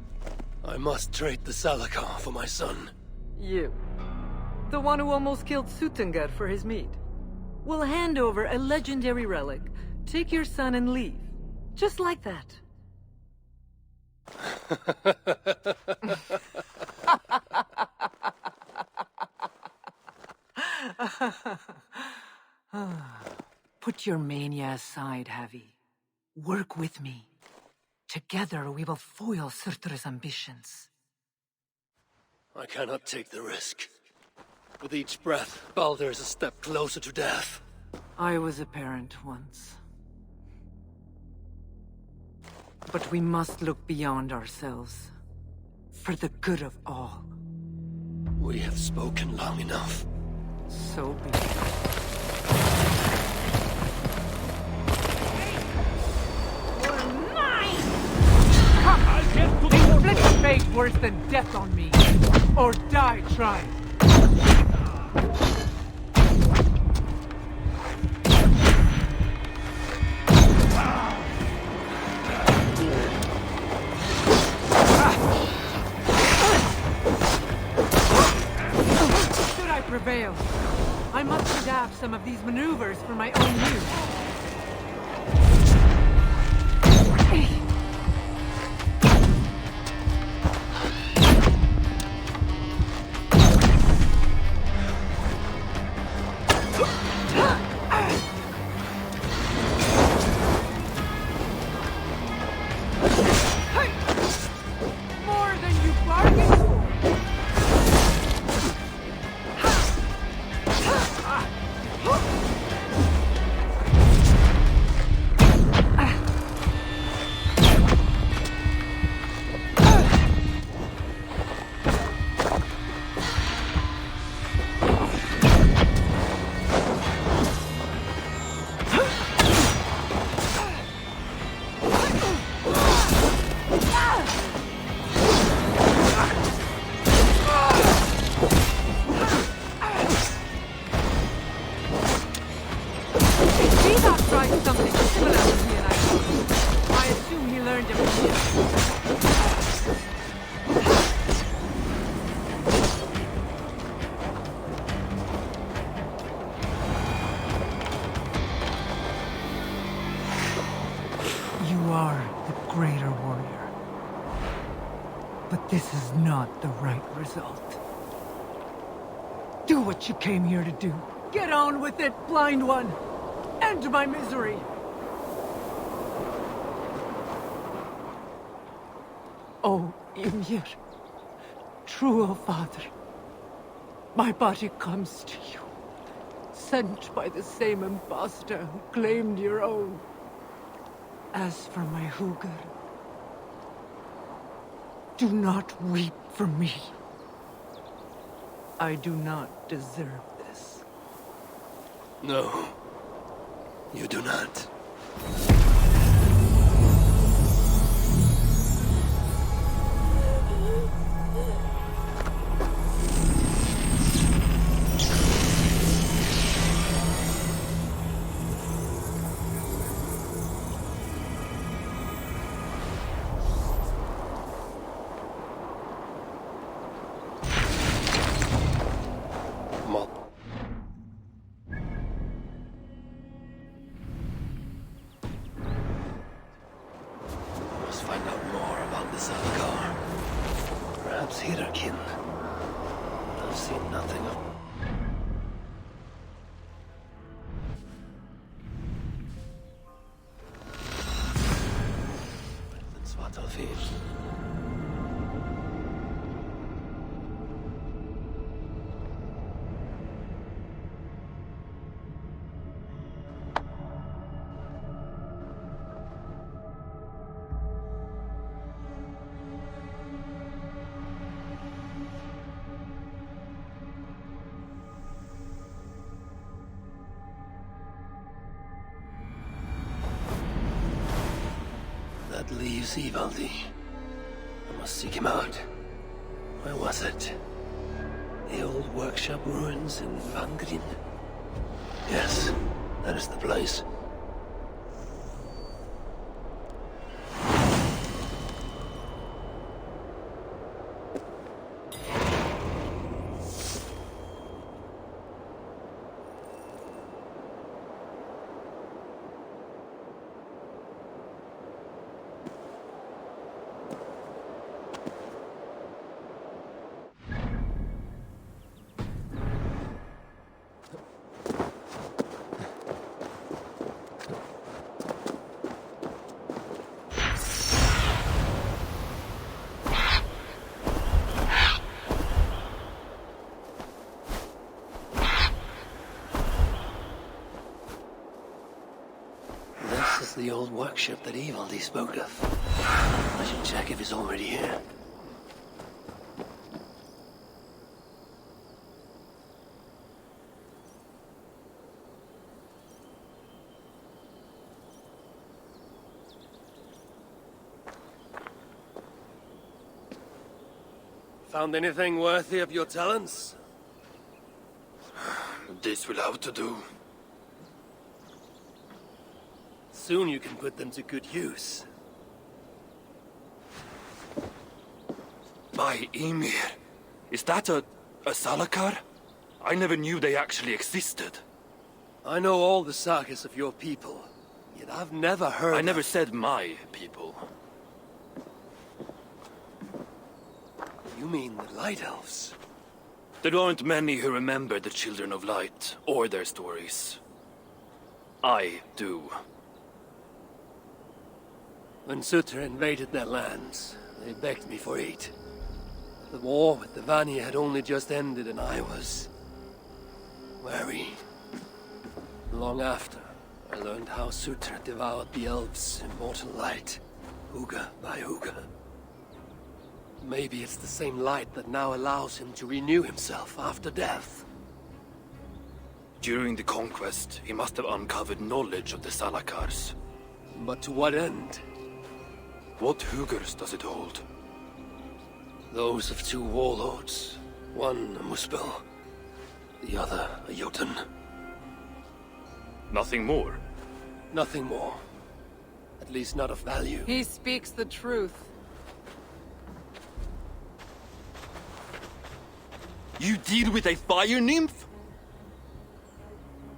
I must trade the Salakar for my son. You, the one who almost killed Suttungr for his meat, will hand over a legendary relic, take your son and leave. Just like that. Put your mania aside, Havi. Work with me. Together we will foil Surtur's ambitions. I cannot take the risk. With each breath, Baldur is a step closer to death. I was a parent once. But we must look beyond ourselves. For the good of all. We have spoken long enough. So be it. Inflict fate worse than death on me, or die trying. Should I prevail, I must adapt some of these maneuvers for my own use. You are the greater warrior. But this is not the right result. Do what you came here to do. Get on with it, blind one! End my misery! Oh, Ymir. True, O Father. My body comes to you. Sent by the same impostor who claimed your own. As for my Hugr, do not weep for me. I do not deserve this. No, you do not. That leaves Ivaldi. I must seek him out. Where was it? The old workshop ruins in Vangrin? Yes, that is the place. The old workshop that Ivaldi spoke of. I should check if he's already here. Found anything worthy of your talents? This will have to do. Soon you can put them to good use. By Ymir, is that a Salakar? I never knew they actually existed. I know all the sagas of your people, yet I've never heard I never said my people. You mean the Light Elves? There aren't many who remember the Children of Light, or their stories. I do. When Sutter invaded their lands, they begged me for aid. The war with the Vanir had only just ended and I was wary. Long after, I learned how Sutter devoured the elves' immortal light, Hugr by Hugr. Maybe it's the same light that now allows him to renew himself after death. During the conquest, he must have uncovered knowledge of the Salakars. But to what end? What Hugrs does it hold? Those of two warlords. One a Muspel, the other a Jotun. Nothing more? Nothing more. At least not of value. He speaks the truth. You deal with a fire nymph?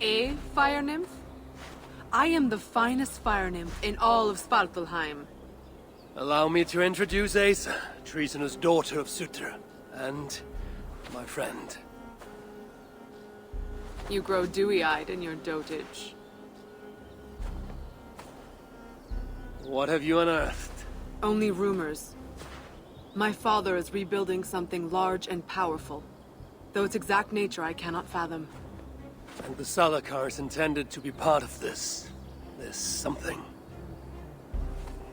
A fire nymph? I am the finest fire nymph in all of Svartalheim. Allow me to introduce Asa, treasonous daughter of Sutra, and my friend. You grow dewy-eyed in your dotage. What have you unearthed? Only rumors. My father is rebuilding something large and powerful, though its exact nature I cannot fathom. And the Salakar is intended to be part of this something.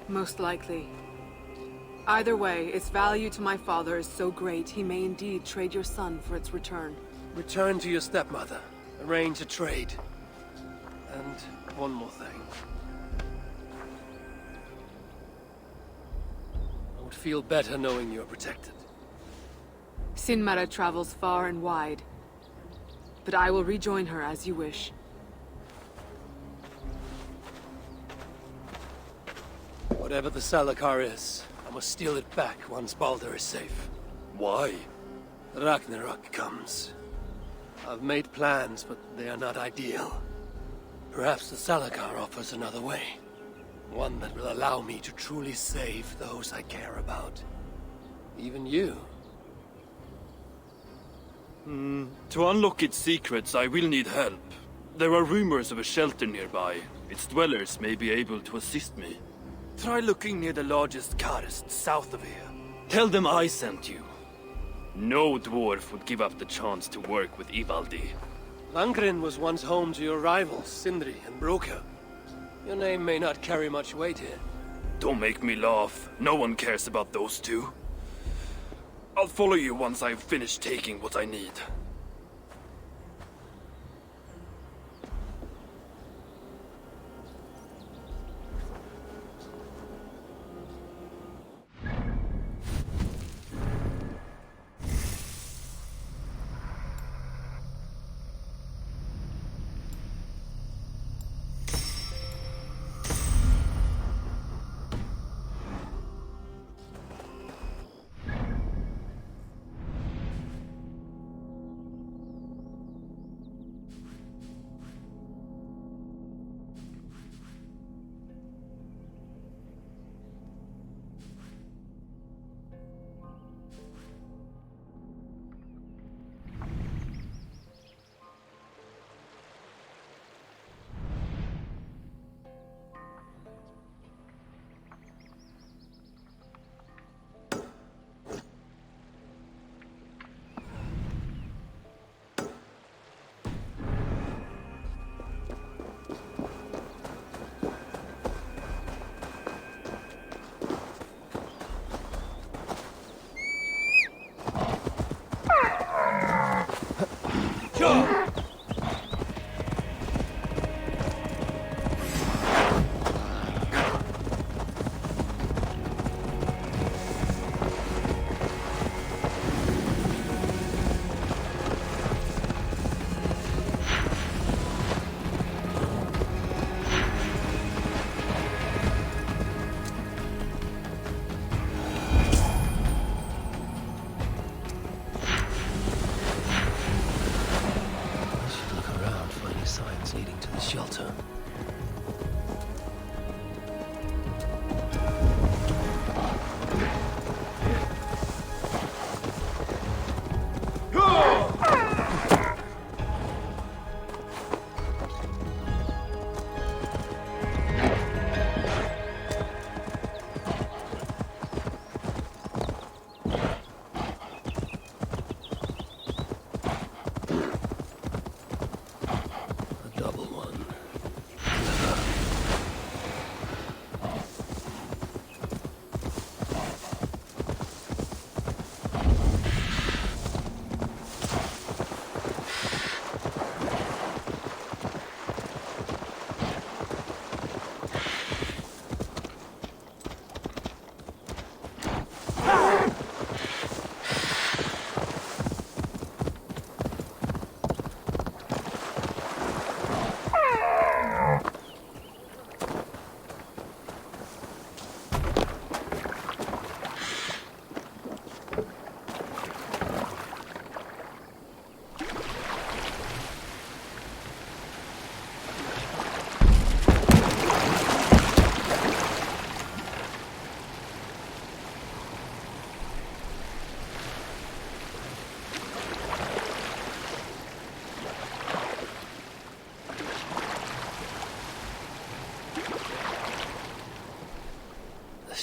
Most likely. Either way, its value to my father is so great he may indeed trade your son for its return. Return to your stepmother. Arrange a trade. And one more thing. I would feel better knowing you're protected. Sinmara travels far and wide, but I will rejoin her as you wish. Whatever the Salakar is, I must steal it back once Baldur is safe. Why? Ragnarök comes. I've made plans, but they are not ideal. Perhaps the Salakar offers another way. One that will allow me to truly save those I care about. Even you. To unlock its secrets, I will need help. There are rumors of a shelter nearby. Its dwellers may be able to assist me. Try looking near the largest karst south of here. Tell them I sent you. No dwarf would give up the chance to work with Ivaldi. Langren was once home to your rivals, Sindri and Broka. Your name may not carry much weight here. Don't make me laugh. No one cares about those two. I'll follow you once I've finished taking what I need.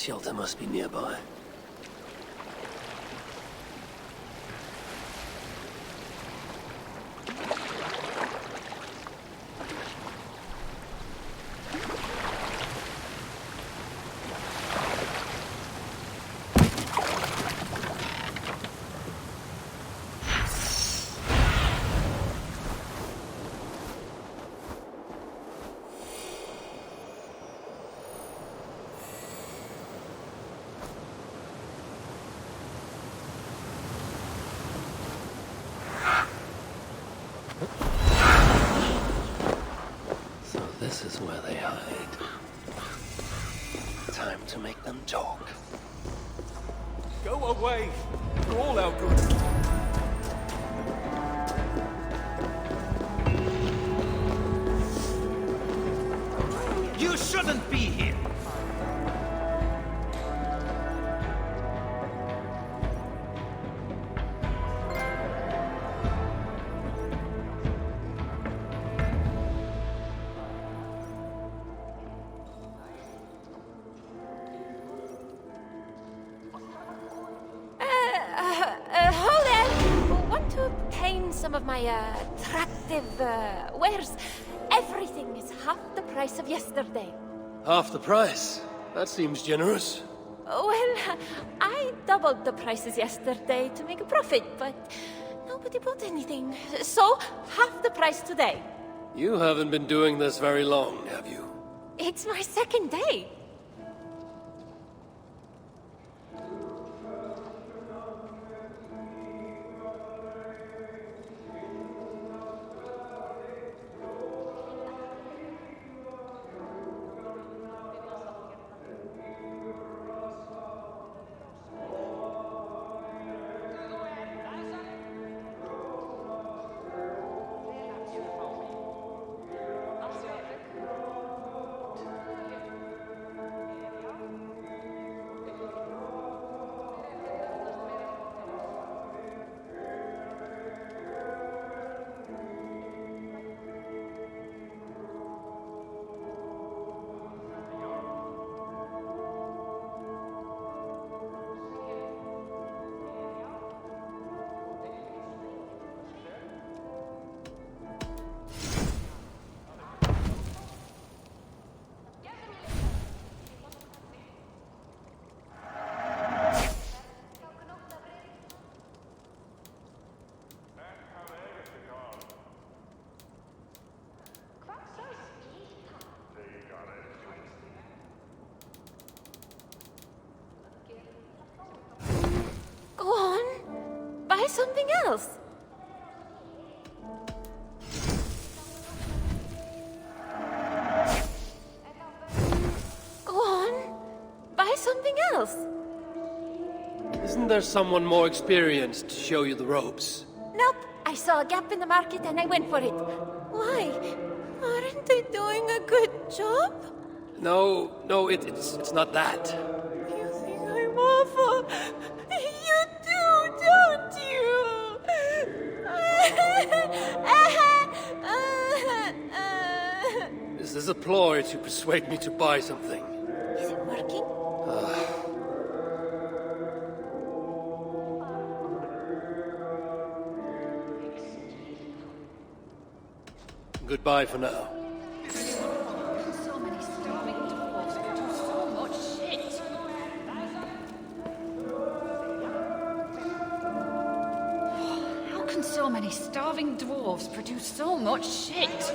shelter must be nearby. This is where they hide. Time to make them talk. Go away, for all our good. You shouldn't be here. Hold on. Want to paint some of my attractive wares? Everything is half the price of yesterday. Half the price? That seems generous. Well, I doubled the prices yesterday to make a profit, but nobody bought anything. So, half the price today. You haven't been doing this very long, have you? It's my second day. Something else. Go on. Buy something else. Isn't there someone more experienced to show you the ropes? Nope. I saw a gap in the market and I went for it. Why? Aren't they doing a good job? No, it's not that. You think I'm awful? You do, don't you? This is a ploy to persuade me to buy something. Is it working? Goodbye for now. So many starving dwarves produce so much shit. How can so many starving dwarves produce so much shit?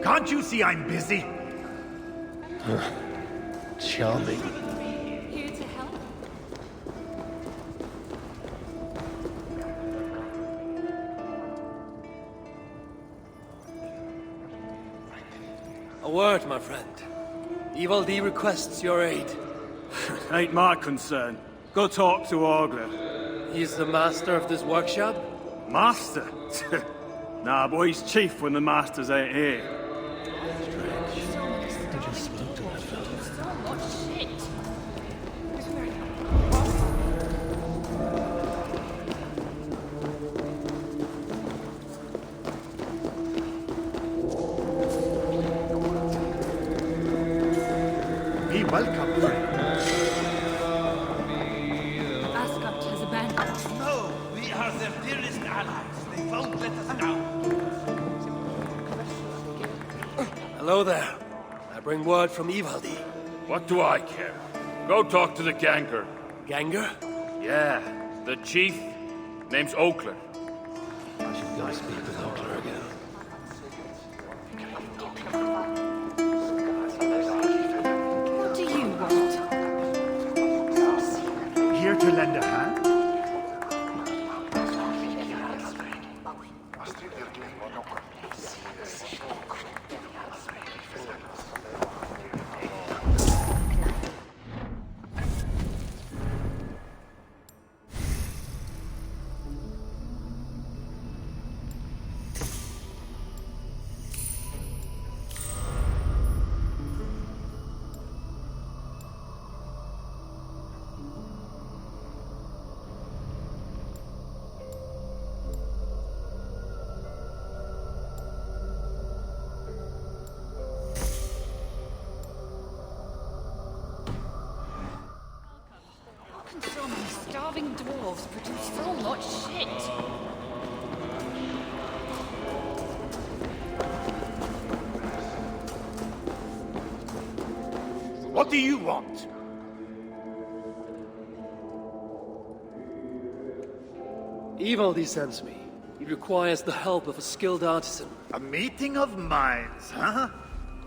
Can't you see I'm busy? Charming. Here to help? A word, my friend. Evildy requests your aid. Ain't my concern. Go talk to Orgler. He's the master of this workshop? Master? Nah, boy, he's chief when the masters ain't here. welcome, friend. Ascot has abandoned. No, we are their dearest allies. They won't let us down. Hello there. I bring word from Ivaldi. What do I care? Go talk to the Ganger. Ganger? Yeah, the chief. Name's Oakler. I should go speak with Oakler again. What do you want? Here to lend a hand? So many starving dwarves produce so much shit. What do you want? Ivaldi sends me. He requires the help of a skilled artisan. A meeting of minds, huh?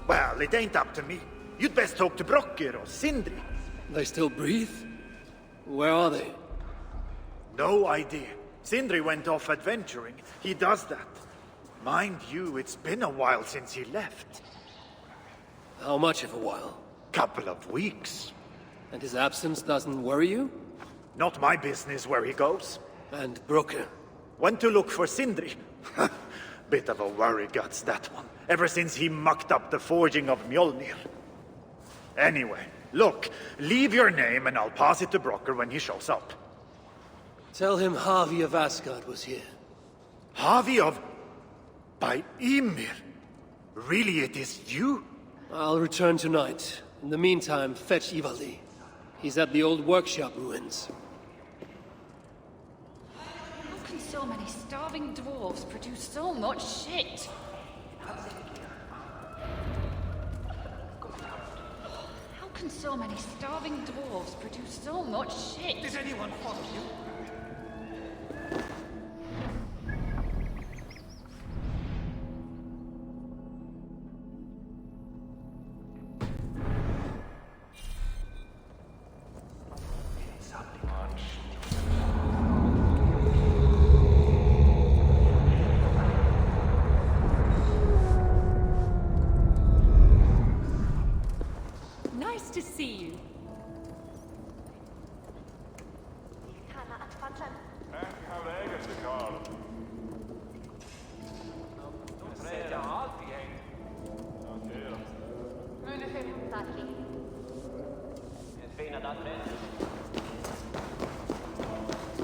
Well, it ain't up to me. You'd best talk to Brocker or Sindri. They still breathe? Where are they? No idea. Sindri went off adventuring. He does that. Mind you, it's been a while since he left. How much of a while? Couple of weeks. And his absence doesn't worry you? Not my business where he goes. And Brocker? Went to look for Sindri. Bit of a worry guts, that one. Ever since he mucked up the forging of Mjolnir. Anyway, look, leave your name and I'll pass it to Brocker when he shows up. Tell him Harvey of Asgard was here. Harvey of... by Ymir? Really, it is you? I'll return tonight. In the meantime, fetch Ivaldi. He's at the old workshop ruins. How can so many starving dwarves produce so much shit? How can so many starving dwarves produce so much shit? Did anyone follow you? Nice to see you.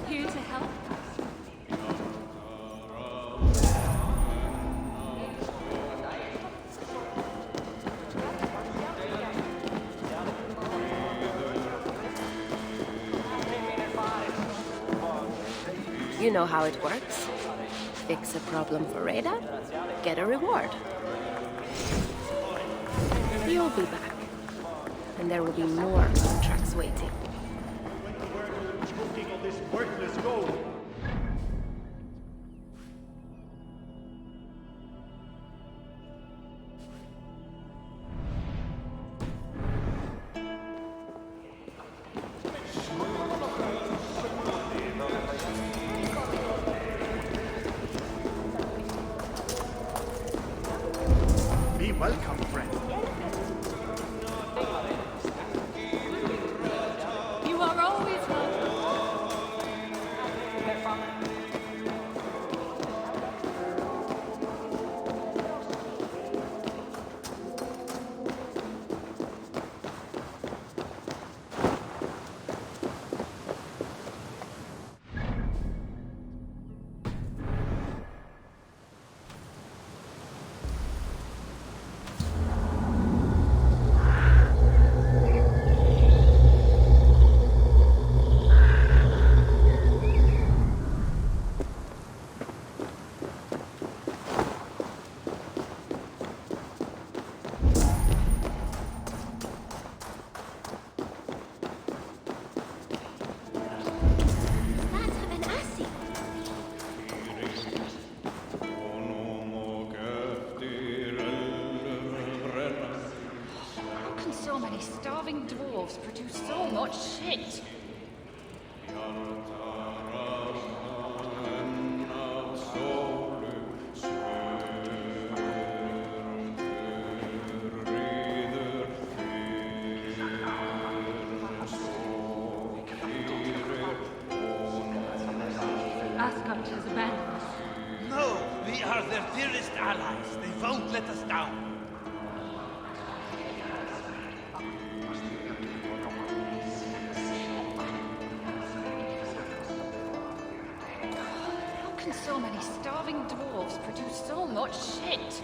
Here to help. You know how it works. Fix a problem for Radar, get a reward. You'll be back. And there will be more contracts waiting. Smoking all this worthless gold. Be welcome, friend. You are always welcome. starving dwarves produce so much shit? Asgard has abandoned us. No, we are their dearest allies. They won't let us down. How can so many starving dwarves produce so much shit?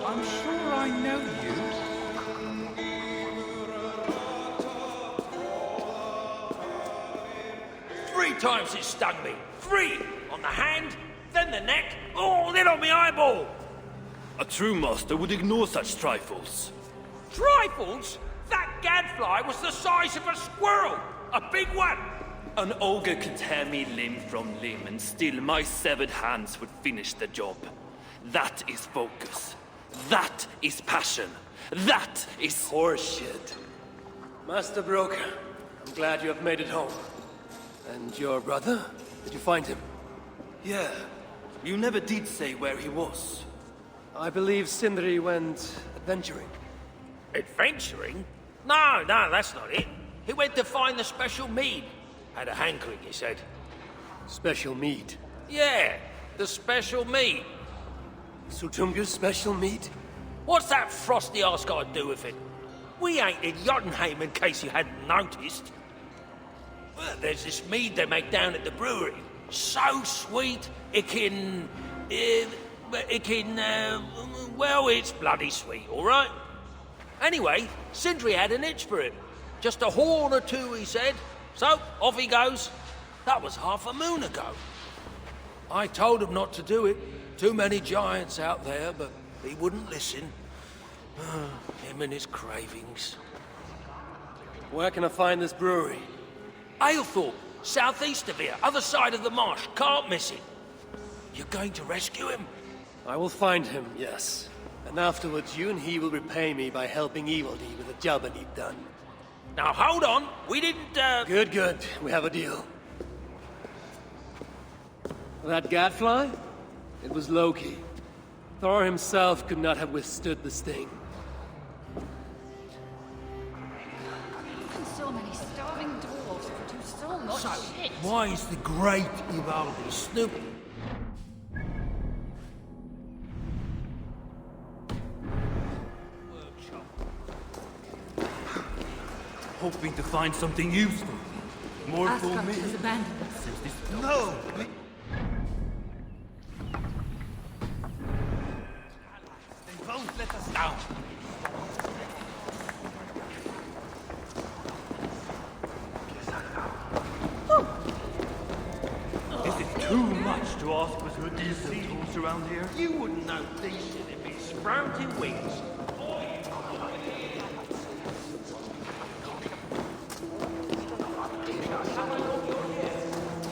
I'm sure I know you. 3 times it stung me. 3! On the hand, then the neck, oh, then on my eyeball! A true master would ignore such trifles. Trifles? That gadfly was the size of a squirrel! A big one! An ogre could tear me limb from limb, and still my severed hands would finish the job. That is focus. That is passion. That is horseshit. Master Broker, I'm glad you have made it home. And your brother? Did you find him? Yeah. You never did say where he was. I believe Sindri went adventuring. Adventuring? No, that's not it. He went to find the special mead. Had a hankering, he said. Special mead? Yeah, the special mead. Sutunga's special mead? What's that frosty ass got to do with it? We ain't in Jotunheim, in case you hadn't noticed. Well, there's this mead they make down at the brewery. So sweet, well, it's bloody sweet, all right? Anyway, Sindri had an itch for it. Just a horn or 2, he said. So, off he goes. That was half a moon ago. I told him not to do it. Too many giants out there, but he wouldn't listen. Him and his cravings. Where can I find this brewery? Aylthorpe, southeast of here, other side of the marsh. Can't miss it. You're going to rescue him? I will find him, yes. And afterwards, you and he will repay me by helping Evildy with the job I need done. Now, hold on. We didn't, Good. We have a deal. That gadfly? It was Loki. Thor himself could not have withstood the sting. How can so many starving dwarves produce so much shit? Why is the great Ivaldi snooping? Hoping to find something useful. More for Asgard me. has abandoned us. No! They won't let us down. Is it too much to ask for some decent tools around here? You wouldn't know decent if it's sprouting wings.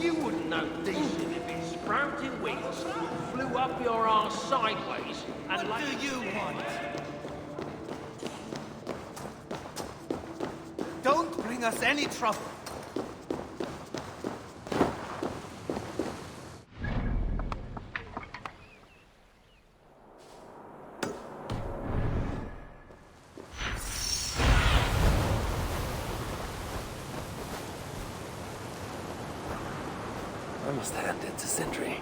You wouldn't know decent if it's sprouting wings, flew up your arse sideways, and What do you want? Don't bring us any trouble. I must hand it to Sindri.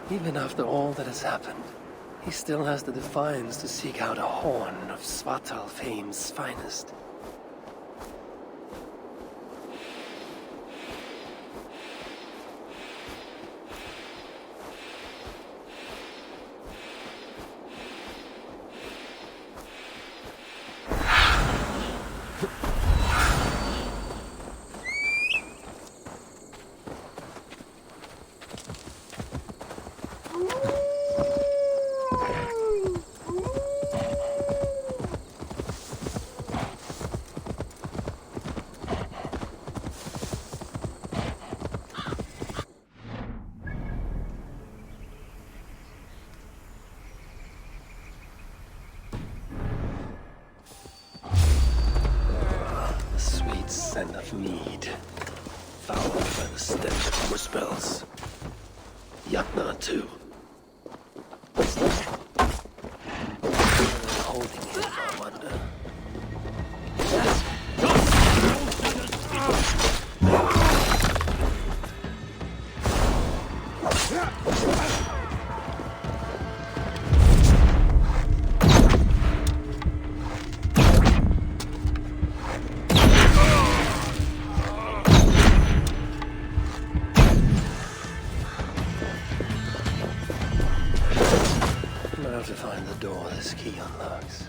Even after all that has happened, he still has the defiance to seek out a horn of Svartalfheim's finest. Sweet scent of mead. Fouled by the stench of Muspel's. Yakna, too. Holding it, I wonder. Now to find the door this key unlocks.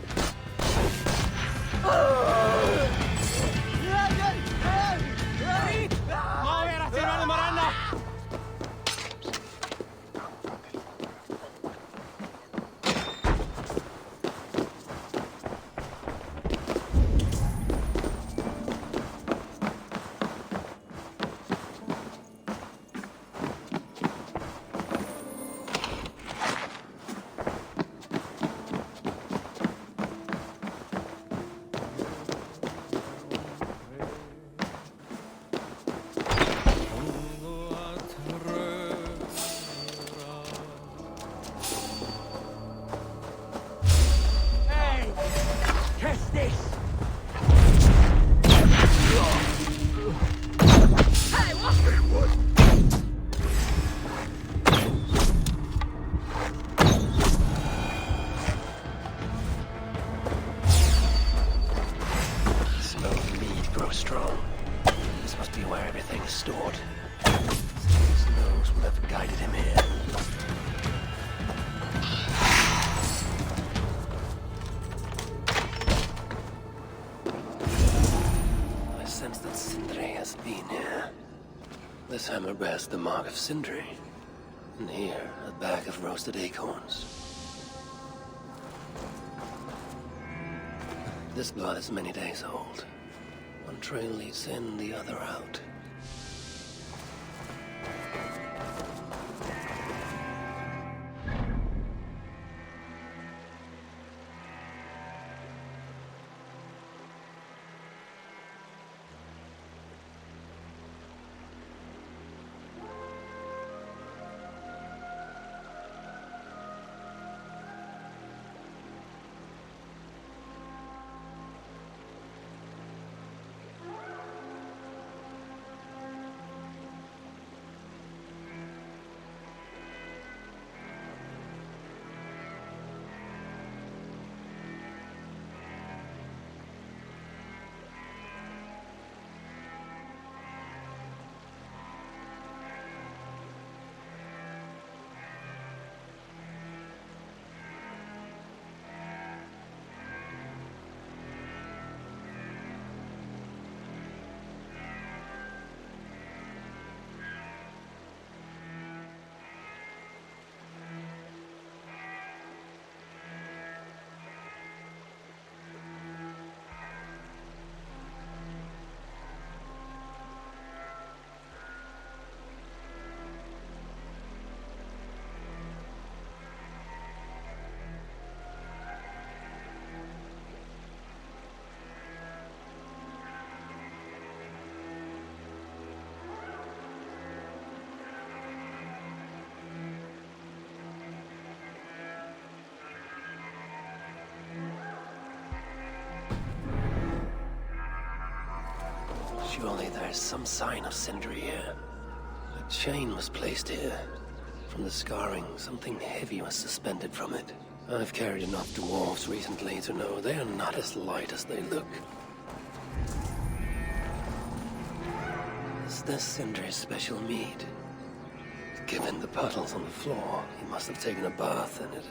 Strong. This must be where everything is stored. His nose would have guided him here. I sense that Sindri has been here. This hammer bears the mark of Sindri. And here, a bag of roasted acorns. This blood is many days old. One trail leads in, the other out. Surely there's some sign of Sindri here. A chain was placed here. From the scarring, something heavy was suspended from it. I've carried enough dwarves recently to know they are not as light as they look. Is this Sindri's special mead? Given the puddles on the floor, he must have taken a bath in it.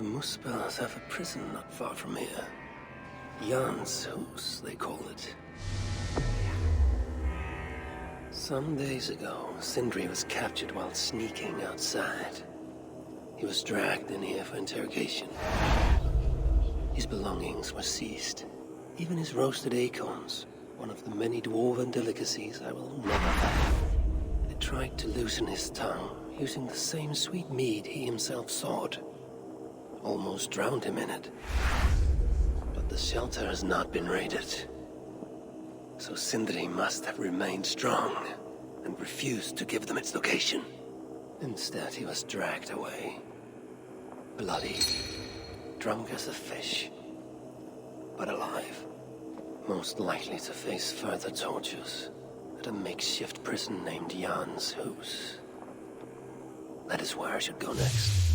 Muspels have a prison not far from here. Jan's Hus, they call it. Some days ago, Sindri was captured while sneaking outside. He was dragged in here for interrogation. His belongings were seized. Even his roasted acorns, one of the many dwarven delicacies I will never have. I tried to loosen his tongue, using the same sweet mead he himself sought. Almost drowned him in it. But the shelter has not been raided. So Sindri must have remained strong and refused to give them its location. Instead, he was dragged away. Bloody, drunk as a fish, but alive. Most likely to face further tortures at a makeshift prison named Jan's Hus. That is where I should go next.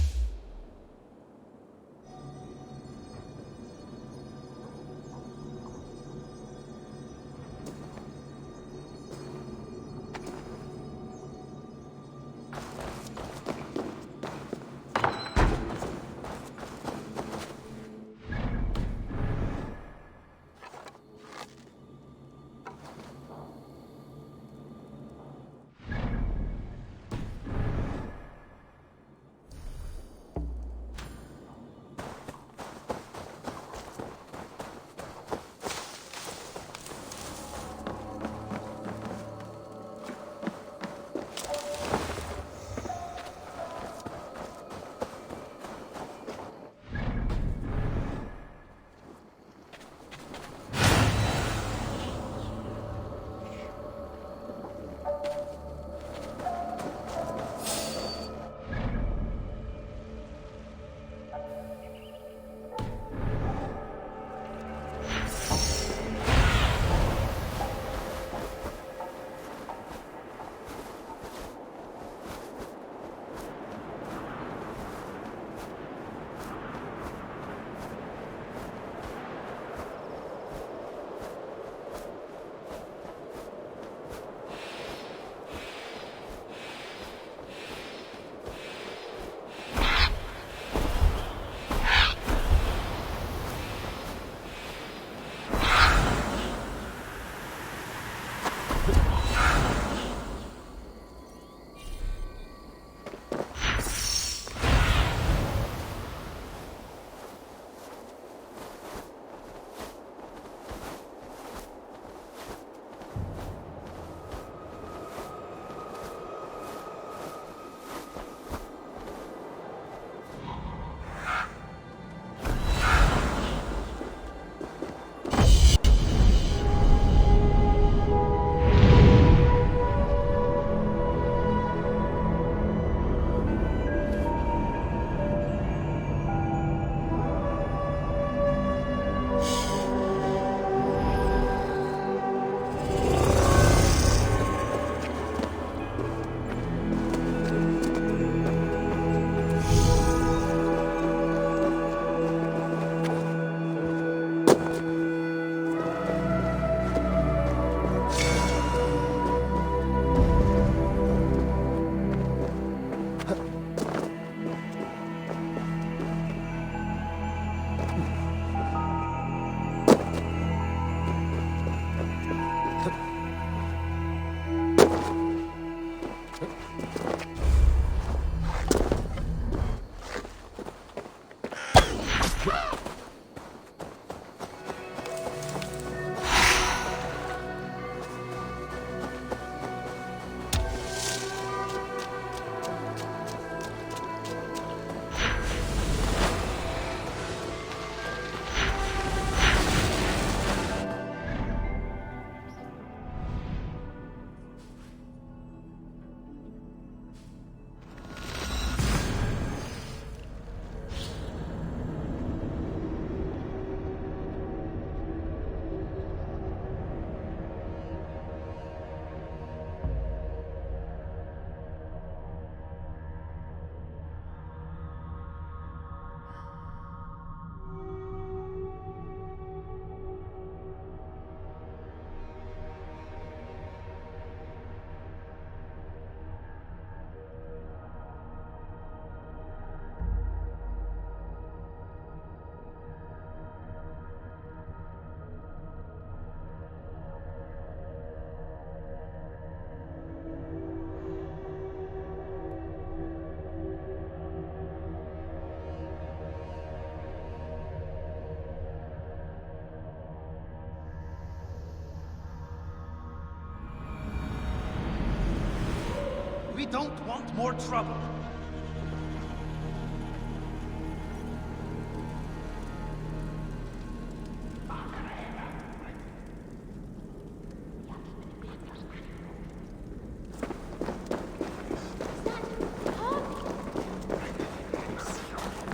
don't want more trouble.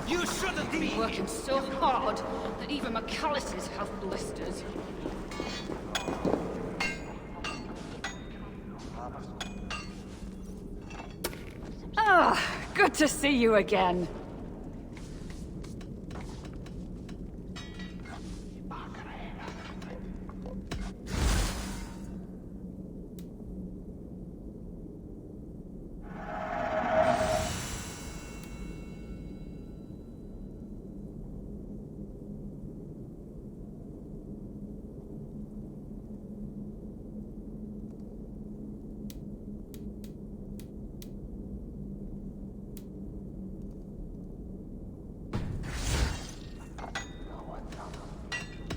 You shouldn't be working so hard that even my calluses have blisters. Ah, good to see you again.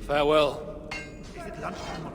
Farewell. Is it lunchtime?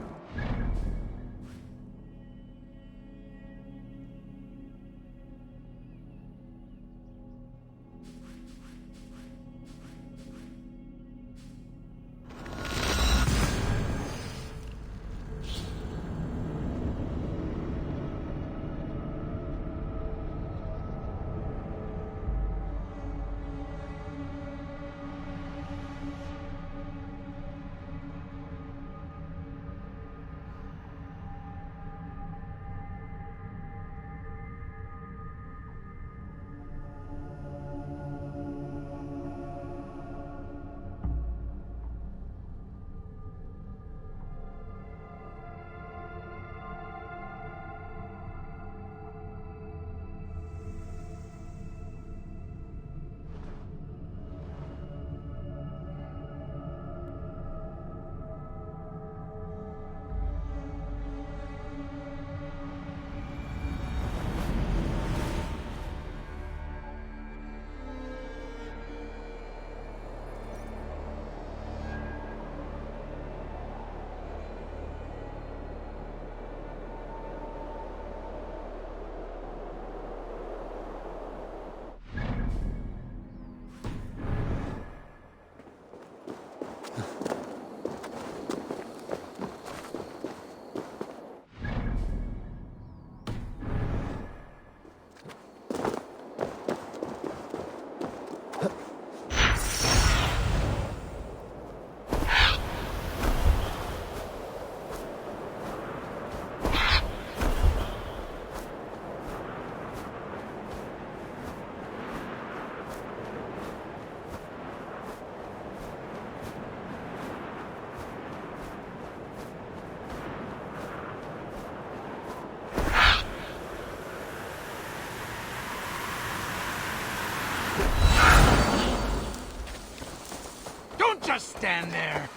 Just stand there.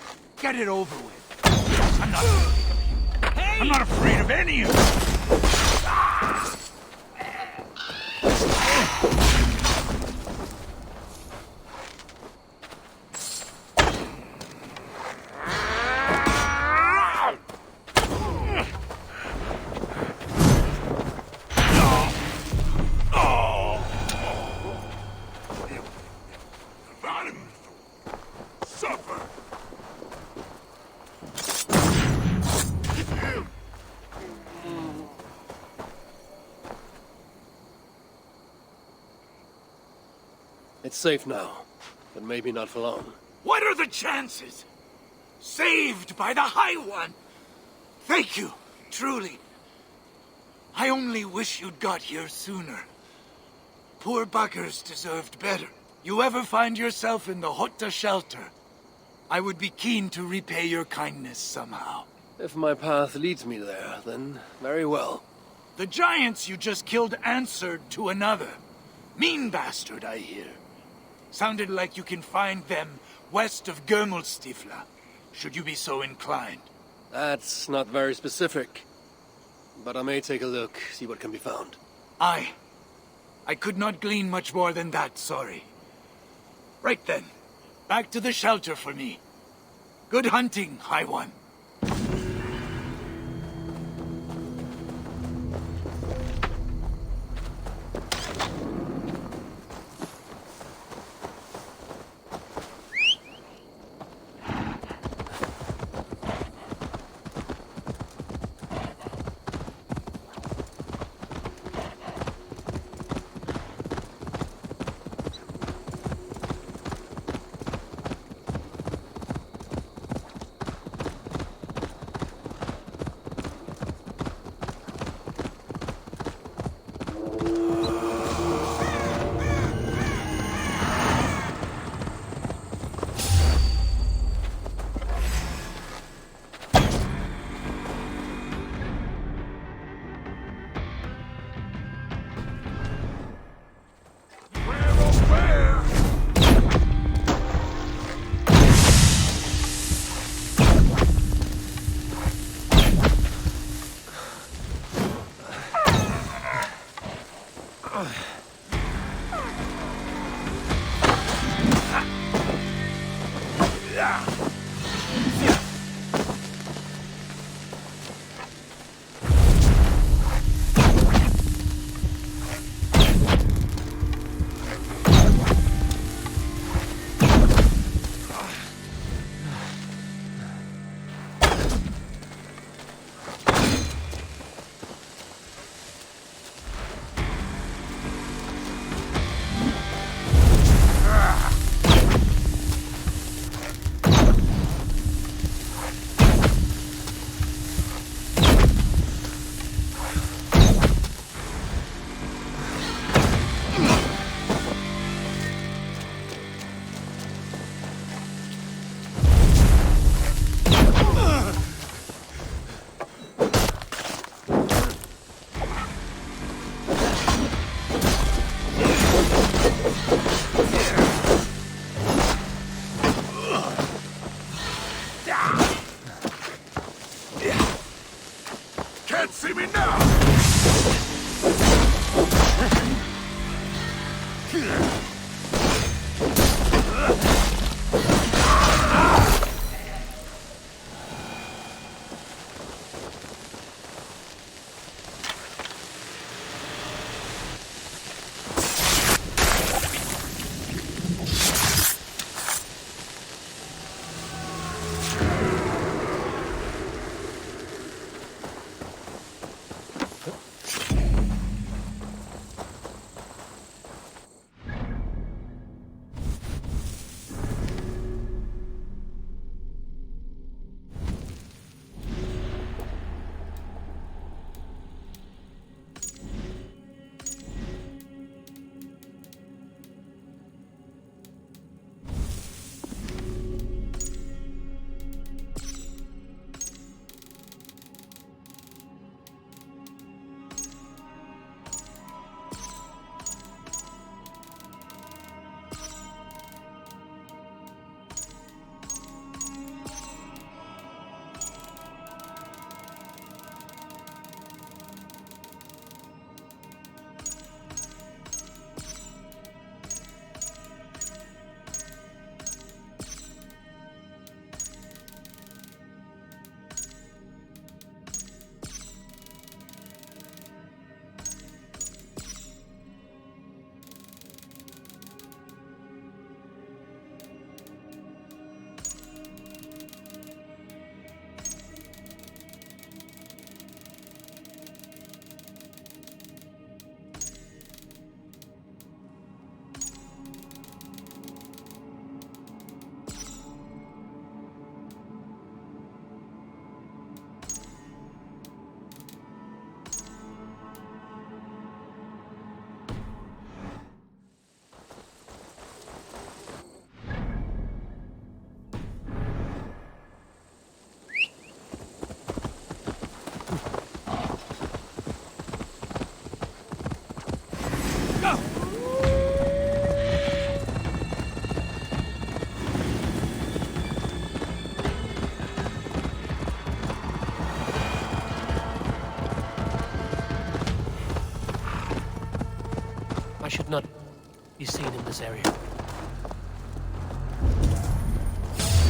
Get it over with. I'm not afraid of any of you. It's safe now, but maybe not for long. What are the chances? Saved by the High One! Thank you, truly. I only wish you'd got here sooner. Poor buggers deserved better. You ever find yourself in the Hotta shelter, I would be keen to repay your kindness somehow. If my path leads me there, then very well. The giants you just killed answered to another. Mean bastard, I hear. Sounded like you can find them west of Gömulstifla, should you be so inclined. That's not very specific. But I may take a look, see what can be found. I could not glean much more than that, sorry. Right then, back to the shelter for me. Good hunting, High One. can't see me now! I should not be seen in this area.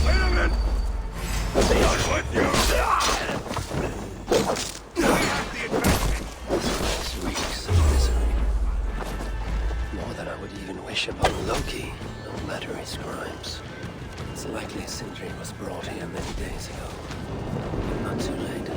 Wait a minute! Not with you! This reeks of misery. More than I would even wish upon Loki, no matter his crimes. It's likely Sindri was brought here many days ago. But not too late.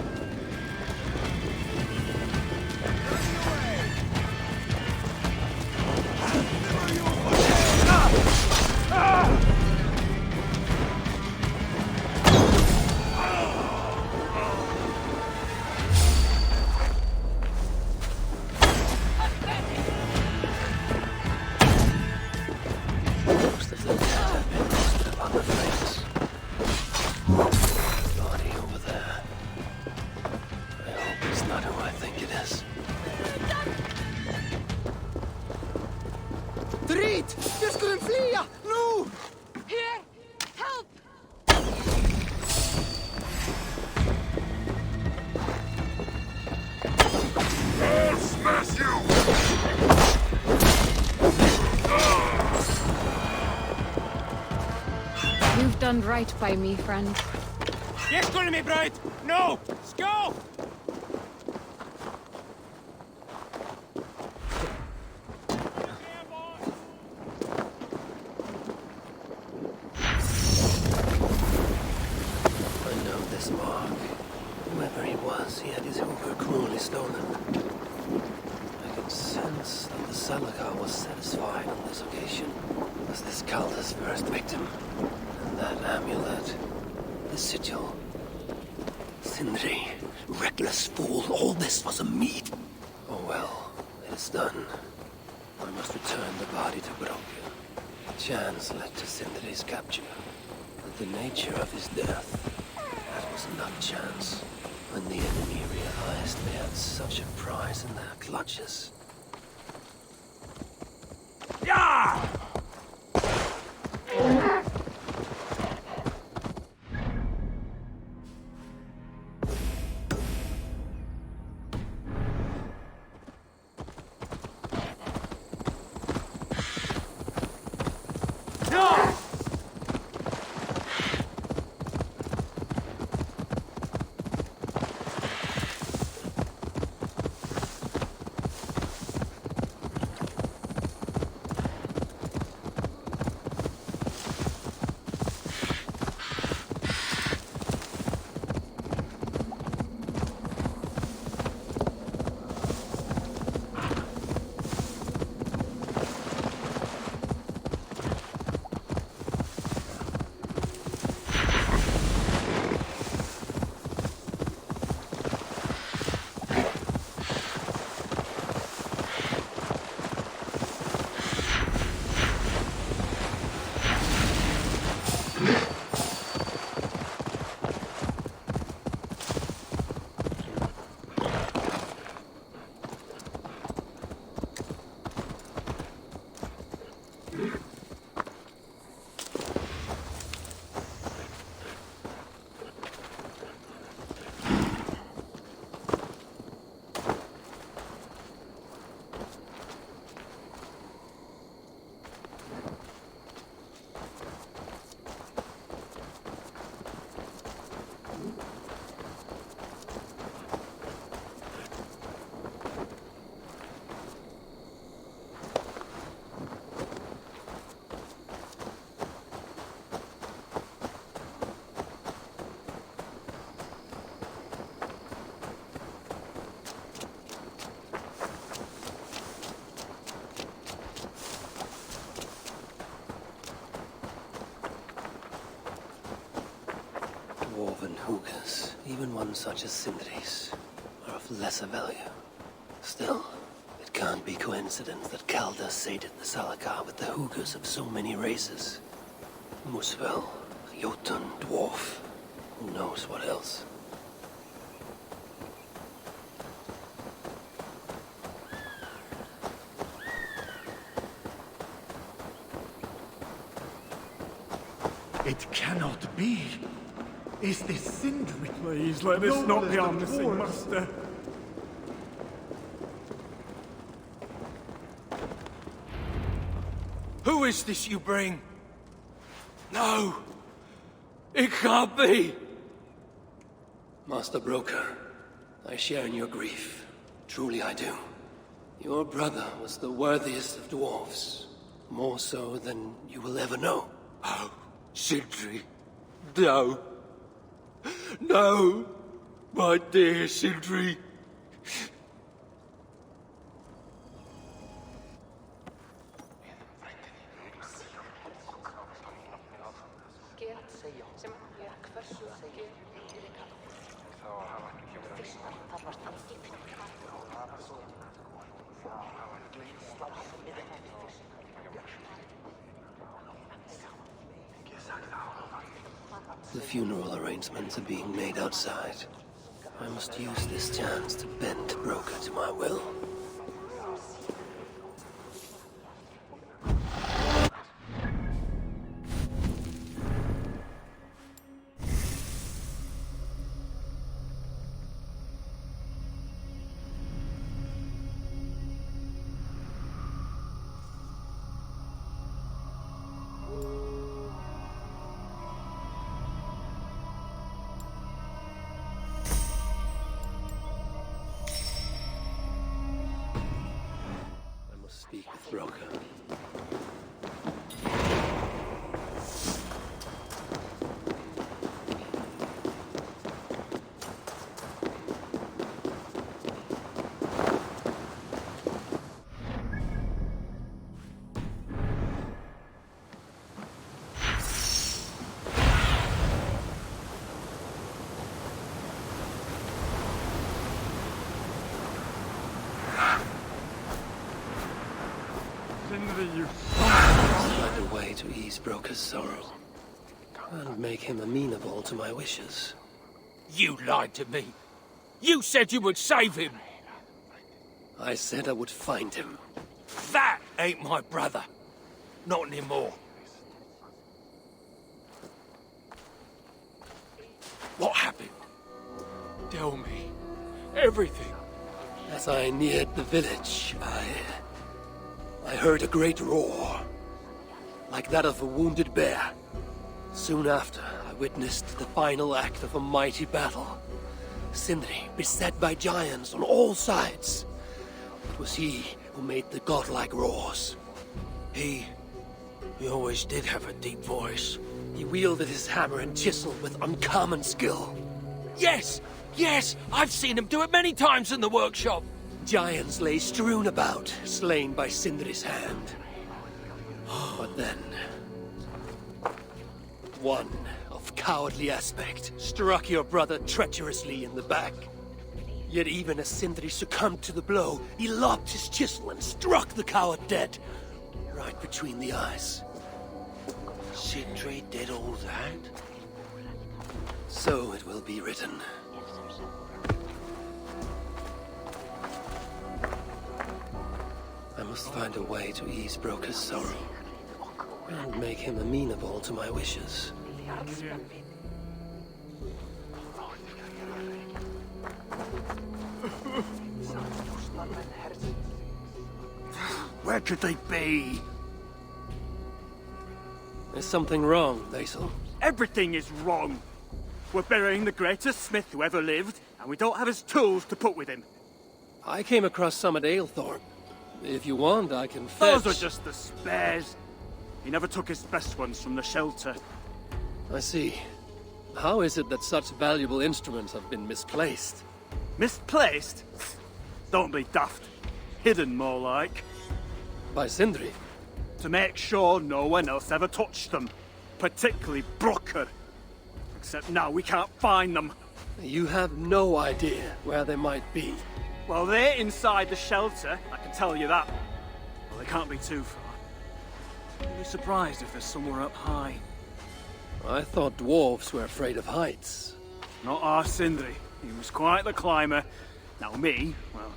Most of the dead have been roasted upon the flames. Body over there. I hope it's not who I think it is. Drit! Jag skulle flia! Nu! Here! Help! I'll smash you! You've done right by me, friend. Get to me, Bright! No! Let's go! I know this mark. Whoever he was, he had his hoover cruelly stolen. I could sense that the Salakar was satisfied on this occasion. Was this Calder's first victim? And that amulet, the sigil. Sindri, reckless fool, all this was a meat. Oh well, it is done. I must return the body to Broke. Chance led to Sindri's capture. But the nature of his death, that was not chance. When the enemy realized they had such a prize in their clutches. Yeah! one such as Sindri's are of lesser value. Still, it can't be coincidence that Kalda sated the Salakar with the Hoogers of so many races. Muspel, Jotun, Dwarf, who knows what else. It cannot be. Is this Sindri? Please, let this not be our missing master. Who is this you bring? No! It can't be! Master Broker, I share in your grief. Truly I do. Your brother was the worthiest of dwarves. More so than you will ever know. Oh, Sindri. No. No! My dear Sindri. The funeral arrangements are being made outside. I must use this chance to bend Broker to my will. Speak with Broker. Find a way to ease Broker's sorrow and make him amenable to my wishes. You lied to me. You said you would save him. I said I would find him. That ain't my brother. Not anymore. What happened? Tell me. Everything. As I neared the village, I heard a great roar, like that of a wounded bear. Soon after, I witnessed the final act of a mighty battle. Sindri beset by giants on all sides. It was he who made the godlike roars. He always did have a deep voice. He wielded his hammer and chisel with uncommon skill. Yes! Yes! I've seen him do it many times in the workshop. Giants lay strewn about, slain by Sindri's hand. But then, one of cowardly aspect struck your brother treacherously in the back. Yet even as Sindri succumbed to the blow, he lobbed his chisel and struck the coward dead, right between the eyes. Sindri did all that? So it will be written. I must find a way to ease Broker's sorrow and make him amenable to my wishes. Where could they be? There's something wrong, Basil. Everything is wrong. We're burying the greatest smith who ever lived, and we don't have his tools to put with him. I came across some at Aylthorpe. If you want, I can fetch... Those are just the spares. He never took his best ones from the shelter. I see. How is it that such valuable instruments have been misplaced? Misplaced? Don't be daft. Hidden, more like. By Sindri? To make sure no one else ever touched them. Particularly Broker. Except now we can't find them. You have no idea where they might be. Well, they're inside the shelter, I can tell you that. Well, they can't be too far. I'd be surprised if they're somewhere up high. I thought dwarves were afraid of heights. Not our Sindri. He was quite the climber. Now me, well,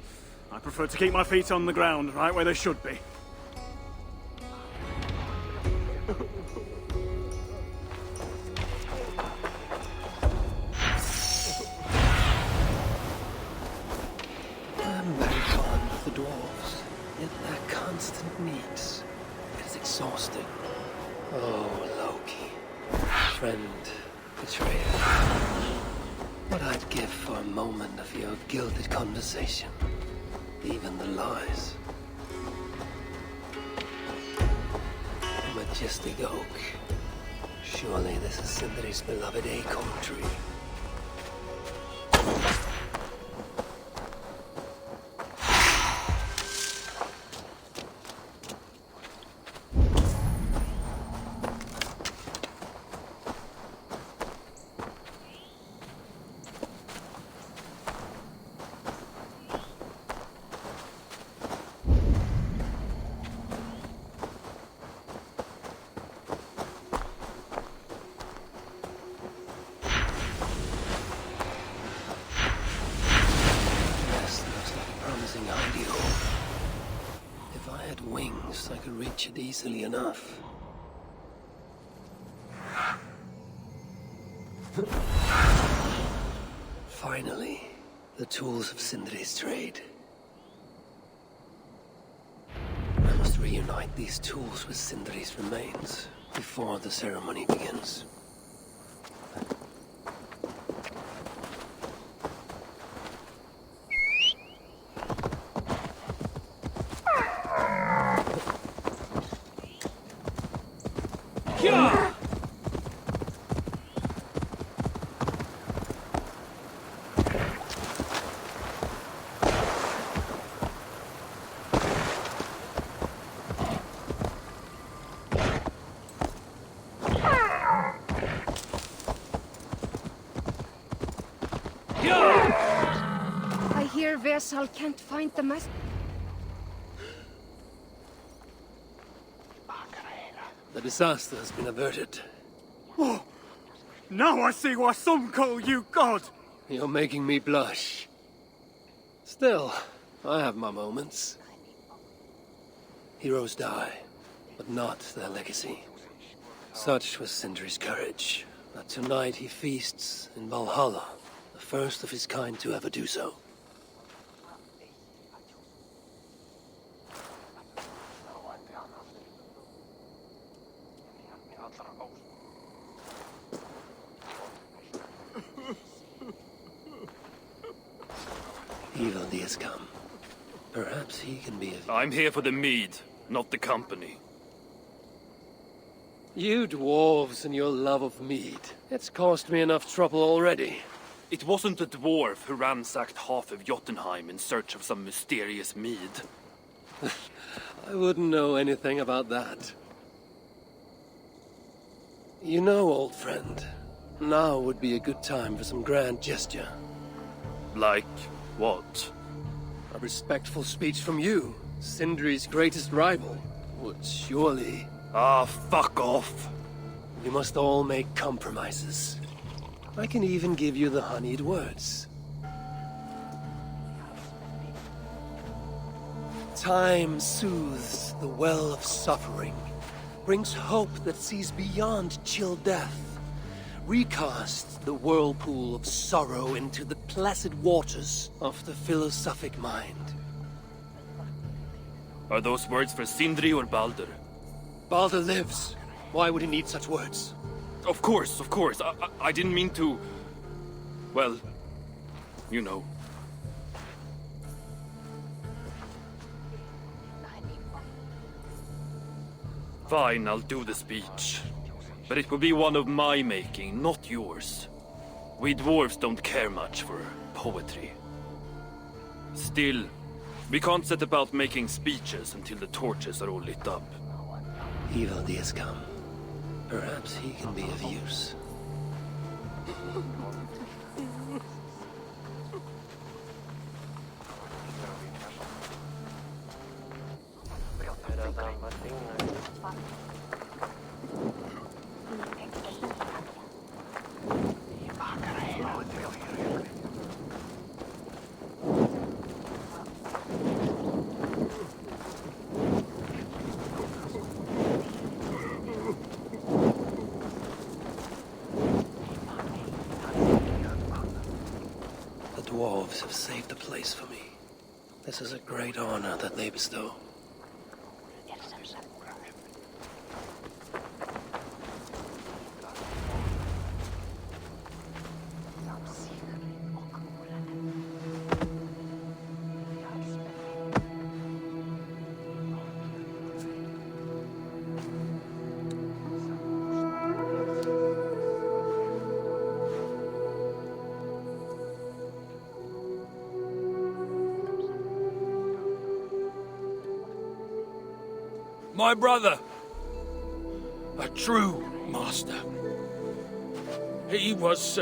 I prefer to keep my feet on the ground, right where they should be. I'm very fond of the dwarves, yet their constant needs. It is exhausting. Oh, Loki. Friend, betrayer. What I'd give for a moment of your gilded conversation. Even the lies. A majestic oak. Surely this is Sindri's beloved acorn tree. If I had wings, I could reach it easily enough. Finally, the tools of Sindri's trade. I must reunite these tools with Sindri's remains before the ceremony begins. I hear Vesal can't find the master. The disaster has been averted. Oh, now I see why some call you God! You're making me blush. Still, I have my moments. Heroes die, but not their legacy. Such was Sindri's courage, that tonight he feasts in Valhalla, the first of his kind to ever do so. Evil has come. Perhaps he can be of... I'm here for the mead, not the company. You dwarves and your love of mead. It's caused me enough trouble already. It wasn't a dwarf who ransacked half of Jotunheim in search of some mysterious mead. I wouldn't know anything about that. You know, old friend, now would be a good time for some grand gesture. Like what? A respectful speech from you, Sindri's greatest rival, would surely... Ah, fuck off! We must all make compromises. I can even give you the honeyed words. Time soothes the well of suffering, brings hope that sees beyond chill death, recasts the whirlpool of sorrow into the placid waters of the philosophic mind. Are those words for Sindri or Baldur? Baldur lives. Why would he need such words? Of course, of course. I didn't mean to... Well, you know. Fine, I'll do the speech. But it will be one of my making, not yours. We dwarves don't care much for poetry. Still, we can't set about making speeches until the torches are all lit up. Evil has come. Perhaps he can be of use. guys have saved the place for me. This is a great honor that they bestow. My brother. A true master. He was,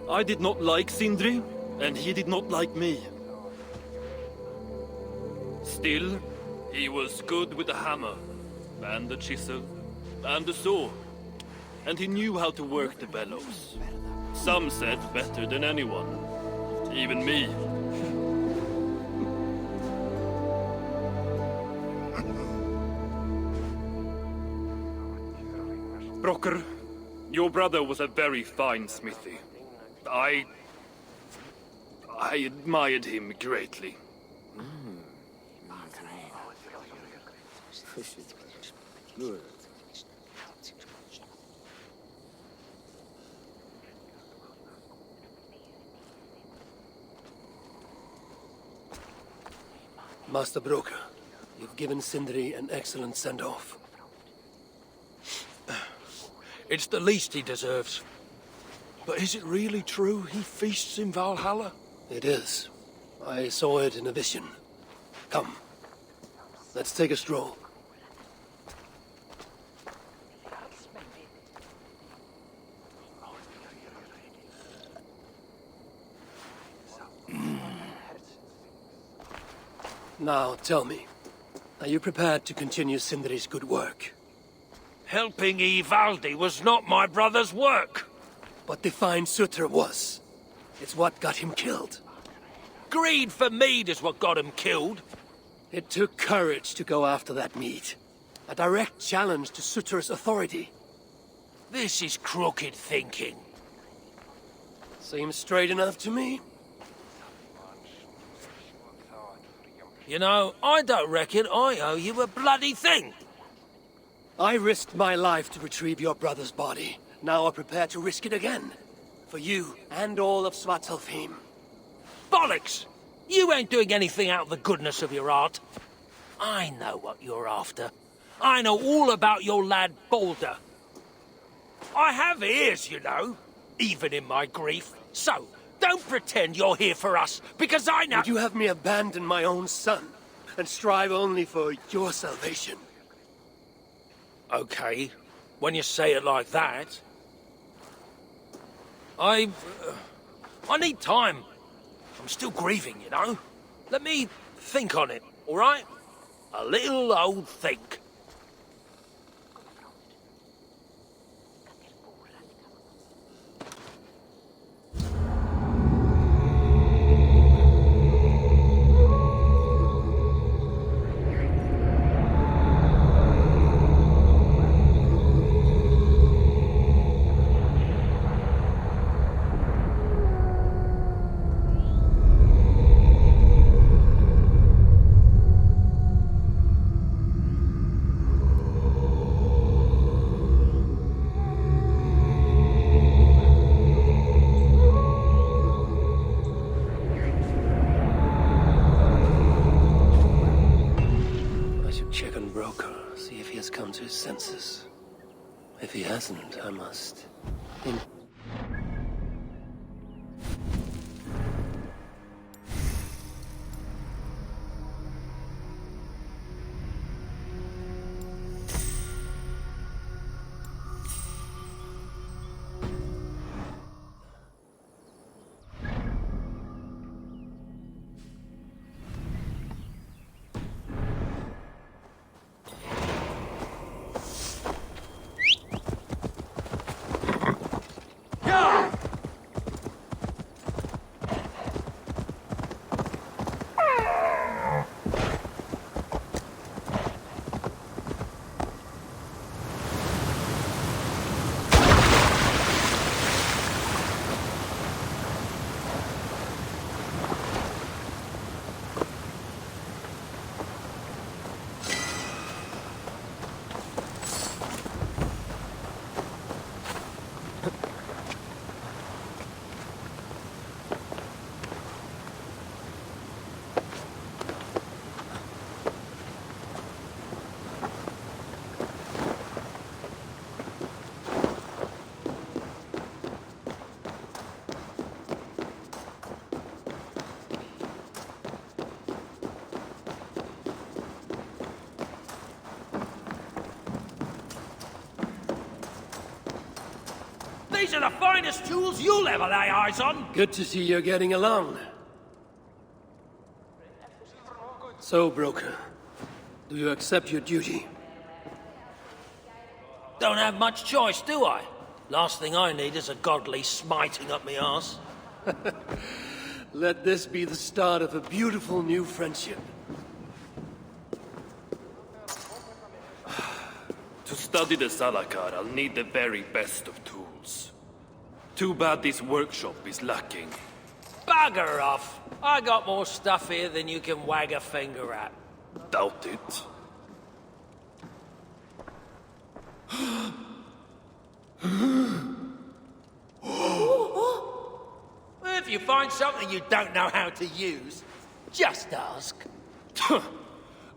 I did not like Sindri, and he did not like me. Still, he was good with the hammer, and the chisel, and the saw. And he knew how to work the bellows. Some said better than anyone. Even me. Brocker, your brother was a very fine smithy. I admired him greatly. Master Broker, you've given Sindri an excellent send-off. It's the least he deserves. But is it really true he feasts in Valhalla? It is. I saw it in a vision. Come, let's take a stroll. Now, tell me, are you prepared to continue Sindri's good work? Helping Ivaldi was not my brother's work. But the fine Sutter was. It's what got him killed. Greed for mead is what got him killed. It took courage to go after that mead. A direct challenge to Sutter's authority. This is crooked thinking. Seems straight enough to me. You know, I don't reckon I owe you a bloody thing. I risked my life to retrieve your brother's body. Now I'm prepared to risk it again. For you and all of Svartalfheim. Bollocks! You ain't doing anything out of the goodness of your heart. I know what you're after. I know all about your lad Balder. I have ears, you know, even in my grief. So, don't pretend you're here for us, because I know— Would you have me abandon my own son, and strive only for your salvation? Okay, when you say it like that. I need time. I'm still grieving, you know. Let me think on it, all right? A little old think. Come to his senses. If he hasn't, I must... Yeah! These are the finest tools you'll ever lay eyes on! Good to see you're getting along. So, broker, do you accept your duty? Don't have much choice, do I? Last thing I need is a godly smiting up me arse. Let this be the start of a beautiful new friendship. To study the Salakar, I'll need the very best of tools. Too bad this workshop is lacking. Bugger off! I got more stuff here than you can wag a finger at. Doubt it. If you find something you don't know how to use, just ask.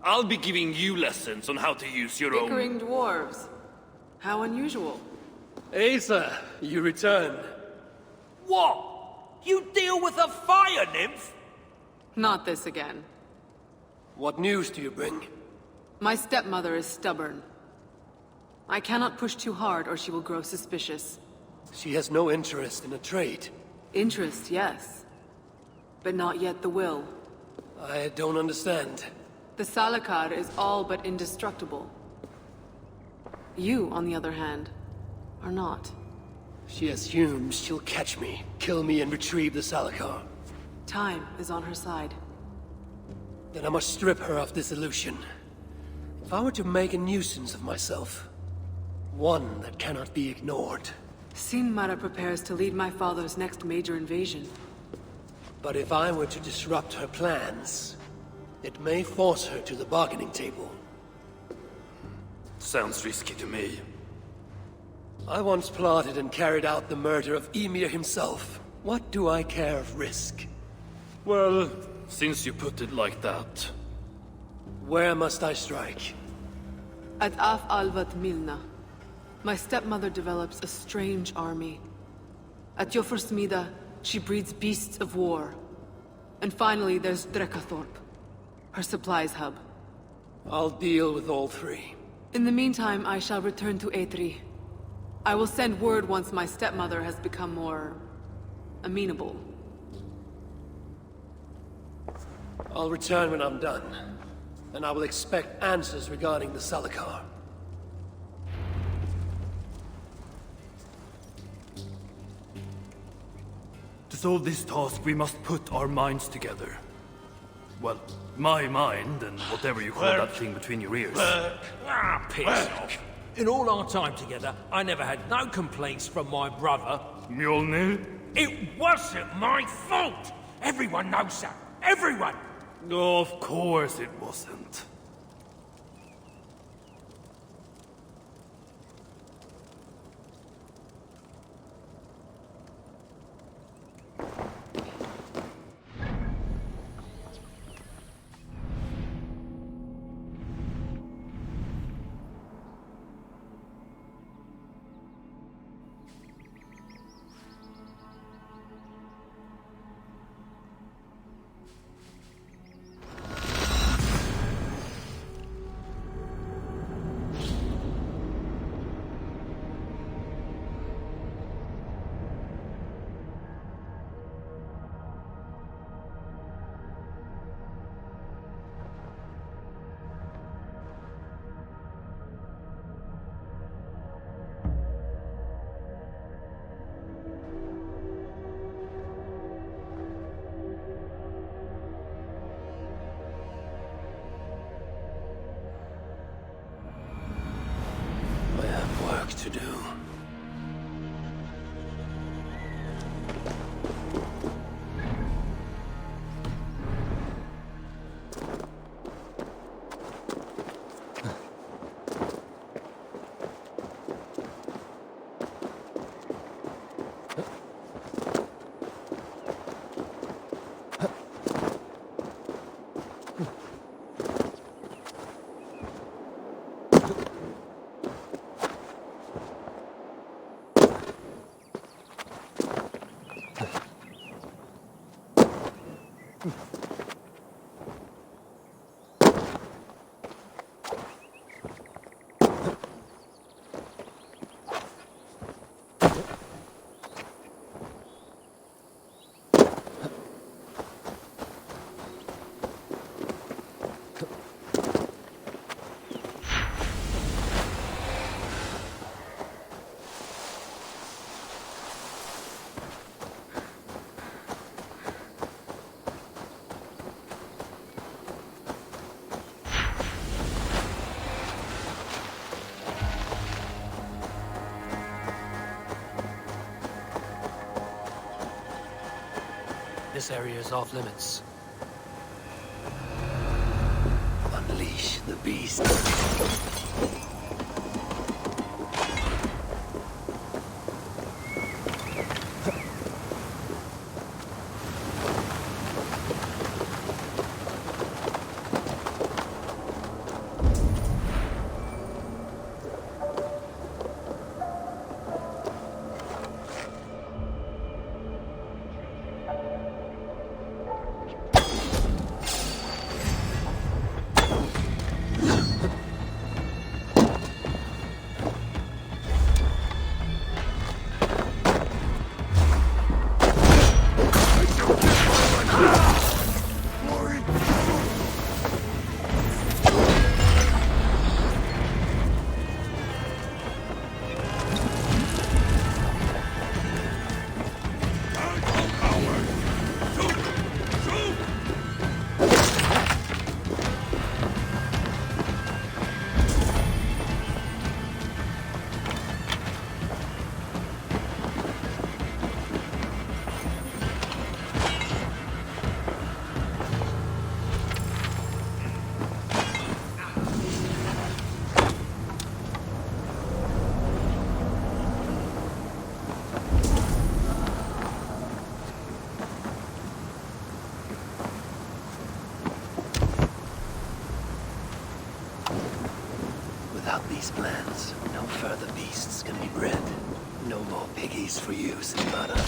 I'll be giving you lessons on how to use your own... Bickering dwarves. How unusual. Asa, you returned. What? You deal with a fire nymph? Not this again. What news do you bring? My stepmother is stubborn. I cannot push too hard or she will grow suspicious. She has no interest in a trade. Interest, yes. But not yet the will. I don't understand. The Salakar is all but indestructible. You, on the other hand, are not. She assumes she'll catch me, kill me, and retrieve the Salakar. Time is on her side. Then I must strip her of this illusion. If I were to make a nuisance of myself, one that cannot be ignored. Sinmara prepares to lead my father's next major invasion. But if I were to disrupt her plans, it may force her to the bargaining table. Sounds risky to me. I once plotted and carried out the murder of Ymir himself. What do I care of risk? Well, since you put it like that... Where must I strike? At Af Alvat Milna, my stepmother develops a strange army. At Jofursmida, she breeds beasts of war. And finally, there's Drekathorp, her supplies hub. I'll deal with all three. In the meantime, I shall return to Aetri. I will send word once my stepmother has become more... amenable. I'll return when I'm done. And I will expect answers regarding the Salakar. To solve this task, we must put our minds together. Well, my mind and whatever you call that thing between your ears. Piss off. In all our time together, I never had no complaints from my brother. Mjolnir? It wasn't my fault! Everyone knows that. Everyone! Of course it wasn't. To do. this area is off limits. Unleash the beast. Without these plans, no further beasts can be bred. No more piggies for you, Sinbada.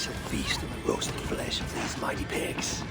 shall feast on the roasted flesh of these mighty pigs.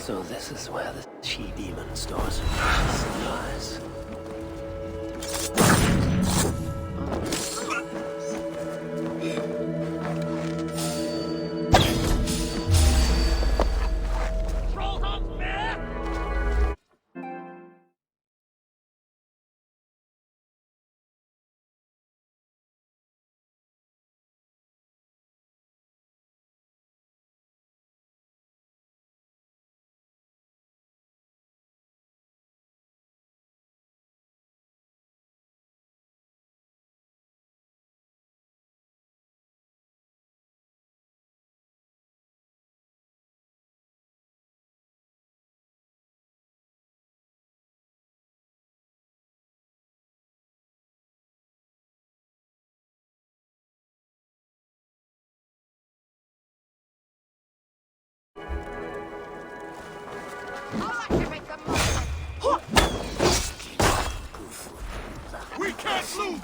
So this is where the she-demon stores her precious supplies. We can't lose!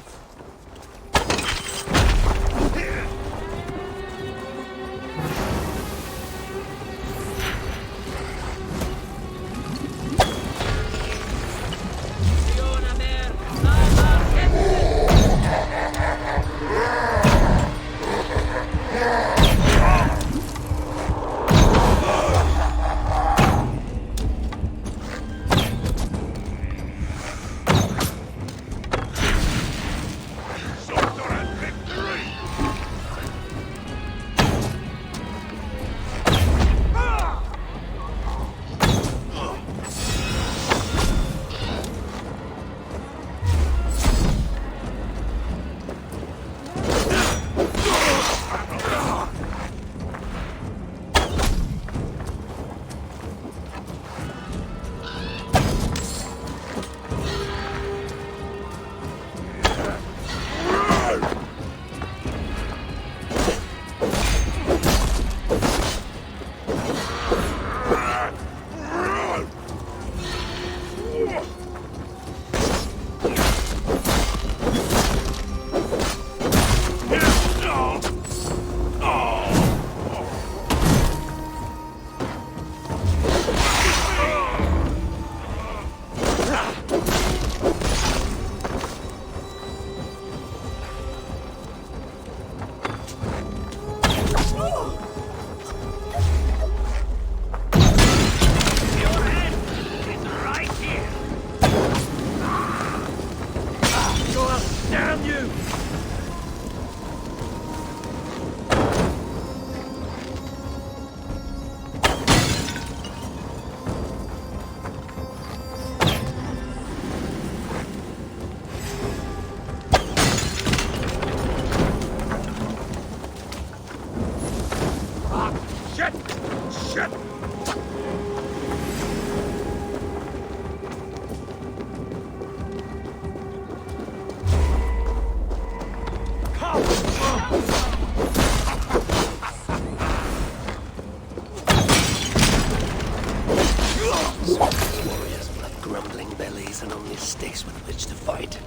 Warriors will have grumbling bellies and only sticks with which to fight.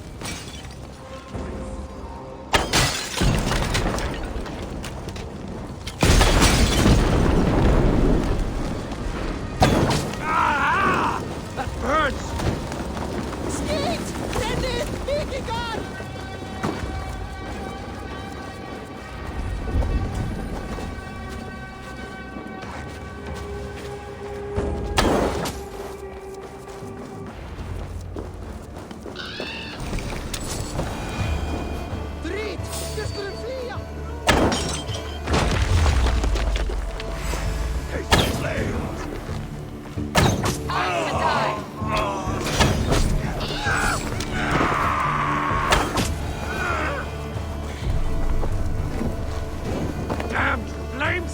That hurts! Skeet! Dennis! Speaking on! Drit! Du skulle flyga! Time to die! Damn flames!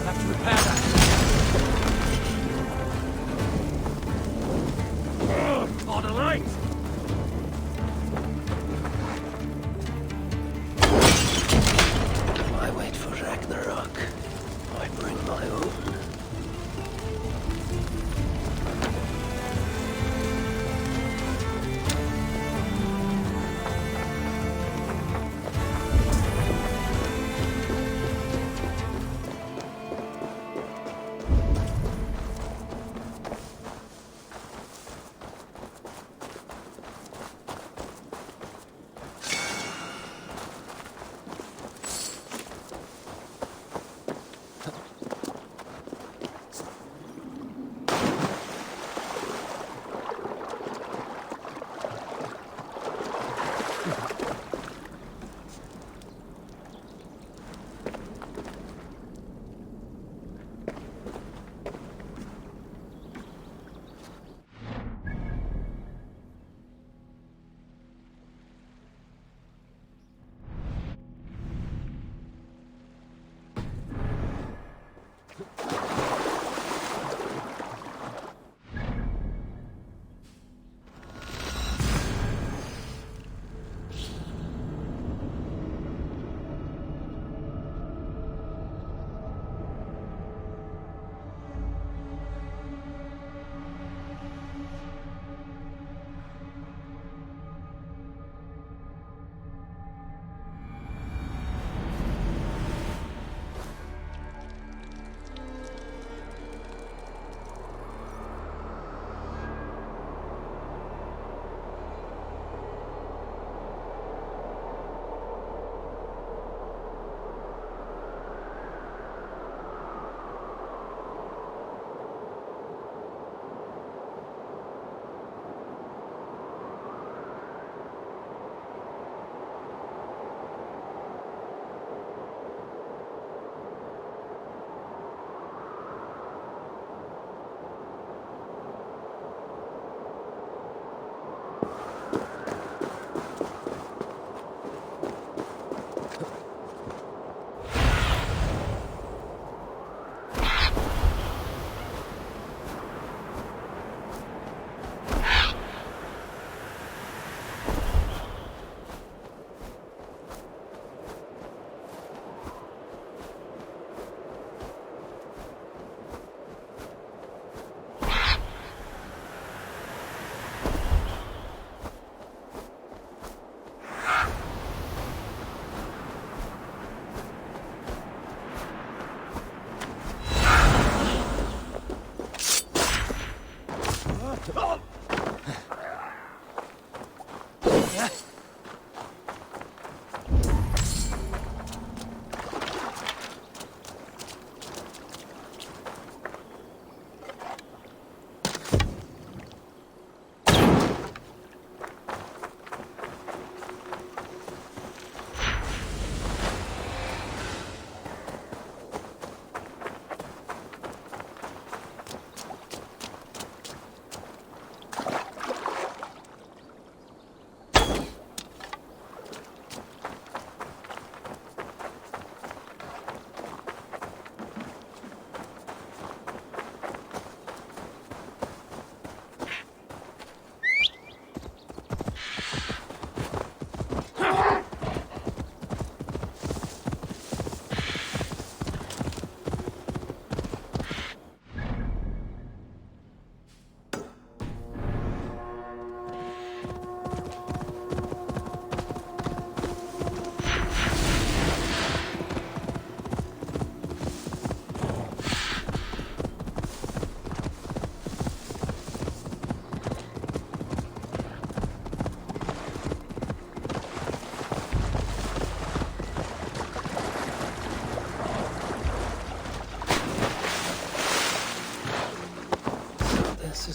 Have to repair that. On the light! I wait for Ragnarok. I bring my own.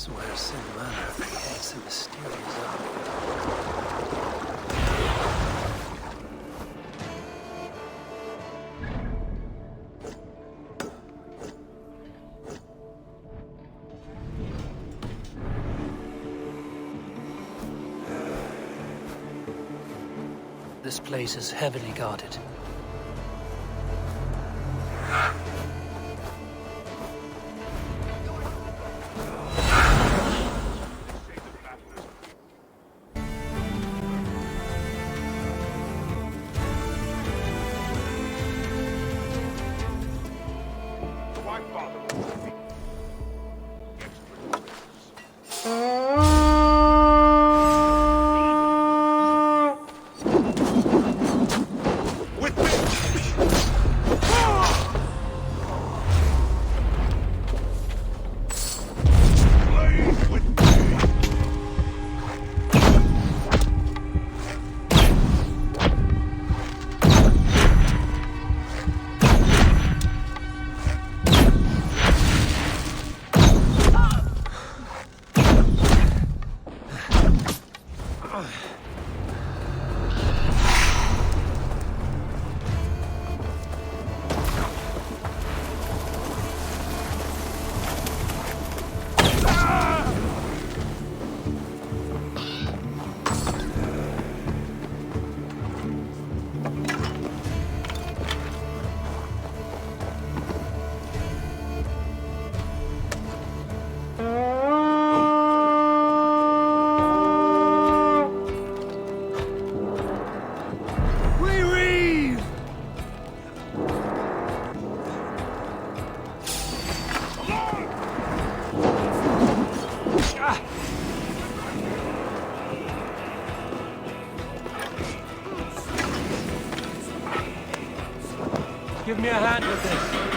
swear Sin Manor creates a mysterious army. This place is heavily guarded. Give me a hand with this.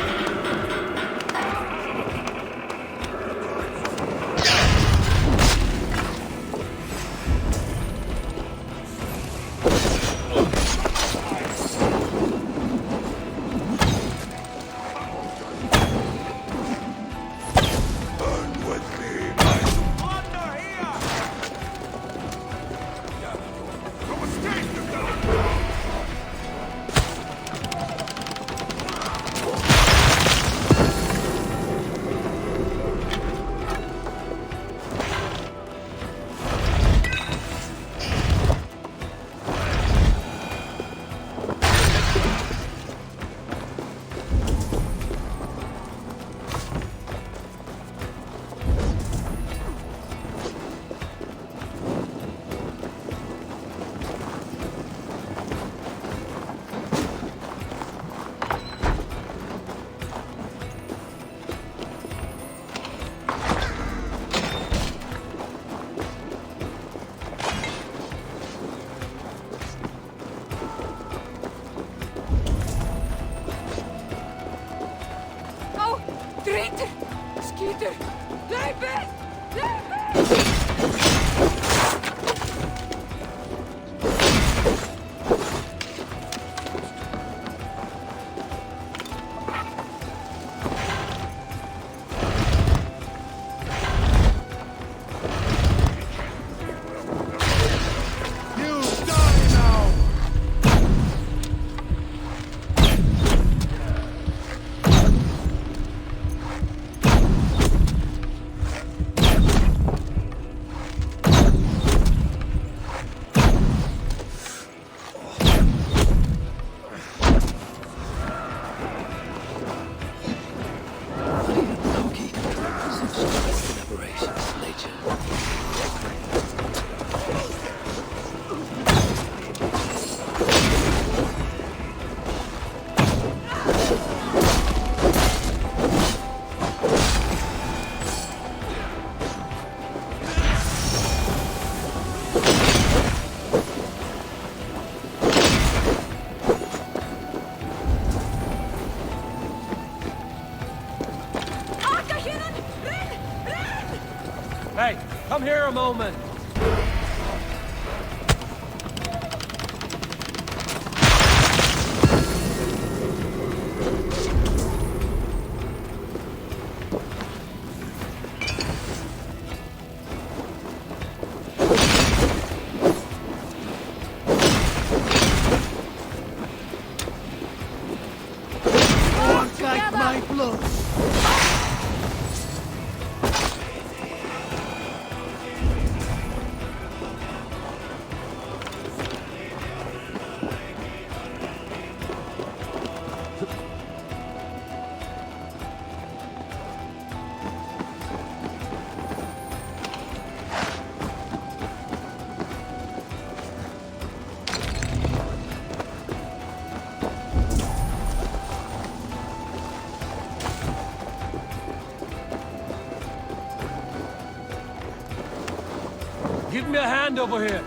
Traitor! Skeeter! Blijven! Blijven! Hey, come here a moment. Give me a hand over here.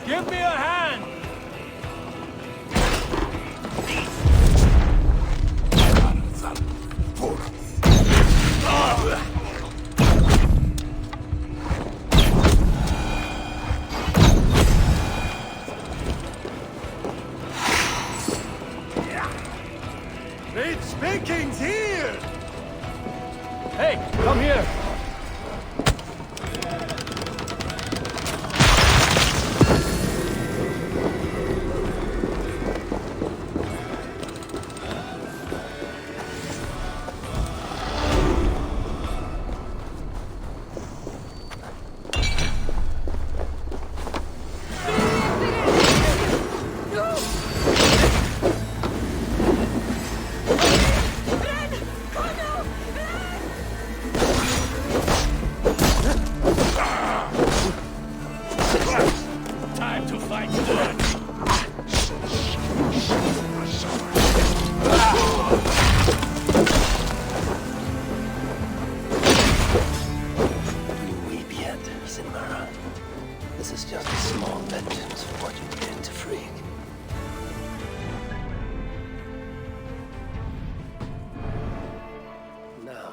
Give me a hand! It's Vikings here! Hey, come here!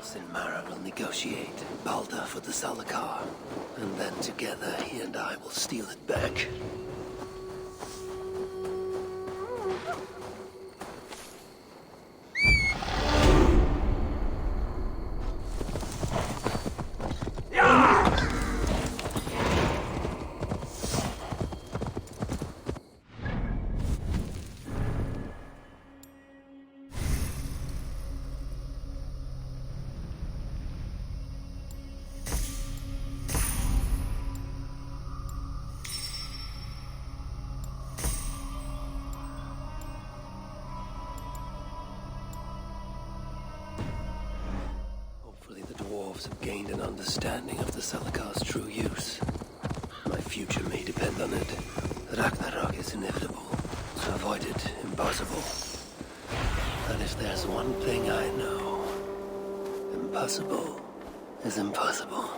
Sinmara will negotiate Balder for the Salakar, and then together he and I will steal it back. Have gained an understanding of the Salakar's true use. My future may depend on it. Ragnarök is inevitable. To avoid it, impossible. And if there's one thing I know, impossible is impossible.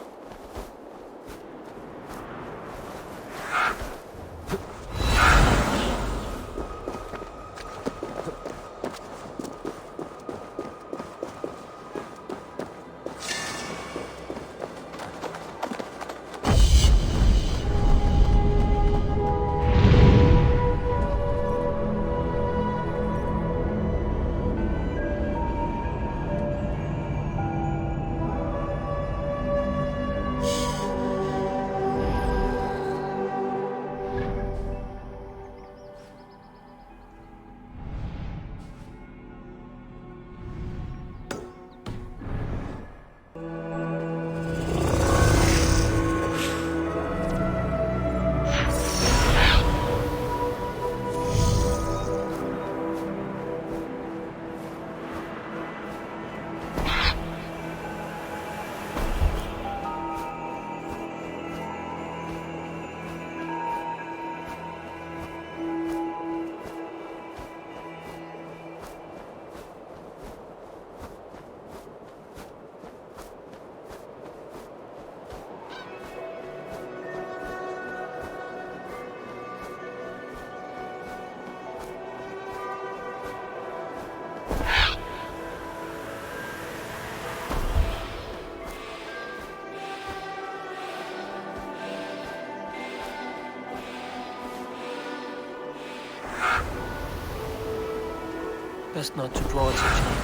Best not to draw attention.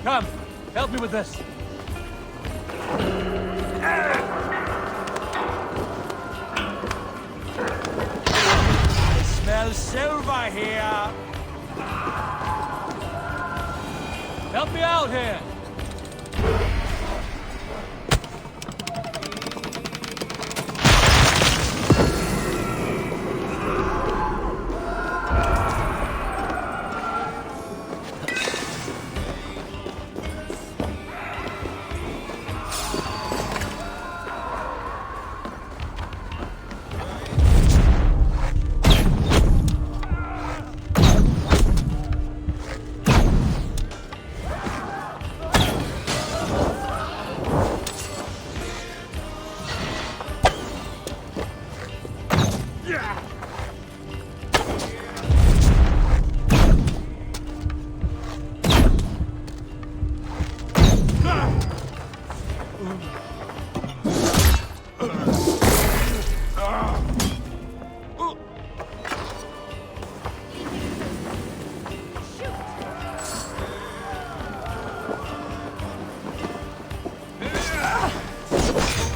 Come, help me with this. I smell silver here. Help me out here.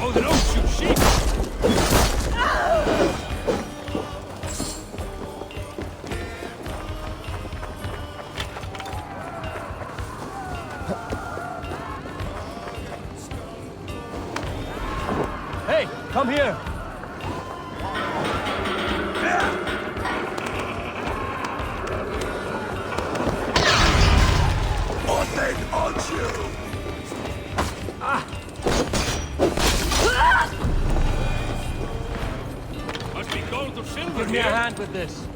Oh, they don't shoot sheep! Hey, come here! Nothing on you! Must be gold or silver. Give me a hand with this.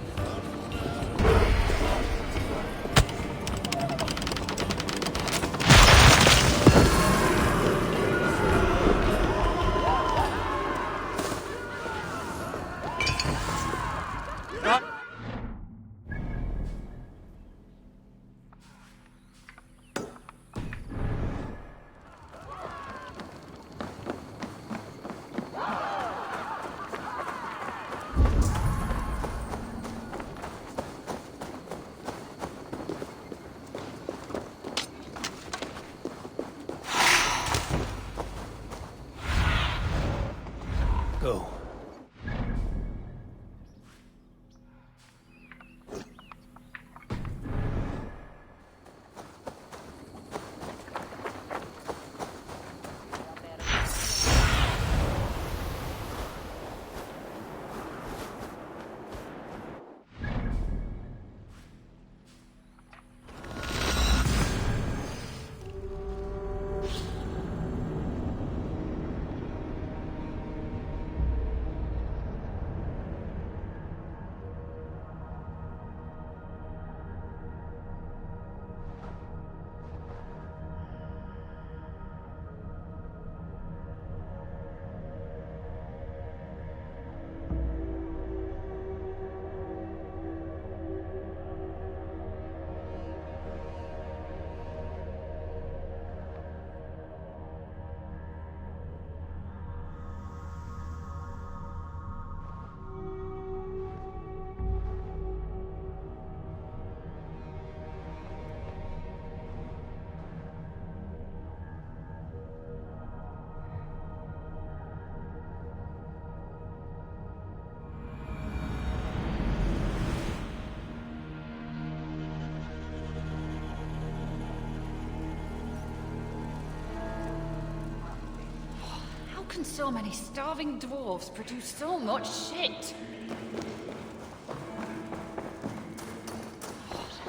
can so many starving dwarves produce so much shit?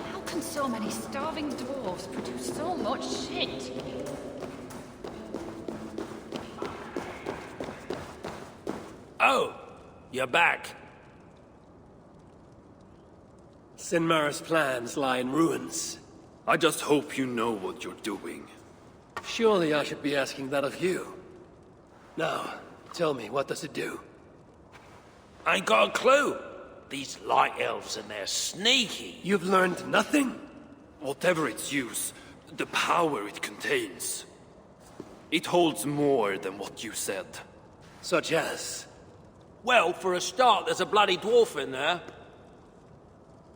How can so many starving dwarves produce so much shit? Oh, you're back. Sinmar's plans lie in ruins. I just hope you know what you're doing. Surely I should be asking that of you. Now, tell me, what does it do? I ain't got a clue. These light elves and they're sneaky. You've learned nothing? Whatever its use, the power it contains. It holds more than what you said. Such as? Well, for a start, there's a bloody dwarf in there.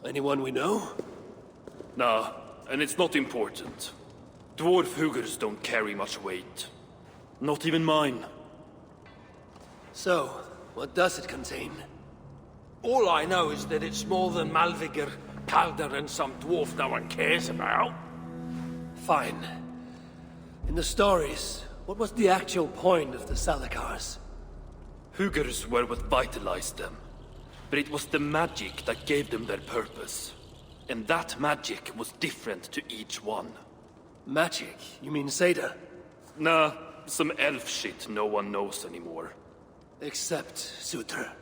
Anyone we know? Nah, and it's not important. Dwarf Hugers don't carry much weight. Not even mine. So, what does it contain? All I know is that it's more than Malvigar, Calder, and some dwarf no one cares about. Fine. In the stories, what was the actual point of the Salakars? Hugers were what vitalized them. But it was the magic that gave them their purpose. And that magic was different to each one. Magic? You mean Seda? Nah, some elf shit no one knows anymore. Except Sutra.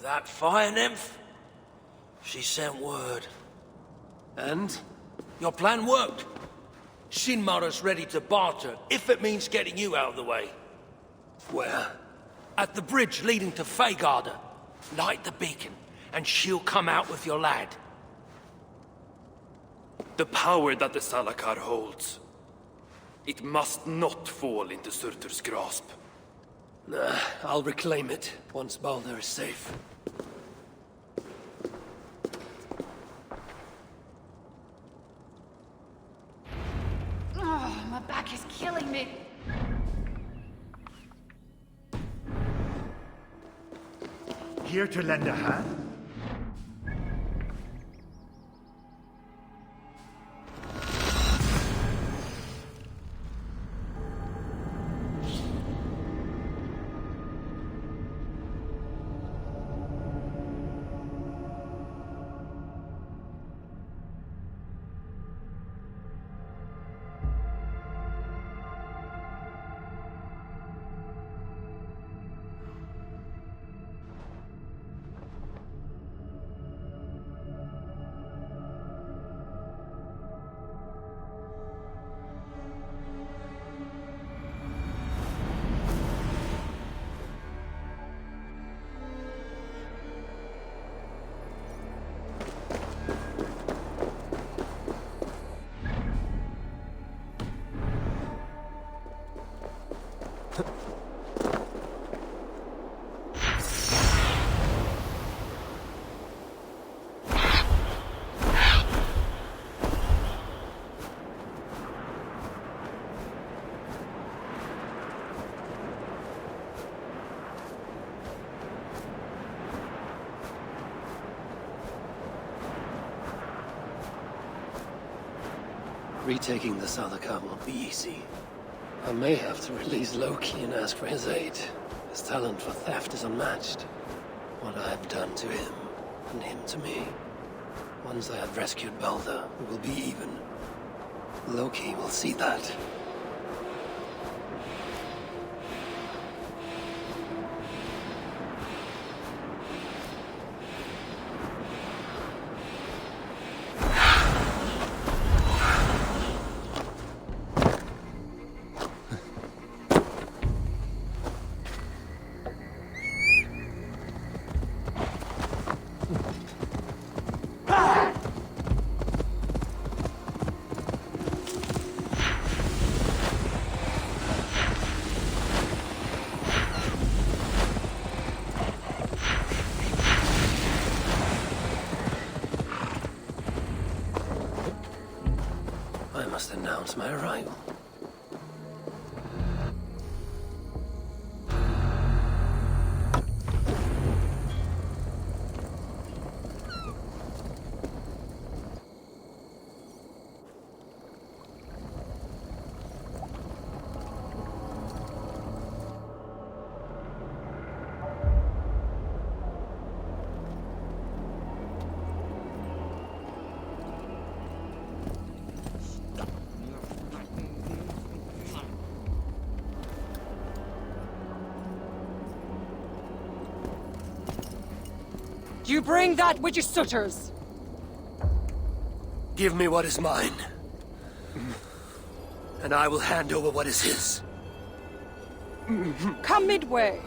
That fire nymph? She sent word. And? Your plan worked. Sinmar's ready to barter, if it means getting you out of the way. Where? At the bridge leading to Feygarda. Light the beacon, and she'll come out with your lad. The power that the Salakar holds. It must not fall into Surtur's grasp. Nah, I'll reclaim it once Baldur is safe. Oh, my back is killing me. Here to lend a hand? Retaking the Salakar won't be easy. I may have to release Loki and ask for his aid. His talent for theft is unmatched. What I have done to him, and him to me. Once I have rescued Baldur, we will be even. Loki will see that. I must announce my arrival. You bring that which is Sutter's. Give me what is mine, and I will hand over what is his. Come midway.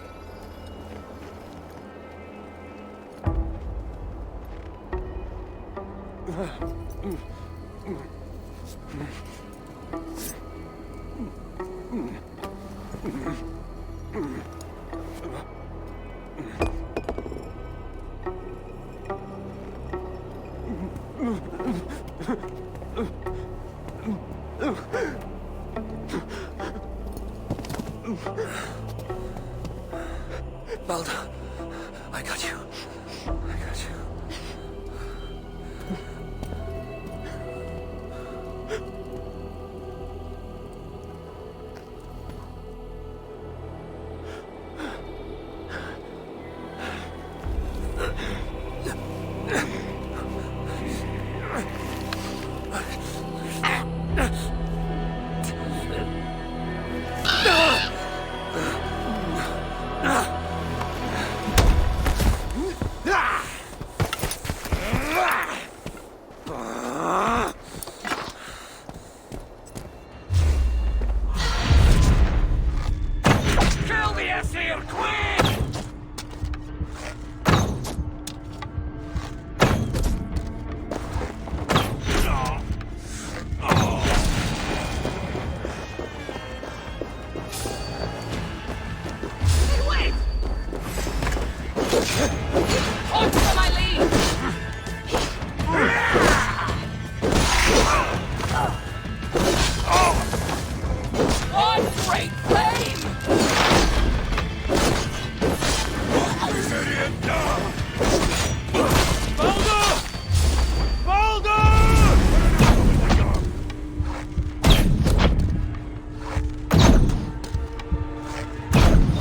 Baldur, I got you. I got you. Kill the Aesir, quick! Wait! Hold for my lead! One great flame! Baldur! Baldur!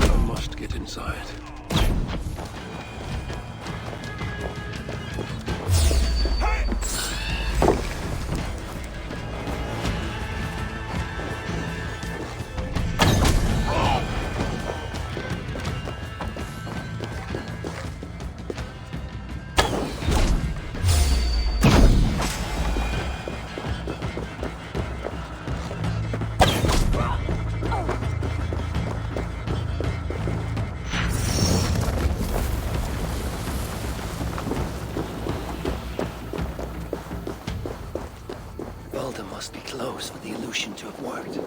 I must get inside. Baldur must be close for the illusion to have worked.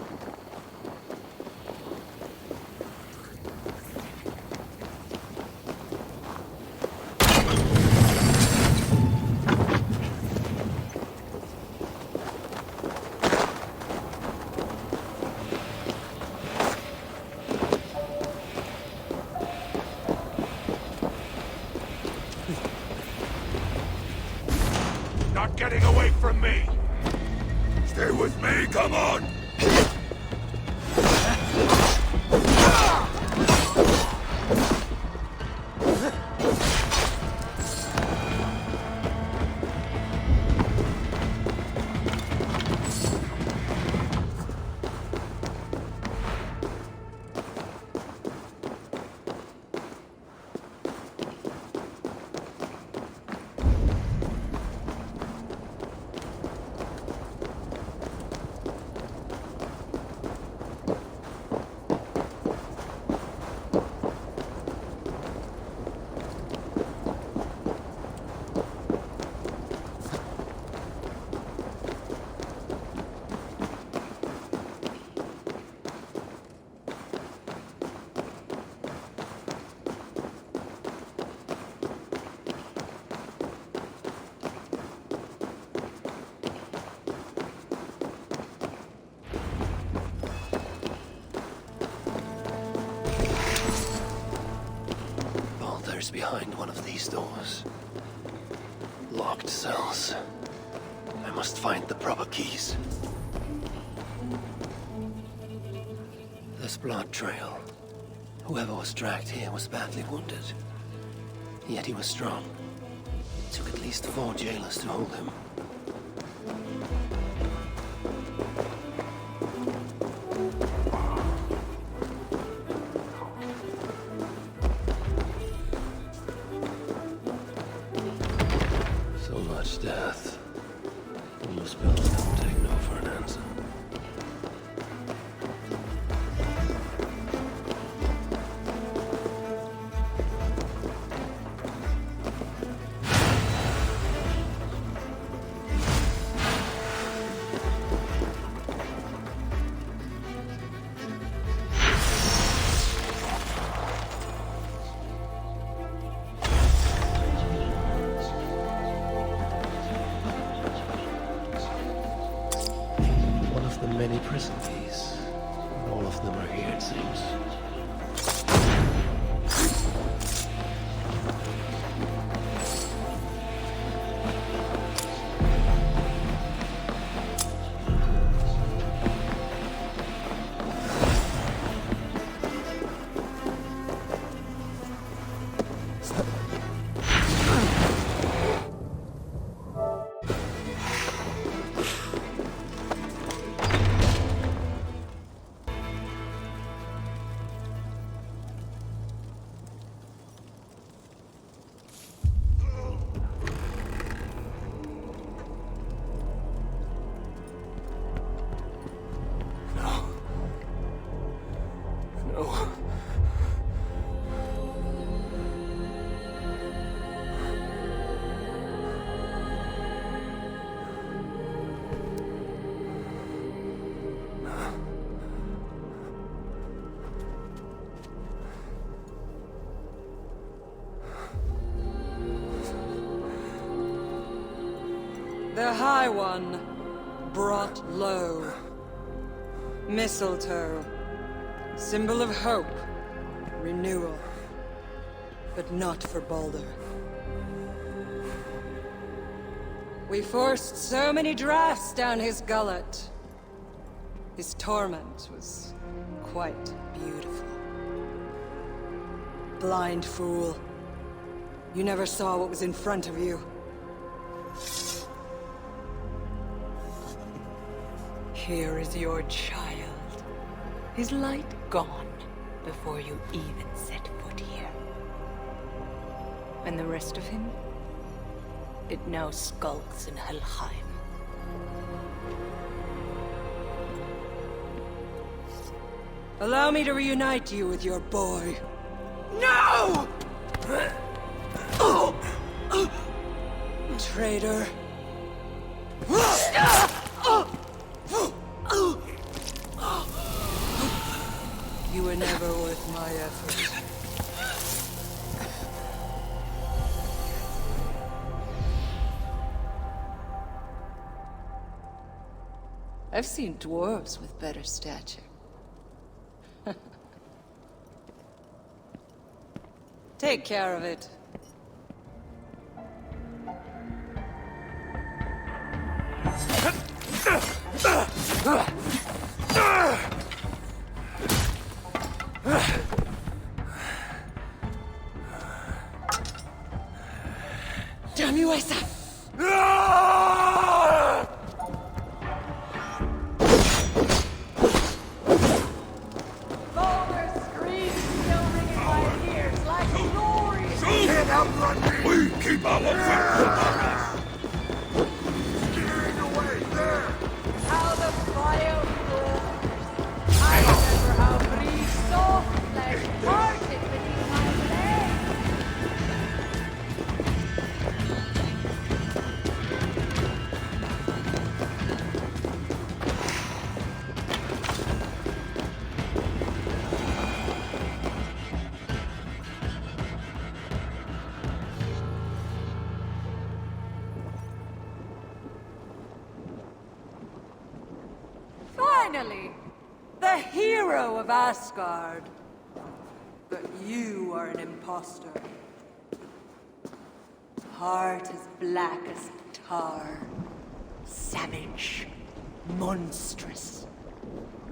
Not getting away from me! Stay with me, come on! Baldur's behind one of these doors. Locked cells. I must find the proper keys. This blood trail. Whoever was dragged here was badly wounded. Yet he was strong. It took at least 4 jailers to hold him. death. Muspel don't take no for an answer. Many prison keys. All of them are here, it seems. The High One brought low. Mistletoe, symbol of hope, renewal. But not for Baldur. We forced so many drafts down his gullet. His torment was quite beautiful. Blind fool. You never saw what was in front of you. Here is your child. His light gone before you even set foot here. And the rest of him? It now skulks in Helheim. Allow me to reunite you with your boy. No! Traitor. You were never worth my effort. I've seen dwarves with better stature. Take care of it. Damn you, Asa! Balder's scream still ringing in my ears like glory! You can't outrun me! We keep our victory! Steering away, there! How the fire roars! I remember how Bree's soft flesh parted beneath my legs! Finally! The hero of Asgard! But you are an imposter. Heart as black as tar. Savage. Monstrous.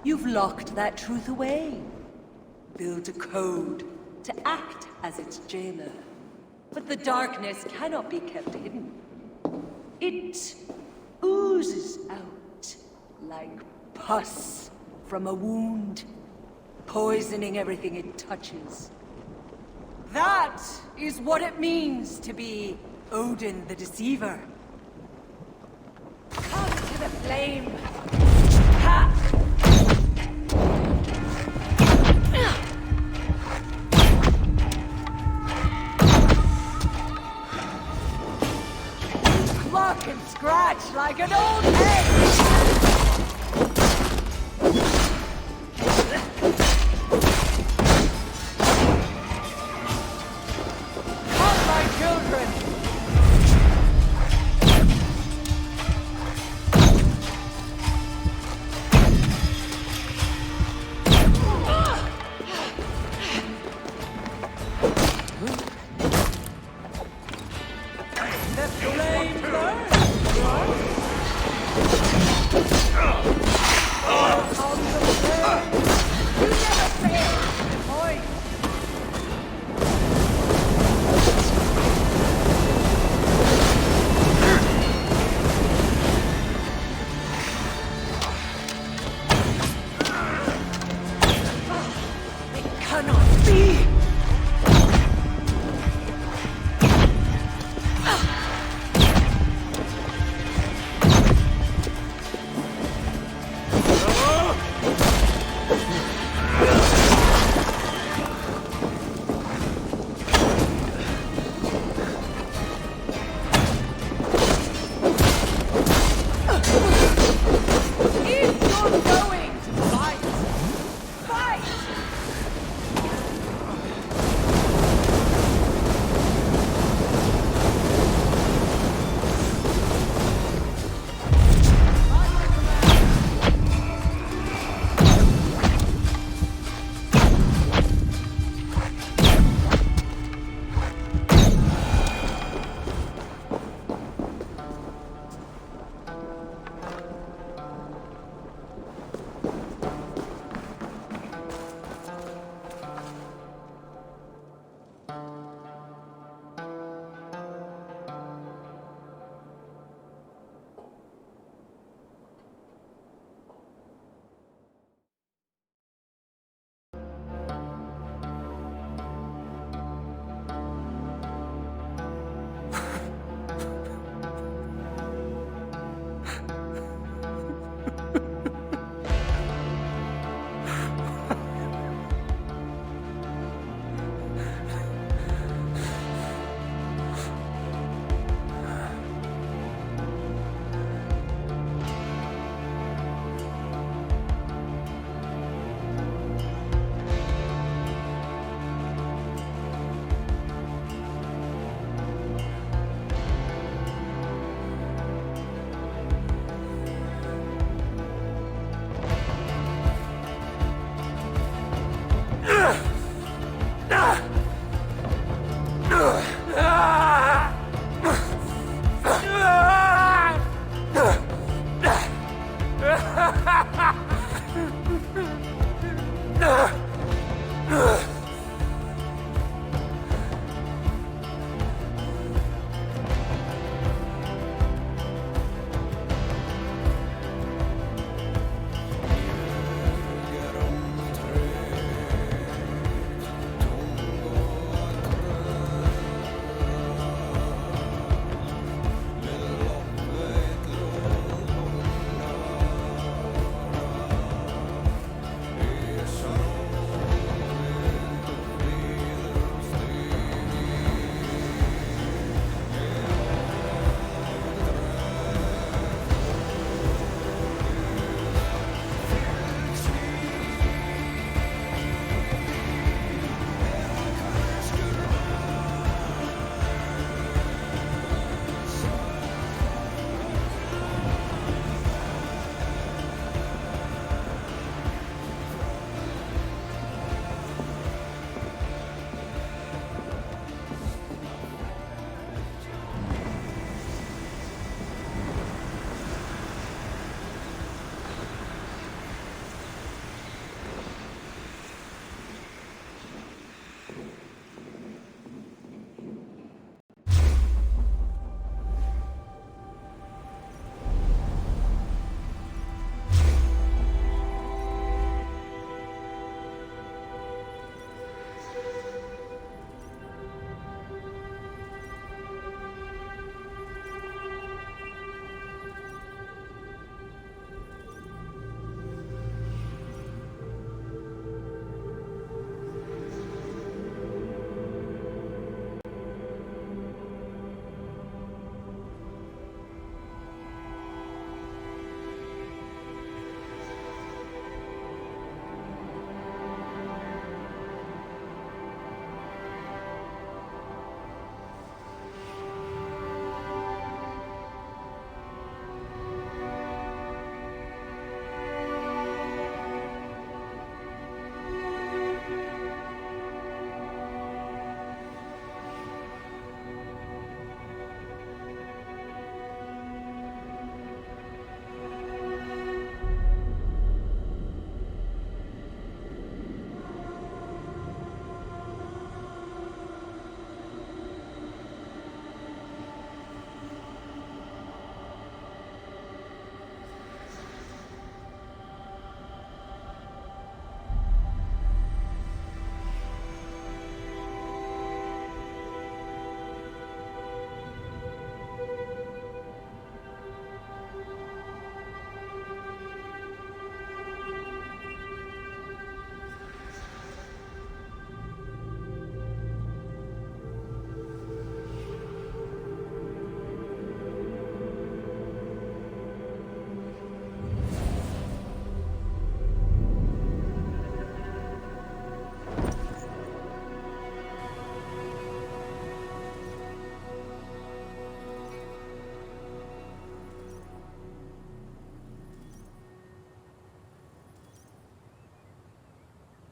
You've locked that truth away. Built a code to act as its jailer. But the darkness cannot be kept hidden. It oozes out like pus from a wound, poisoning everything it touches. That is what it means to be Odin the Deceiver. flame. Ha! Pluck and scratch like an old egg! Come, my children! The flame burns! You never fail! Boy!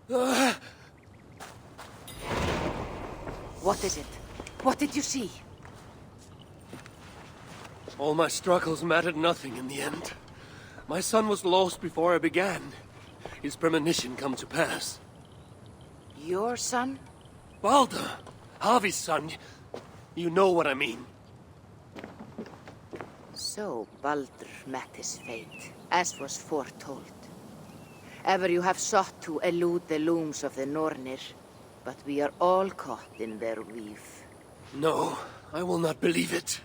What is it? What did you see? All my struggles mattered nothing in the end. My son was lost before I began. His premonition come to pass. Your son? Baldur! Harvey's son. You know what I mean. So Baldur met his fate, as was foretold. Ever you have sought to elude the looms of the Nornir, but we are all caught in their weave. No, I will not believe it.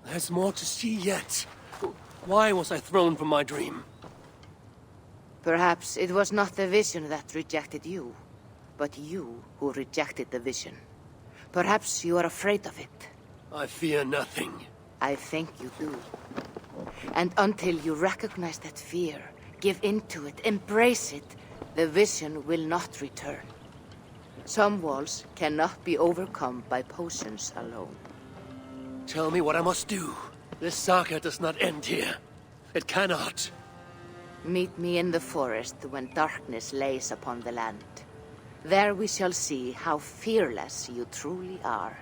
There's more to see yet. Why was I thrown from my dream? Perhaps it was not the vision that rejected you, but you who rejected the vision. Perhaps you are afraid of it. I fear nothing. I think you do. And until you recognize that fear, give in to it, embrace it, the vision will not return. Some walls cannot be overcome by potions alone. Tell me what I must do. This saga does not end here. It cannot. Meet me in the forest when darkness lays upon the land. There we shall see how fearless you truly are.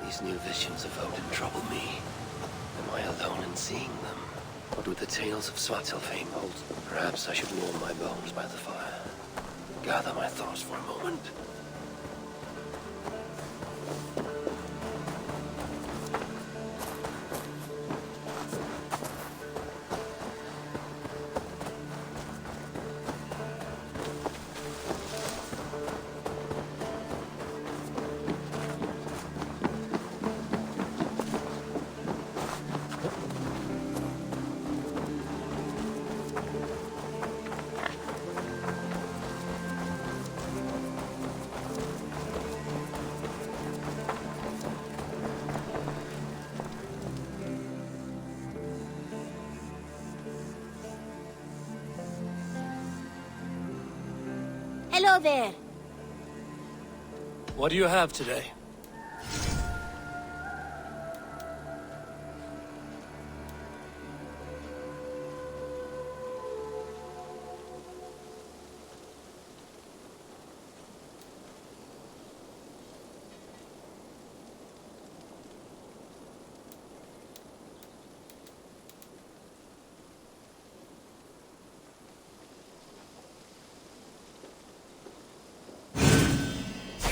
These new visions of Odin trouble me. Am I alone in seeing them? What do the tales of Svartalfheim hold? Perhaps I should warm my bones by the fire. Gather my thoughts for a moment. Hello there. What do you have today?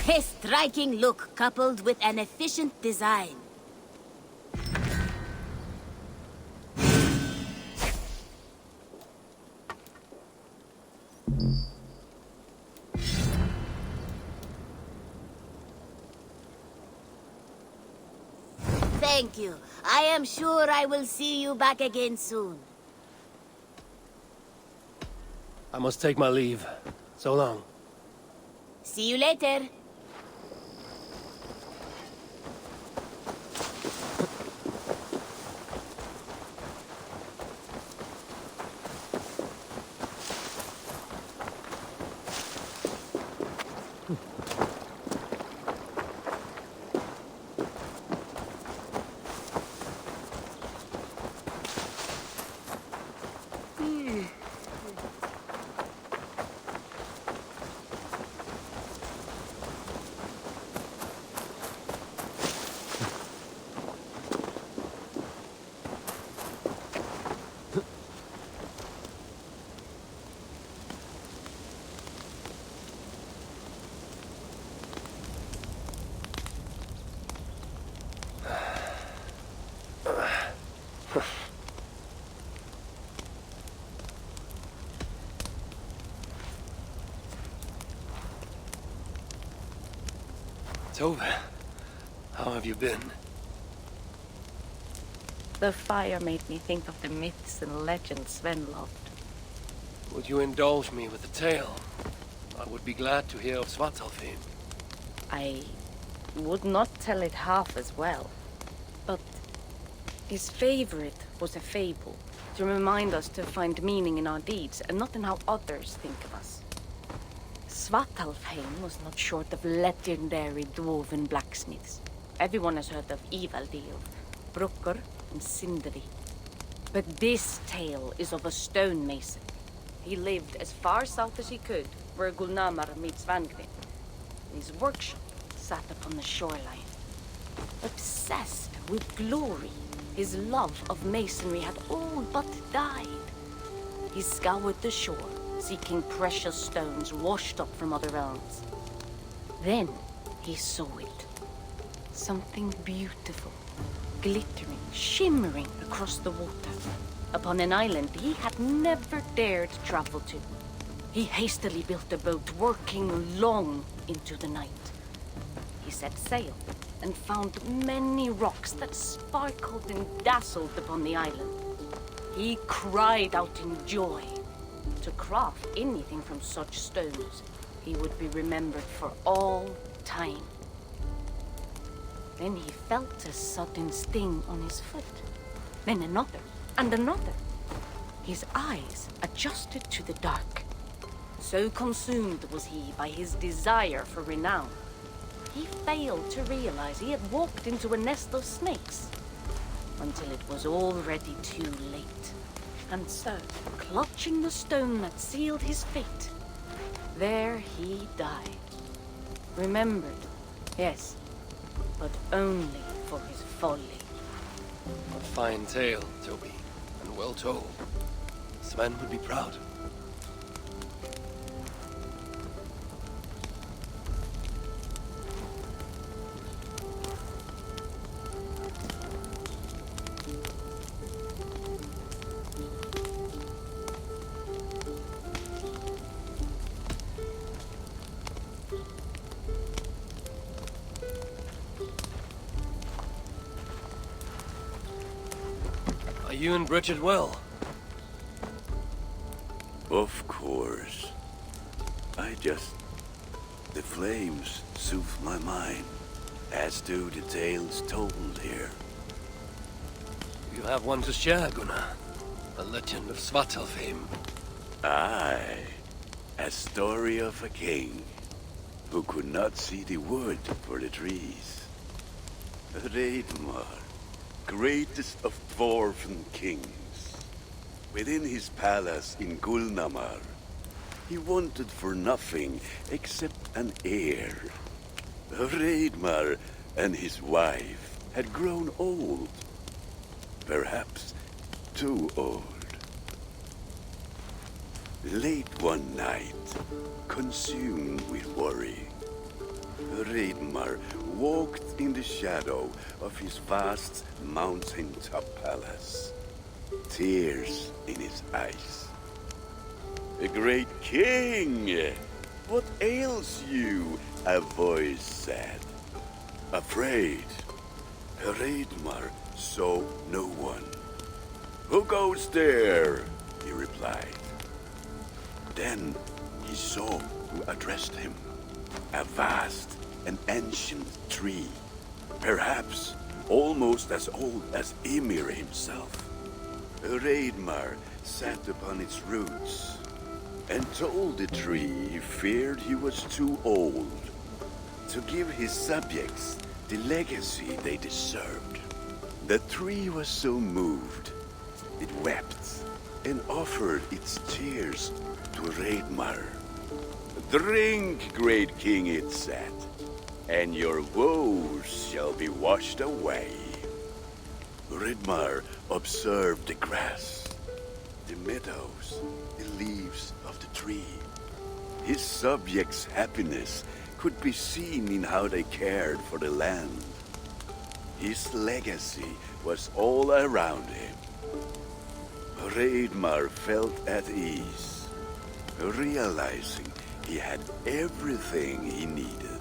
A striking look coupled with an efficient design. Thank you. I am sure I will see you back again soon. I must take my leave. So long. See you later. Tove, how have you been? The fire made me think of the myths and legends Sven loved. Would you indulge me with a tale? I would be glad to hear of Svartalfheim. I would not tell it half as well, but his favorite was a fable, to remind us to find meaning in our deeds and not in how others think of us. Svartalfheim was not short of legendary dwarven blacksmiths. Everyone has heard of Ivaldi, of Brukker and Sindri. But this tale is of a stonemason. He lived as far south as he could, where Gulnamar meets Vangrid. His workshop sat upon the shoreline. Obsessed with glory, his love of masonry had all but died. He scoured the shore, seeking precious stones washed up from other realms. Then he saw it. Something beautiful, glittering, shimmering across the water, upon an island he had never dared travel to. He hastily built a boat, working long into the night. He set sail and found many rocks that sparkled and dazzled upon the island. He cried out in joy. To craft anything from such stones, he would be remembered for all time. Then he felt a sudden sting on his foot. Then another, and another. His eyes adjusted to the dark. So consumed was he by his desire for renown, he failed to realize he had walked into a nest of snakes, until it was already too late. And so, clutching the stone that sealed his fate, there he died. Remembered, yes, but only for his folly. A fine tale, Toby, and well told. Sven would be proud. Are you and Bridget well? Of course. The flames soothe my mind, as do the tales told here. You have one to share, Gunnar. The legend of Svartalfheim. Aye. A story of a king who could not see the wood for the trees. Raidmar, greatest of dwarven kings. Within his palace in Gulnamar, he wanted for nothing except an heir. Raidmar and his wife had grown old. Perhaps too old. Late one night, consumed with worry, Raidmar walked in the shadow of his vast mountain-top palace, tears in his eyes. "A great king! What ails you?" a voice said. Afraid, Raidmar saw no one. "Who goes there?" he replied. Then he saw who addressed him. A vast and ancient tree, perhaps almost as old as Ymir himself. Raidmar sat upon its roots and told the tree he feared he was too old to give his subjects the legacy they deserved. The tree was so moved, it wept and offered its tears to Raidmar. "Drink, great king," it said, "and your woes shall be washed away." Raidmar observed the grass, the meadows, the leaves of the tree. His subjects' happiness could be seen in how they cared for the land. His legacy was all around him. Raidmar felt at ease, realizing he had everything he needed.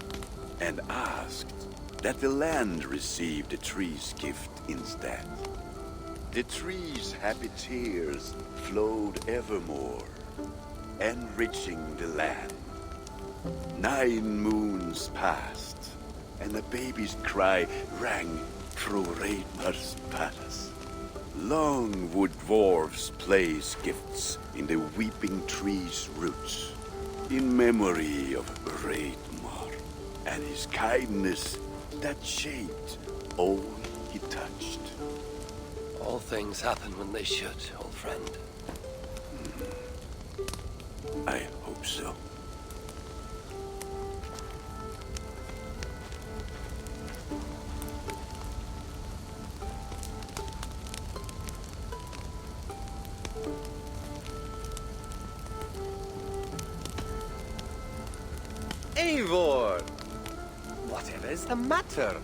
and asked that the land receive the tree's gift instead. The tree's happy tears flowed evermore, enriching the land. 9 moons passed, and the baby's cry rang through Raidmar's palace. Long would dwarves place gifts in the weeping tree's roots, in memory of Raidmar and his kindness that shaped all he touched. All things happen when they should, old friend. I hope so. Eivor! Whatever is the matter?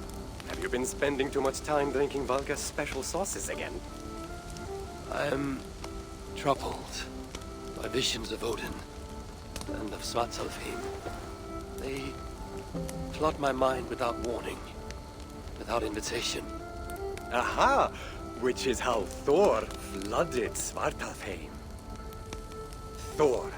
Have you been spending too much time drinking Valga's special sauces again? I'm troubled by visions of Odin and of Svartalfheim. They flood my mind without warning, without invitation. Aha! Which is how Thor flooded Svartalfheim. Thor,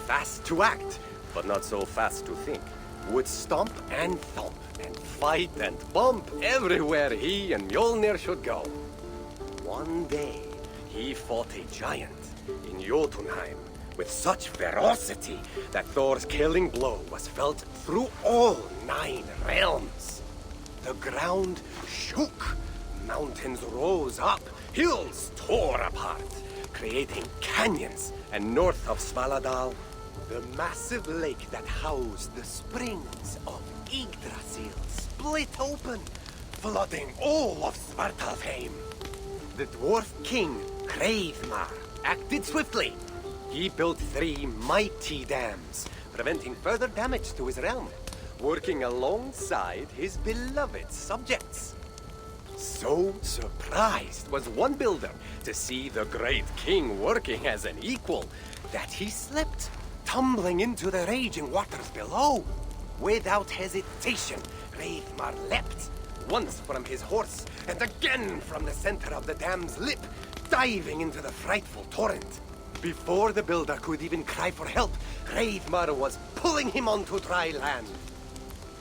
fast to act, but not so fast to think, would stomp and thump and fight and bump everywhere he and Mjolnir should go. One day, he fought a giant in Jotunheim with such ferocity that Thor's killing blow was felt through all 9 realms. The ground shook, mountains rose up, hills tore apart, creating canyons, and north of Svaladal, the massive lake that housed the springs of Yggdrasil split open, flooding all of Svartalfheim. The dwarf king, Hreidmar, acted swiftly. He built 3 mighty dams, preventing further damage to his realm, working alongside his beloved subjects. So surprised was one builder to see the great king working as an equal that he slipped, tumbling into the raging waters below. Without hesitation, Hreidmar leapt, once from his horse and again from the center of the dam's lip, diving into the frightful torrent. Before the builder could even cry for help, Hreidmar was pulling him onto dry land.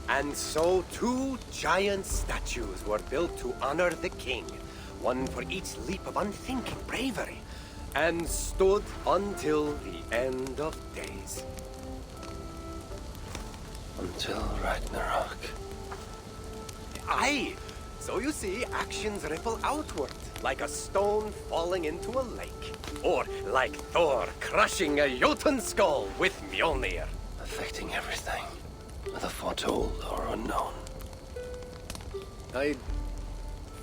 And so 2 giant statues were built to honor the king, one for each leap of unthinking bravery, and stood until the end of days. Until Ragnarok. Aye! So you see, actions ripple outward, like a stone falling into a lake. Or like Thor crushing a Jotun skull with Mjolnir. Affecting everything, whether foretold or unknown. I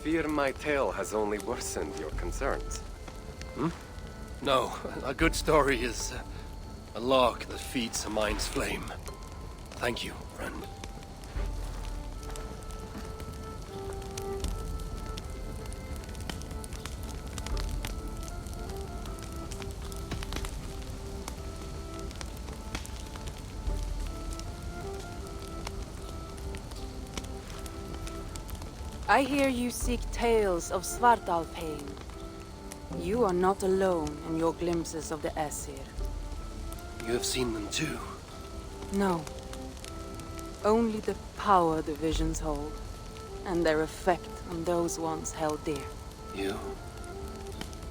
fear my tale has only worsened your concerns. No, a good story is a log that feeds a mind's flame. Thank you, friend. I hear you seek tales of Svartalfheim. You are not alone in your glimpses of the Aesir. You have seen them too? No. Only the power the visions hold, and their effect on those once held dear. You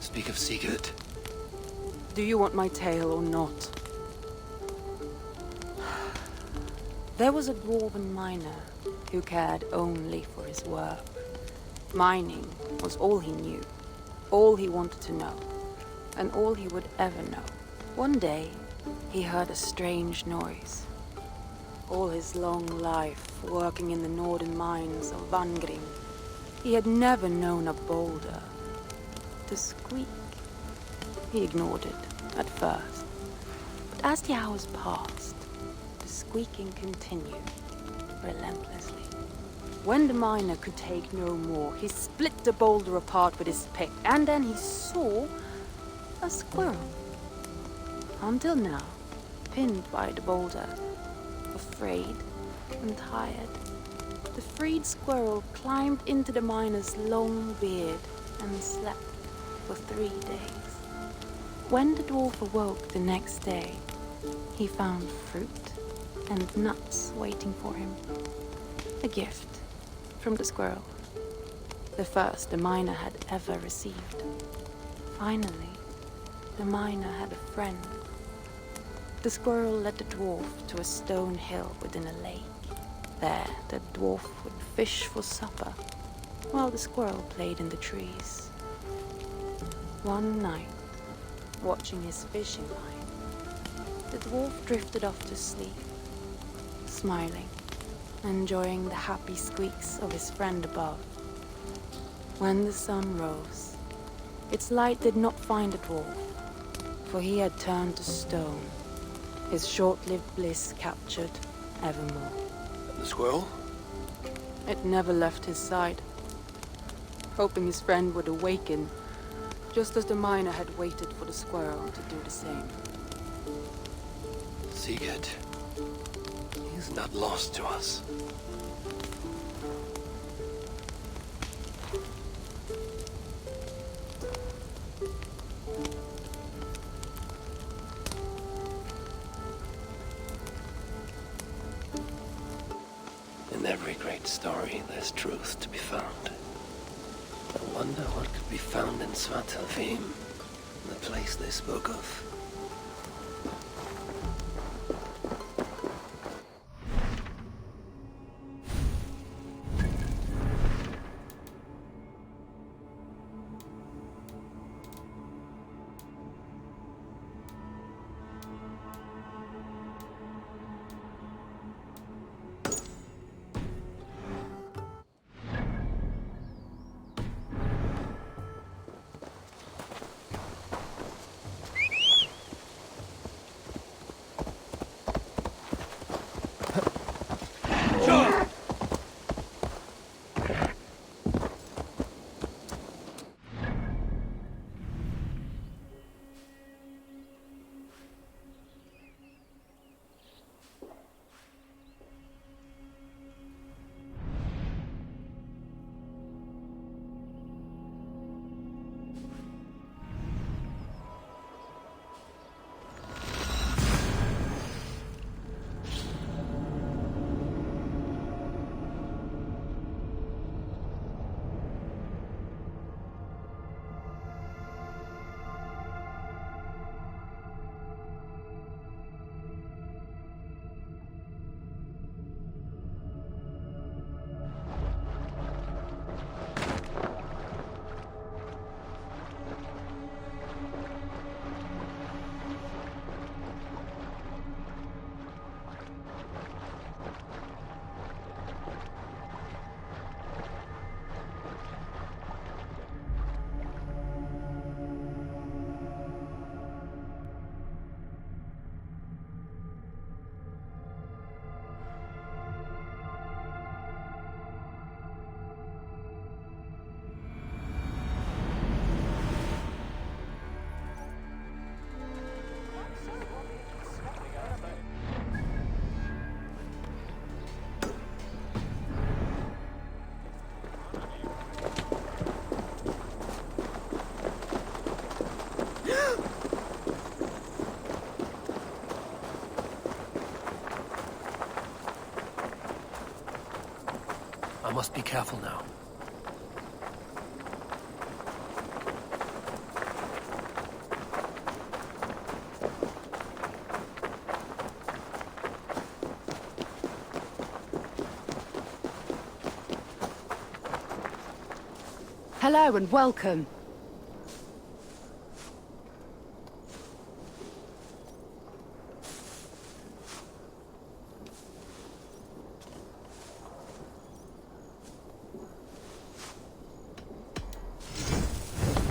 speak of Sigurd. Do you want my tale or not? There was a dwarven miner who cared only for his work. Mining was all he knew, all he wanted to know, and all he would ever know. One day, he heard a strange noise. All his long life, working in the northern mines of Vangrim, he had never known a boulder to squeak. He ignored it at first, but as the hours passed, the squeaking continued relentlessly. When the miner could take no more, he split the boulder apart with his pick, and then he saw a squirrel. Until now, pinned by the boulder, afraid and tired, the freed squirrel climbed into the miner's long beard and slept for 3 days. When the dwarf awoke the next day, he found fruit and nuts waiting for him. A gift from the squirrel, the first the miner had ever received. Finally, the miner had a friend. The squirrel led the dwarf to a stone hill within a lake. There, the dwarf would fish for supper, while the squirrel played in the trees. One night, watching his fishing line, the dwarf drifted off to sleep, smiling, enjoying the happy squeaks of his friend above. When the sun rose, its light did not find the dwarf, for he had turned to stone, his short-lived bliss captured evermore. The squirrel? It never left his side, hoping his friend would awaken, just as the miner had waited for the squirrel to do the same. Sigurd. He is not lost to us. In every great story, there's truth to be found. I wonder what could be found in Svartalfheim, the place they spoke of. I must be careful now. Hello and welcome.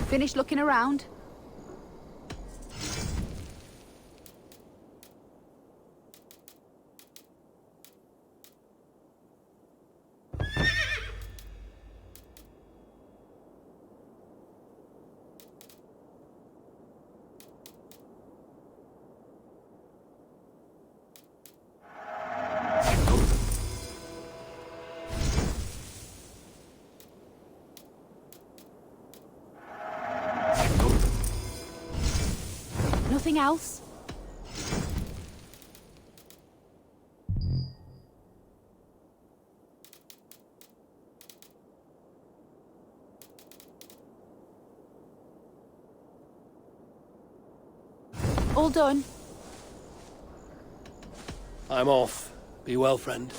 Finished looking around? Nothing else? All done? I'm off. Be well, friend.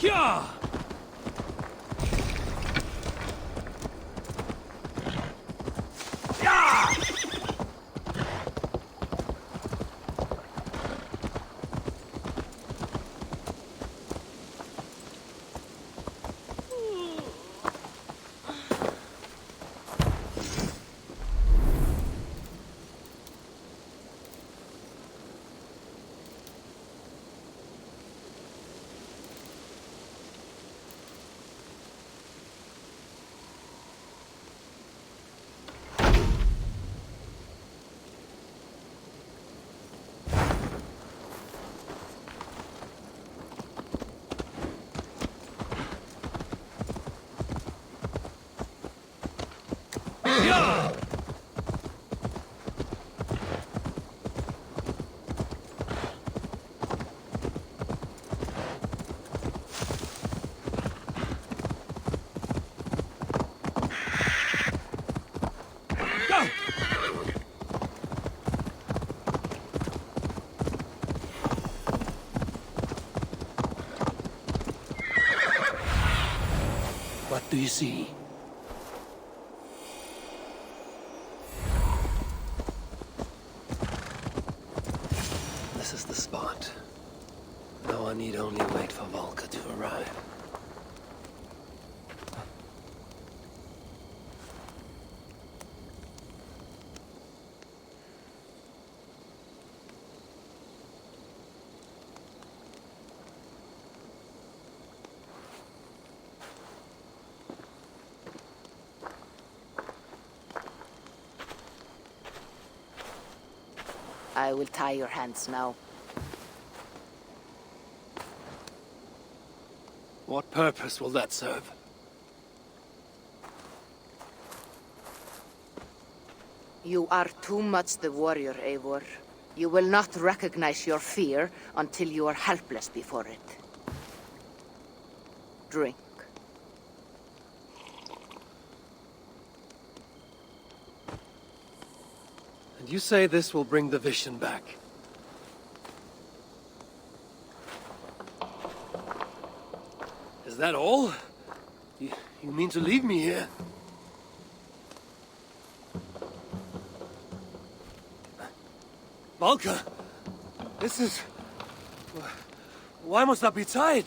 Yeah! What do you see? This is the spot. Now I need only wait for Volker to arrive. I will tie your hands now. What purpose will that serve? You are too much the warrior, Eivor. You will not recognize your fear until you are helpless before it. Drink. And you say this will bring the vision back? Is that all? You mean to leave me here? Valka! This is... Why must I be tied?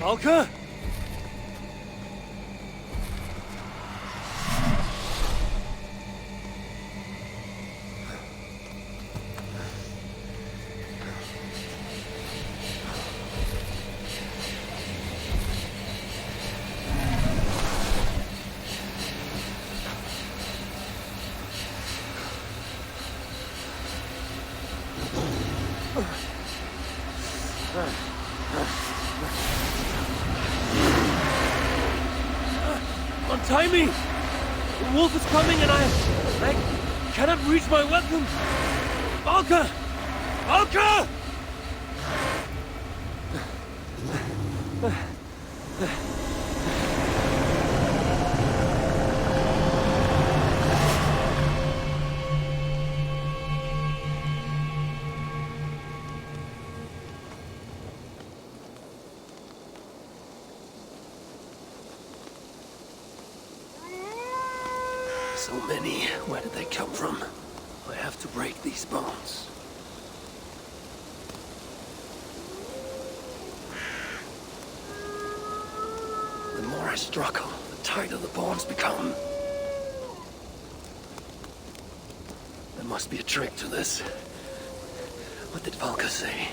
Valka? Untie me! The wolf is coming and I cannot reach my weapon! Valka! Valka! So many. Where did they come from? I have to break these bones. The more I struggle, the tighter the bonds become. There must be a trick to this. What did Valka say?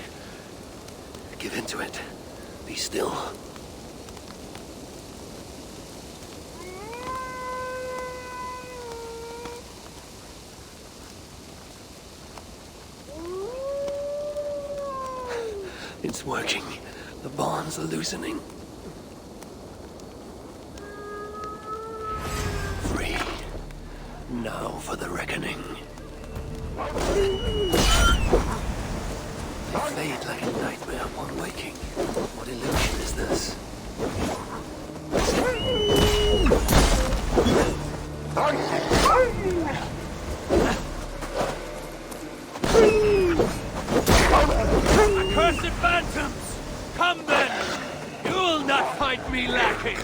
Give in to it. Be still. It's working. The bonds are loosening. Free. Now for the reckoning. They fade like a nightmare upon waking. What illusion is this? Accursed phantoms! Come then! You will not find me lacking!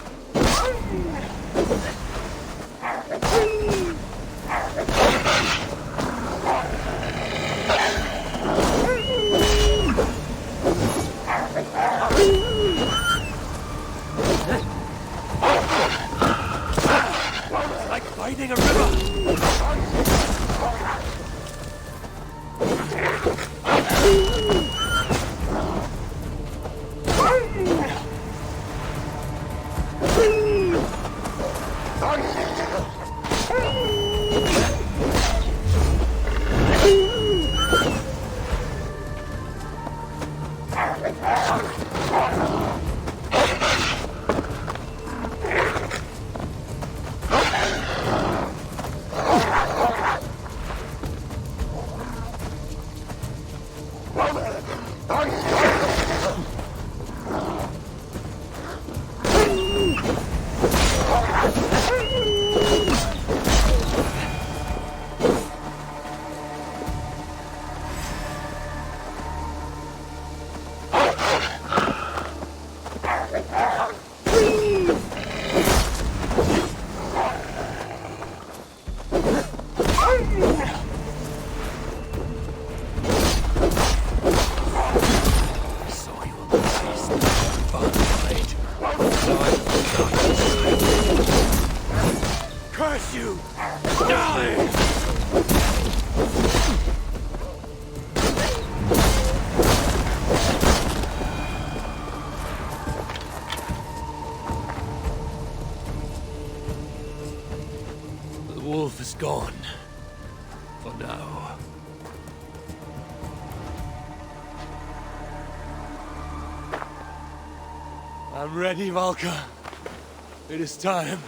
It's like fighting a river! Curse you! Die! The wolf is gone. For now. I'm ready, Valka. It is time.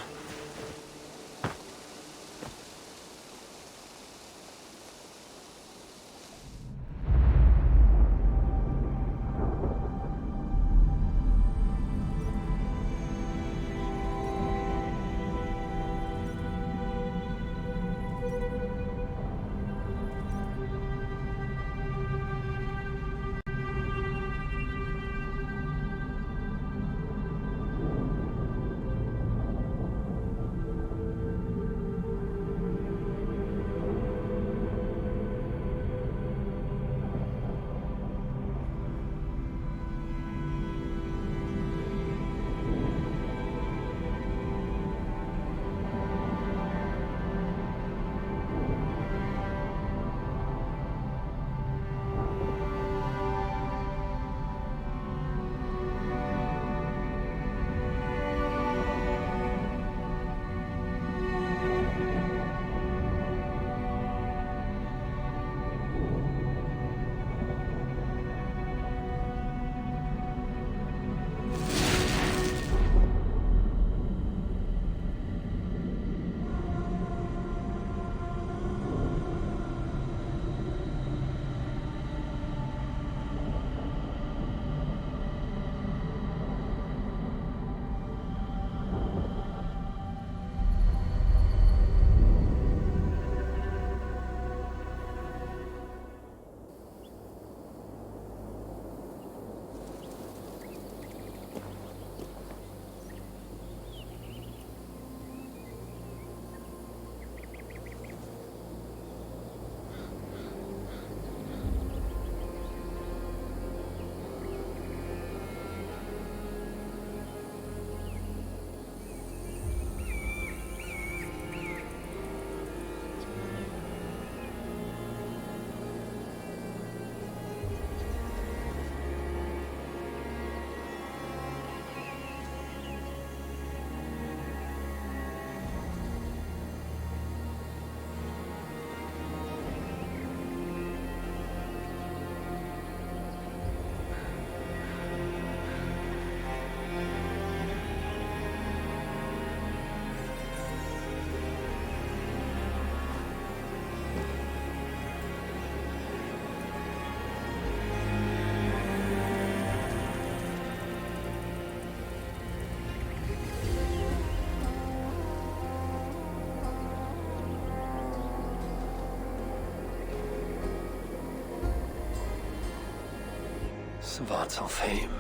Svartalfheim,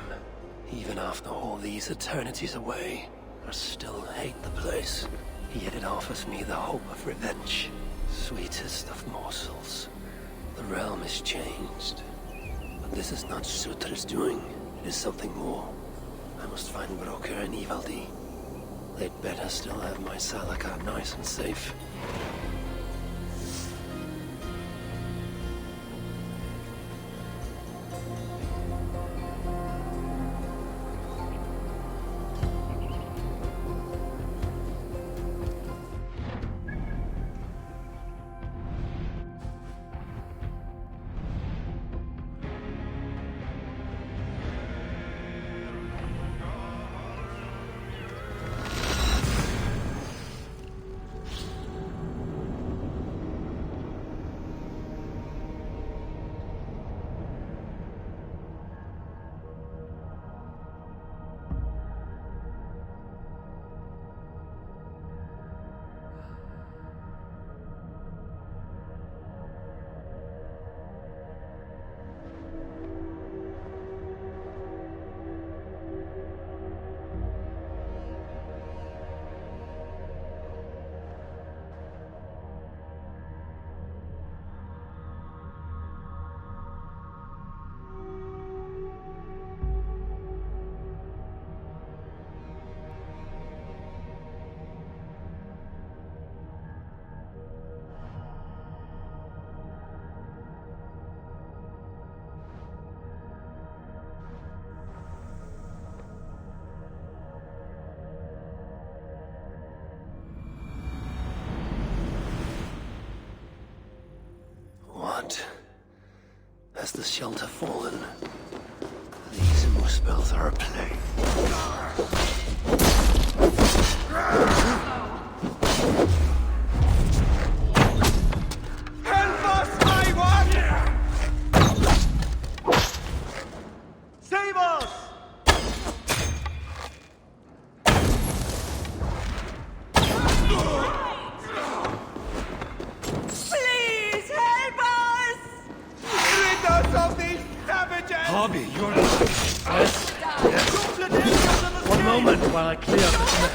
even after all these eternities away, I still hate the place. Yet it offers me the hope of revenge. Sweetest of morsels. The realm is changed. But this is not Sutra's doing. It is something more. I must find Broker and Ivaldi. They'd better still have my Salakar nice and safe. What? Has the shelter fallen? These Muspels are a plague. Help us, Ivan! Save us! Please help us! Rid us of these savages! Hobby, you're... Yes, yes. One moment while I clear up this mess.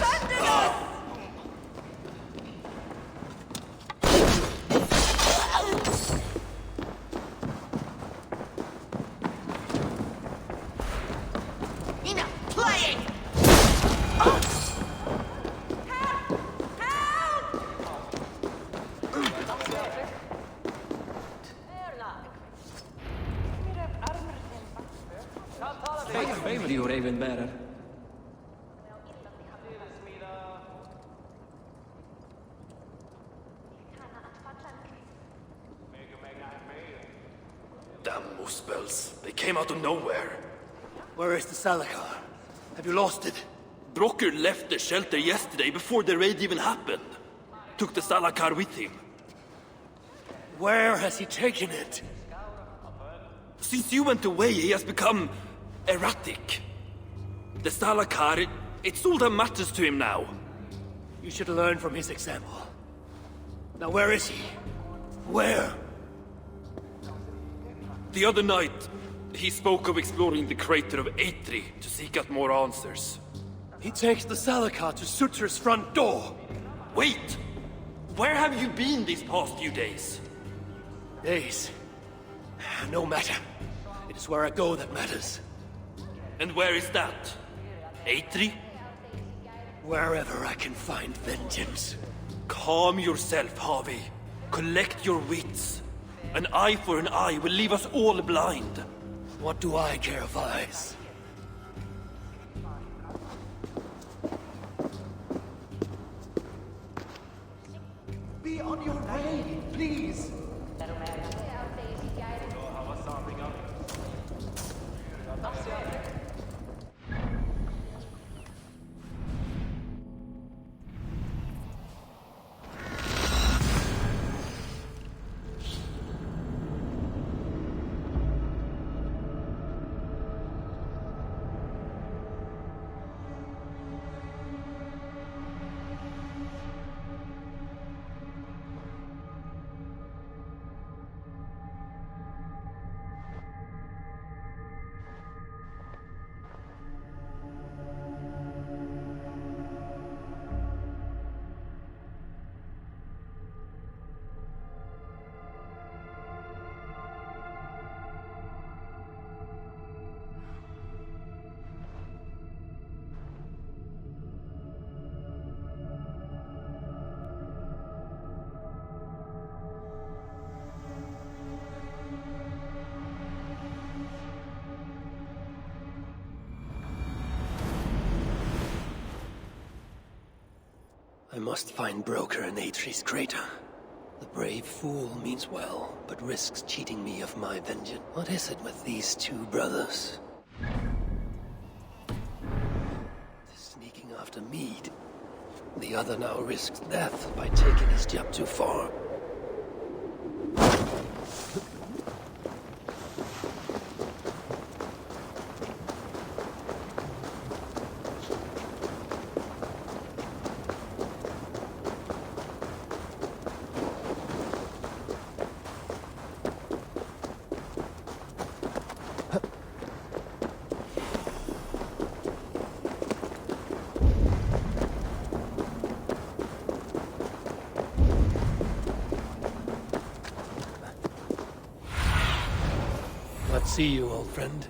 Enough playing! You're even better. Damn Muspels. They came out of nowhere. Where is the Salakar? Have you lost it? Brocker left the shelter yesterday before the raid even happened. Took the Salakar with him. Where has he taken it? Since you went away, he has become erratic. The Salakar, it's all that matters to him now. You should learn from his example. Now where is he? Where? The other night, he spoke of exploring the crater of Eitri to seek out more answers. He takes the Salakar to Sutra's front door. Wait! Where have you been these past few days? Days. No matter. It is where I go that matters. And where is that? Eitri? Wherever I can find vengeance. Calm yourself, Harvey. Collect your wits. An eye for an eye will leave us all blind. What do I care of eyes? Be on your way, please! must find Broker in Atri's crater. The brave fool means well, but risks cheating me of my vengeance. What is it with these two brothers? Sneaking after Mead. The other now risks death by taking his job too far. See you, old friend.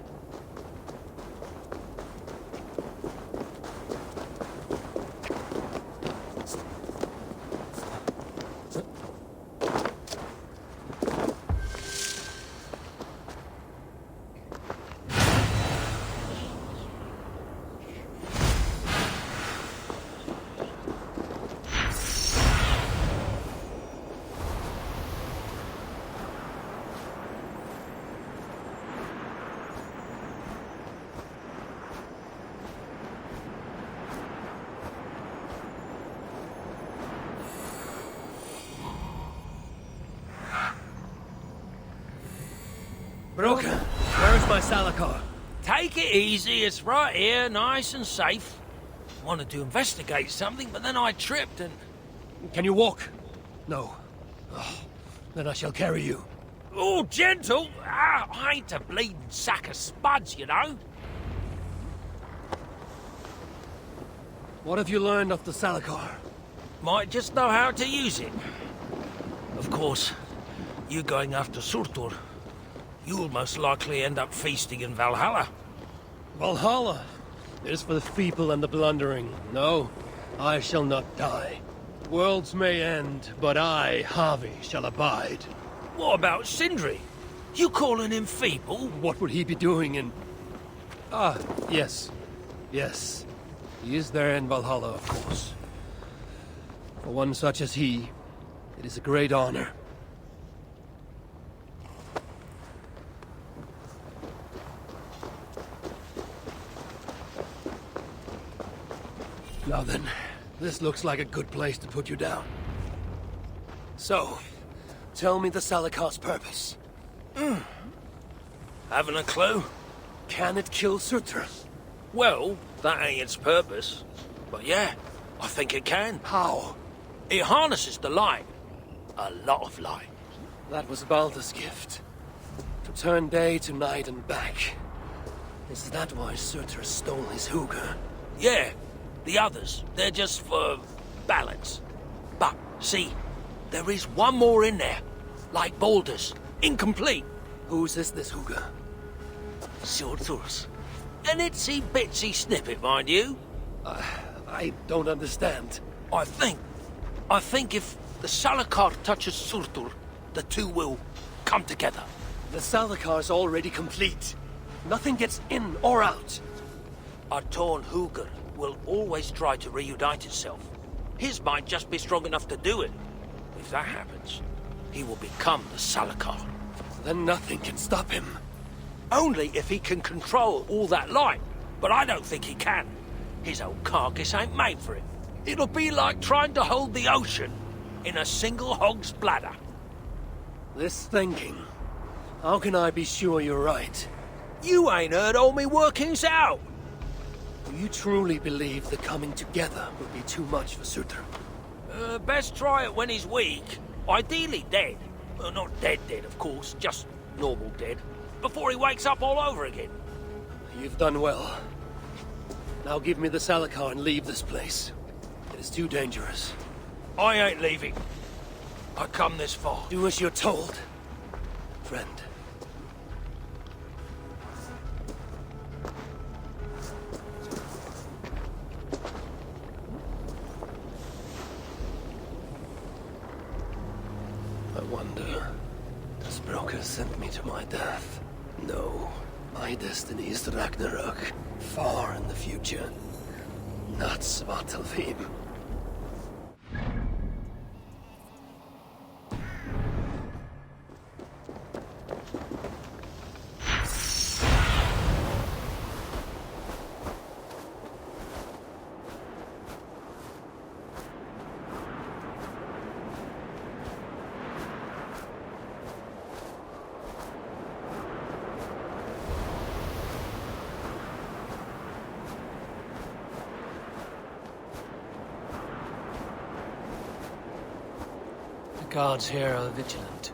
Broker, where's my Salakar? Take it easy, it's right here, nice and safe. Wanted to investigate something, but then I tripped and... Can you walk? No. Oh, then I shall carry you. Oh, gentle! I ain't a bleeding sack of spuds, you know. What have you learned of the Salakar? Might just know how to use it. Of course, you going after Surtur, you'll most likely end up feasting in Valhalla. Valhalla? It is for the feeble and the blundering. No, I shall not die. Worlds may end, but I, Harvey, shall abide. What about Sindri? You calling him feeble? What would he be doing in... Ah, yes. Yes. He is there in Valhalla, of course. For one such as he, it is a great honor. Now then, this looks like a good place to put you down. So, tell me the Salakar's purpose. Haven't a clue? Can it kill Surtur? Well, that ain't its purpose. But yeah, I think it can. How? It harnesses the light. A lot of light. That was Baldur's gift. To turn day to night and back. Is that why Surtur stole his hooker? Yeah. The others, they're just for balance. But, see, there is one more in there. Like Baldur's. Incomplete. Whose is this hooker? Surtur's. An itsy bitsy snippet, mind you. I don't understand. I think if the Salakar touches Surtur, the two will come together. The Salakar's already complete. Nothing gets in or out. A torn hooker will always try to reunite itself. His might just be strong enough to do it. If that happens, he will become the Salakar. Then nothing can stop him. Only if he can control all that light. But I don't think he can. His old carcass ain't made for it. It'll be like trying to hold the ocean in a single hog's bladder. This thinking. How can I be sure you're right? You ain't heard all me workings out. Do you truly believe the coming together will be too much for Surtur? Best try it when he's weak. Ideally dead. Not dead, of course, just normal dead. Before he wakes up all over again. You've done well. Now give me the Salakar and leave this place. It is too dangerous. I ain't leaving. I come this far. Do as you're told, friend. I wonder, has Broker sent me to my death? No. My destiny is Ragnarök, far in the future. Not Svartalfheim. guards here are vigilant.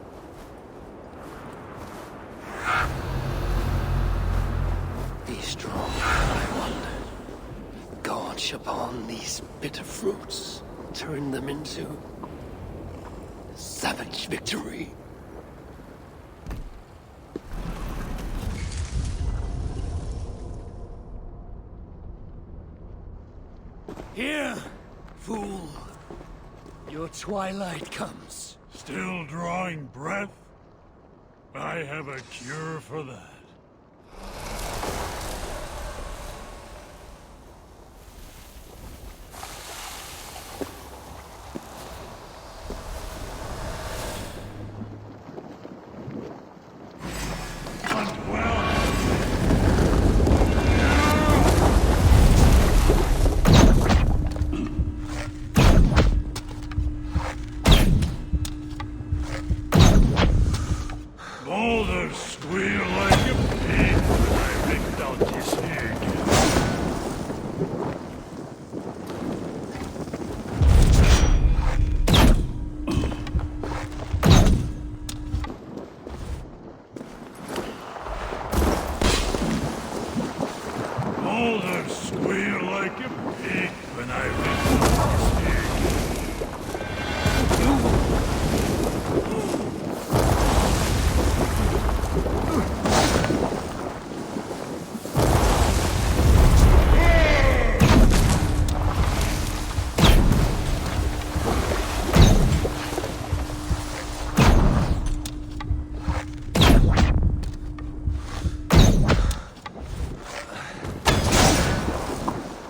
Be strong, my one. Gorge upon these bitter fruits. Turn them into savage victory. Here, fool. Your twilight comes. Still drawing breath? I have a cure for that. Boulders squeal like a pig when I ripped out his egg. Boulders squeal like a pig when I ripped out his egg.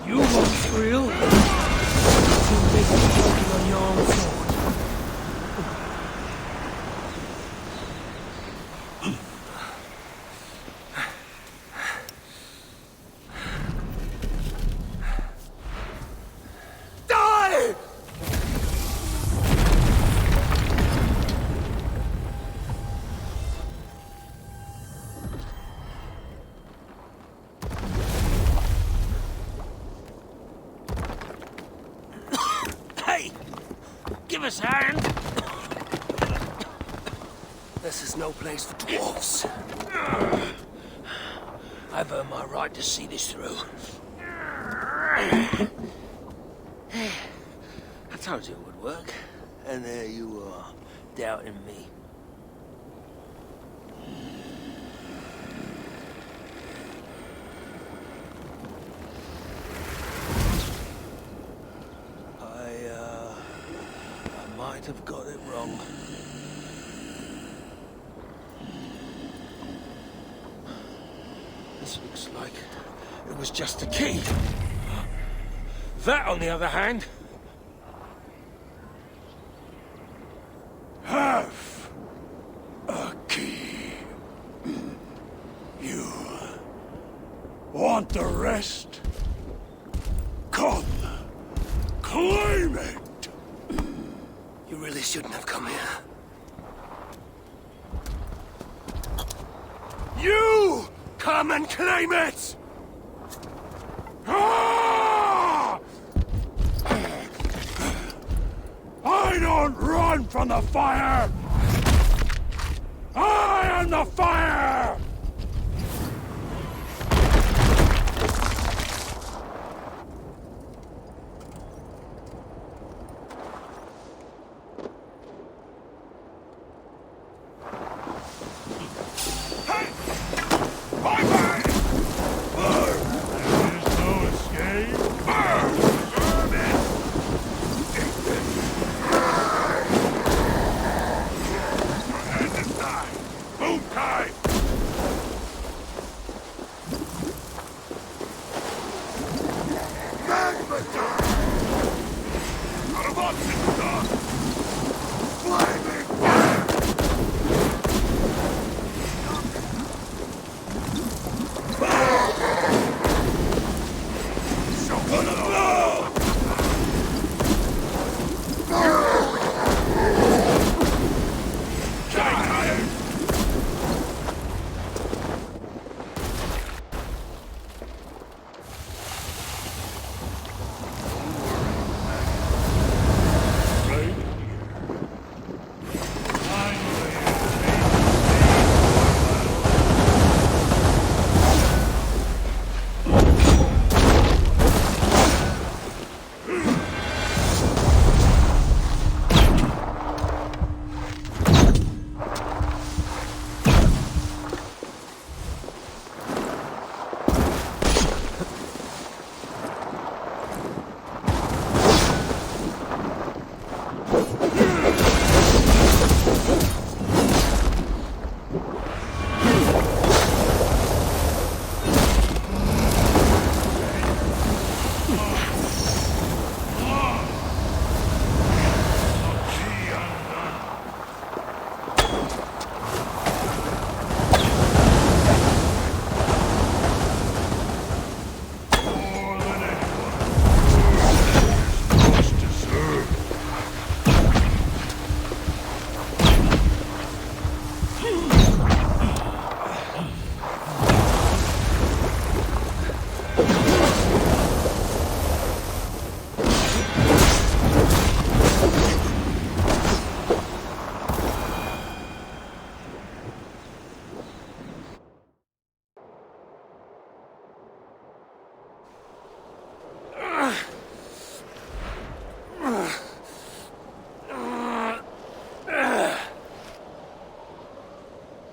You won't squeal. Too big to be choking on your own sword. Die! Hey! Give us a hand! This is no place for dwarves. I've earned my right to see this through. I told you it would work, and there you are, doubting me. I might have got it wrong. This looks like it was just a key. That, on the other hand, Half a key. You want the rest? Come, claim it! You really shouldn't have come here. You come and claim it! Ah! I don't run from the fire! I am the fire!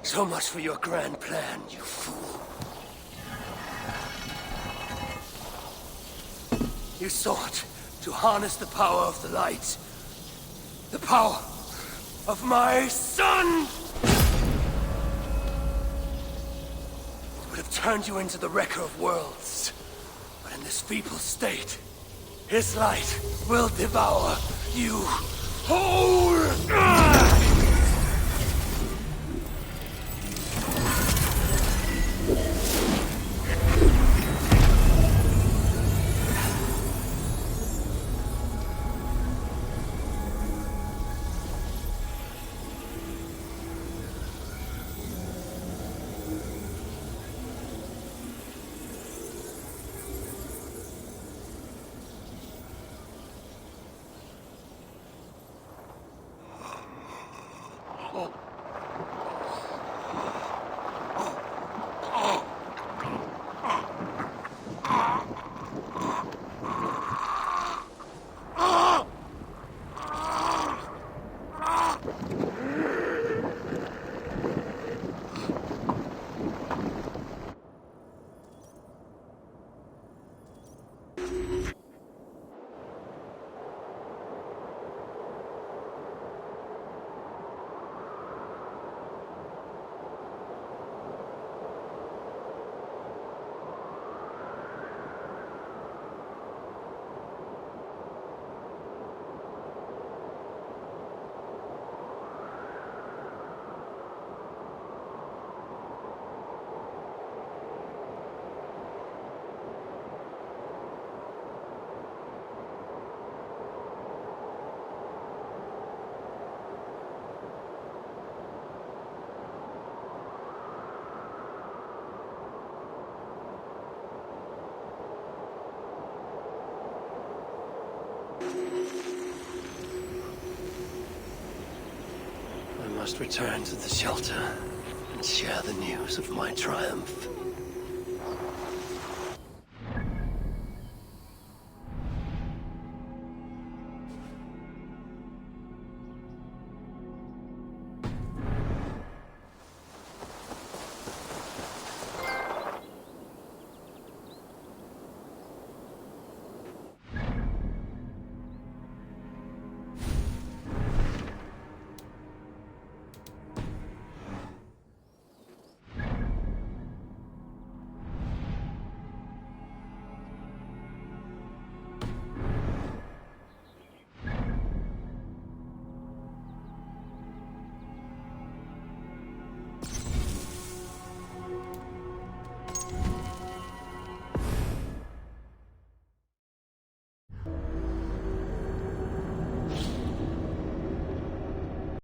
So much for your grand plan, you fool. You sought to harness the power of the light. The power of my son! It would have turned you into the wrecker of worlds. But in this feeble state, his light will devour you whole! I must return to the shelter and share the news of my triumph.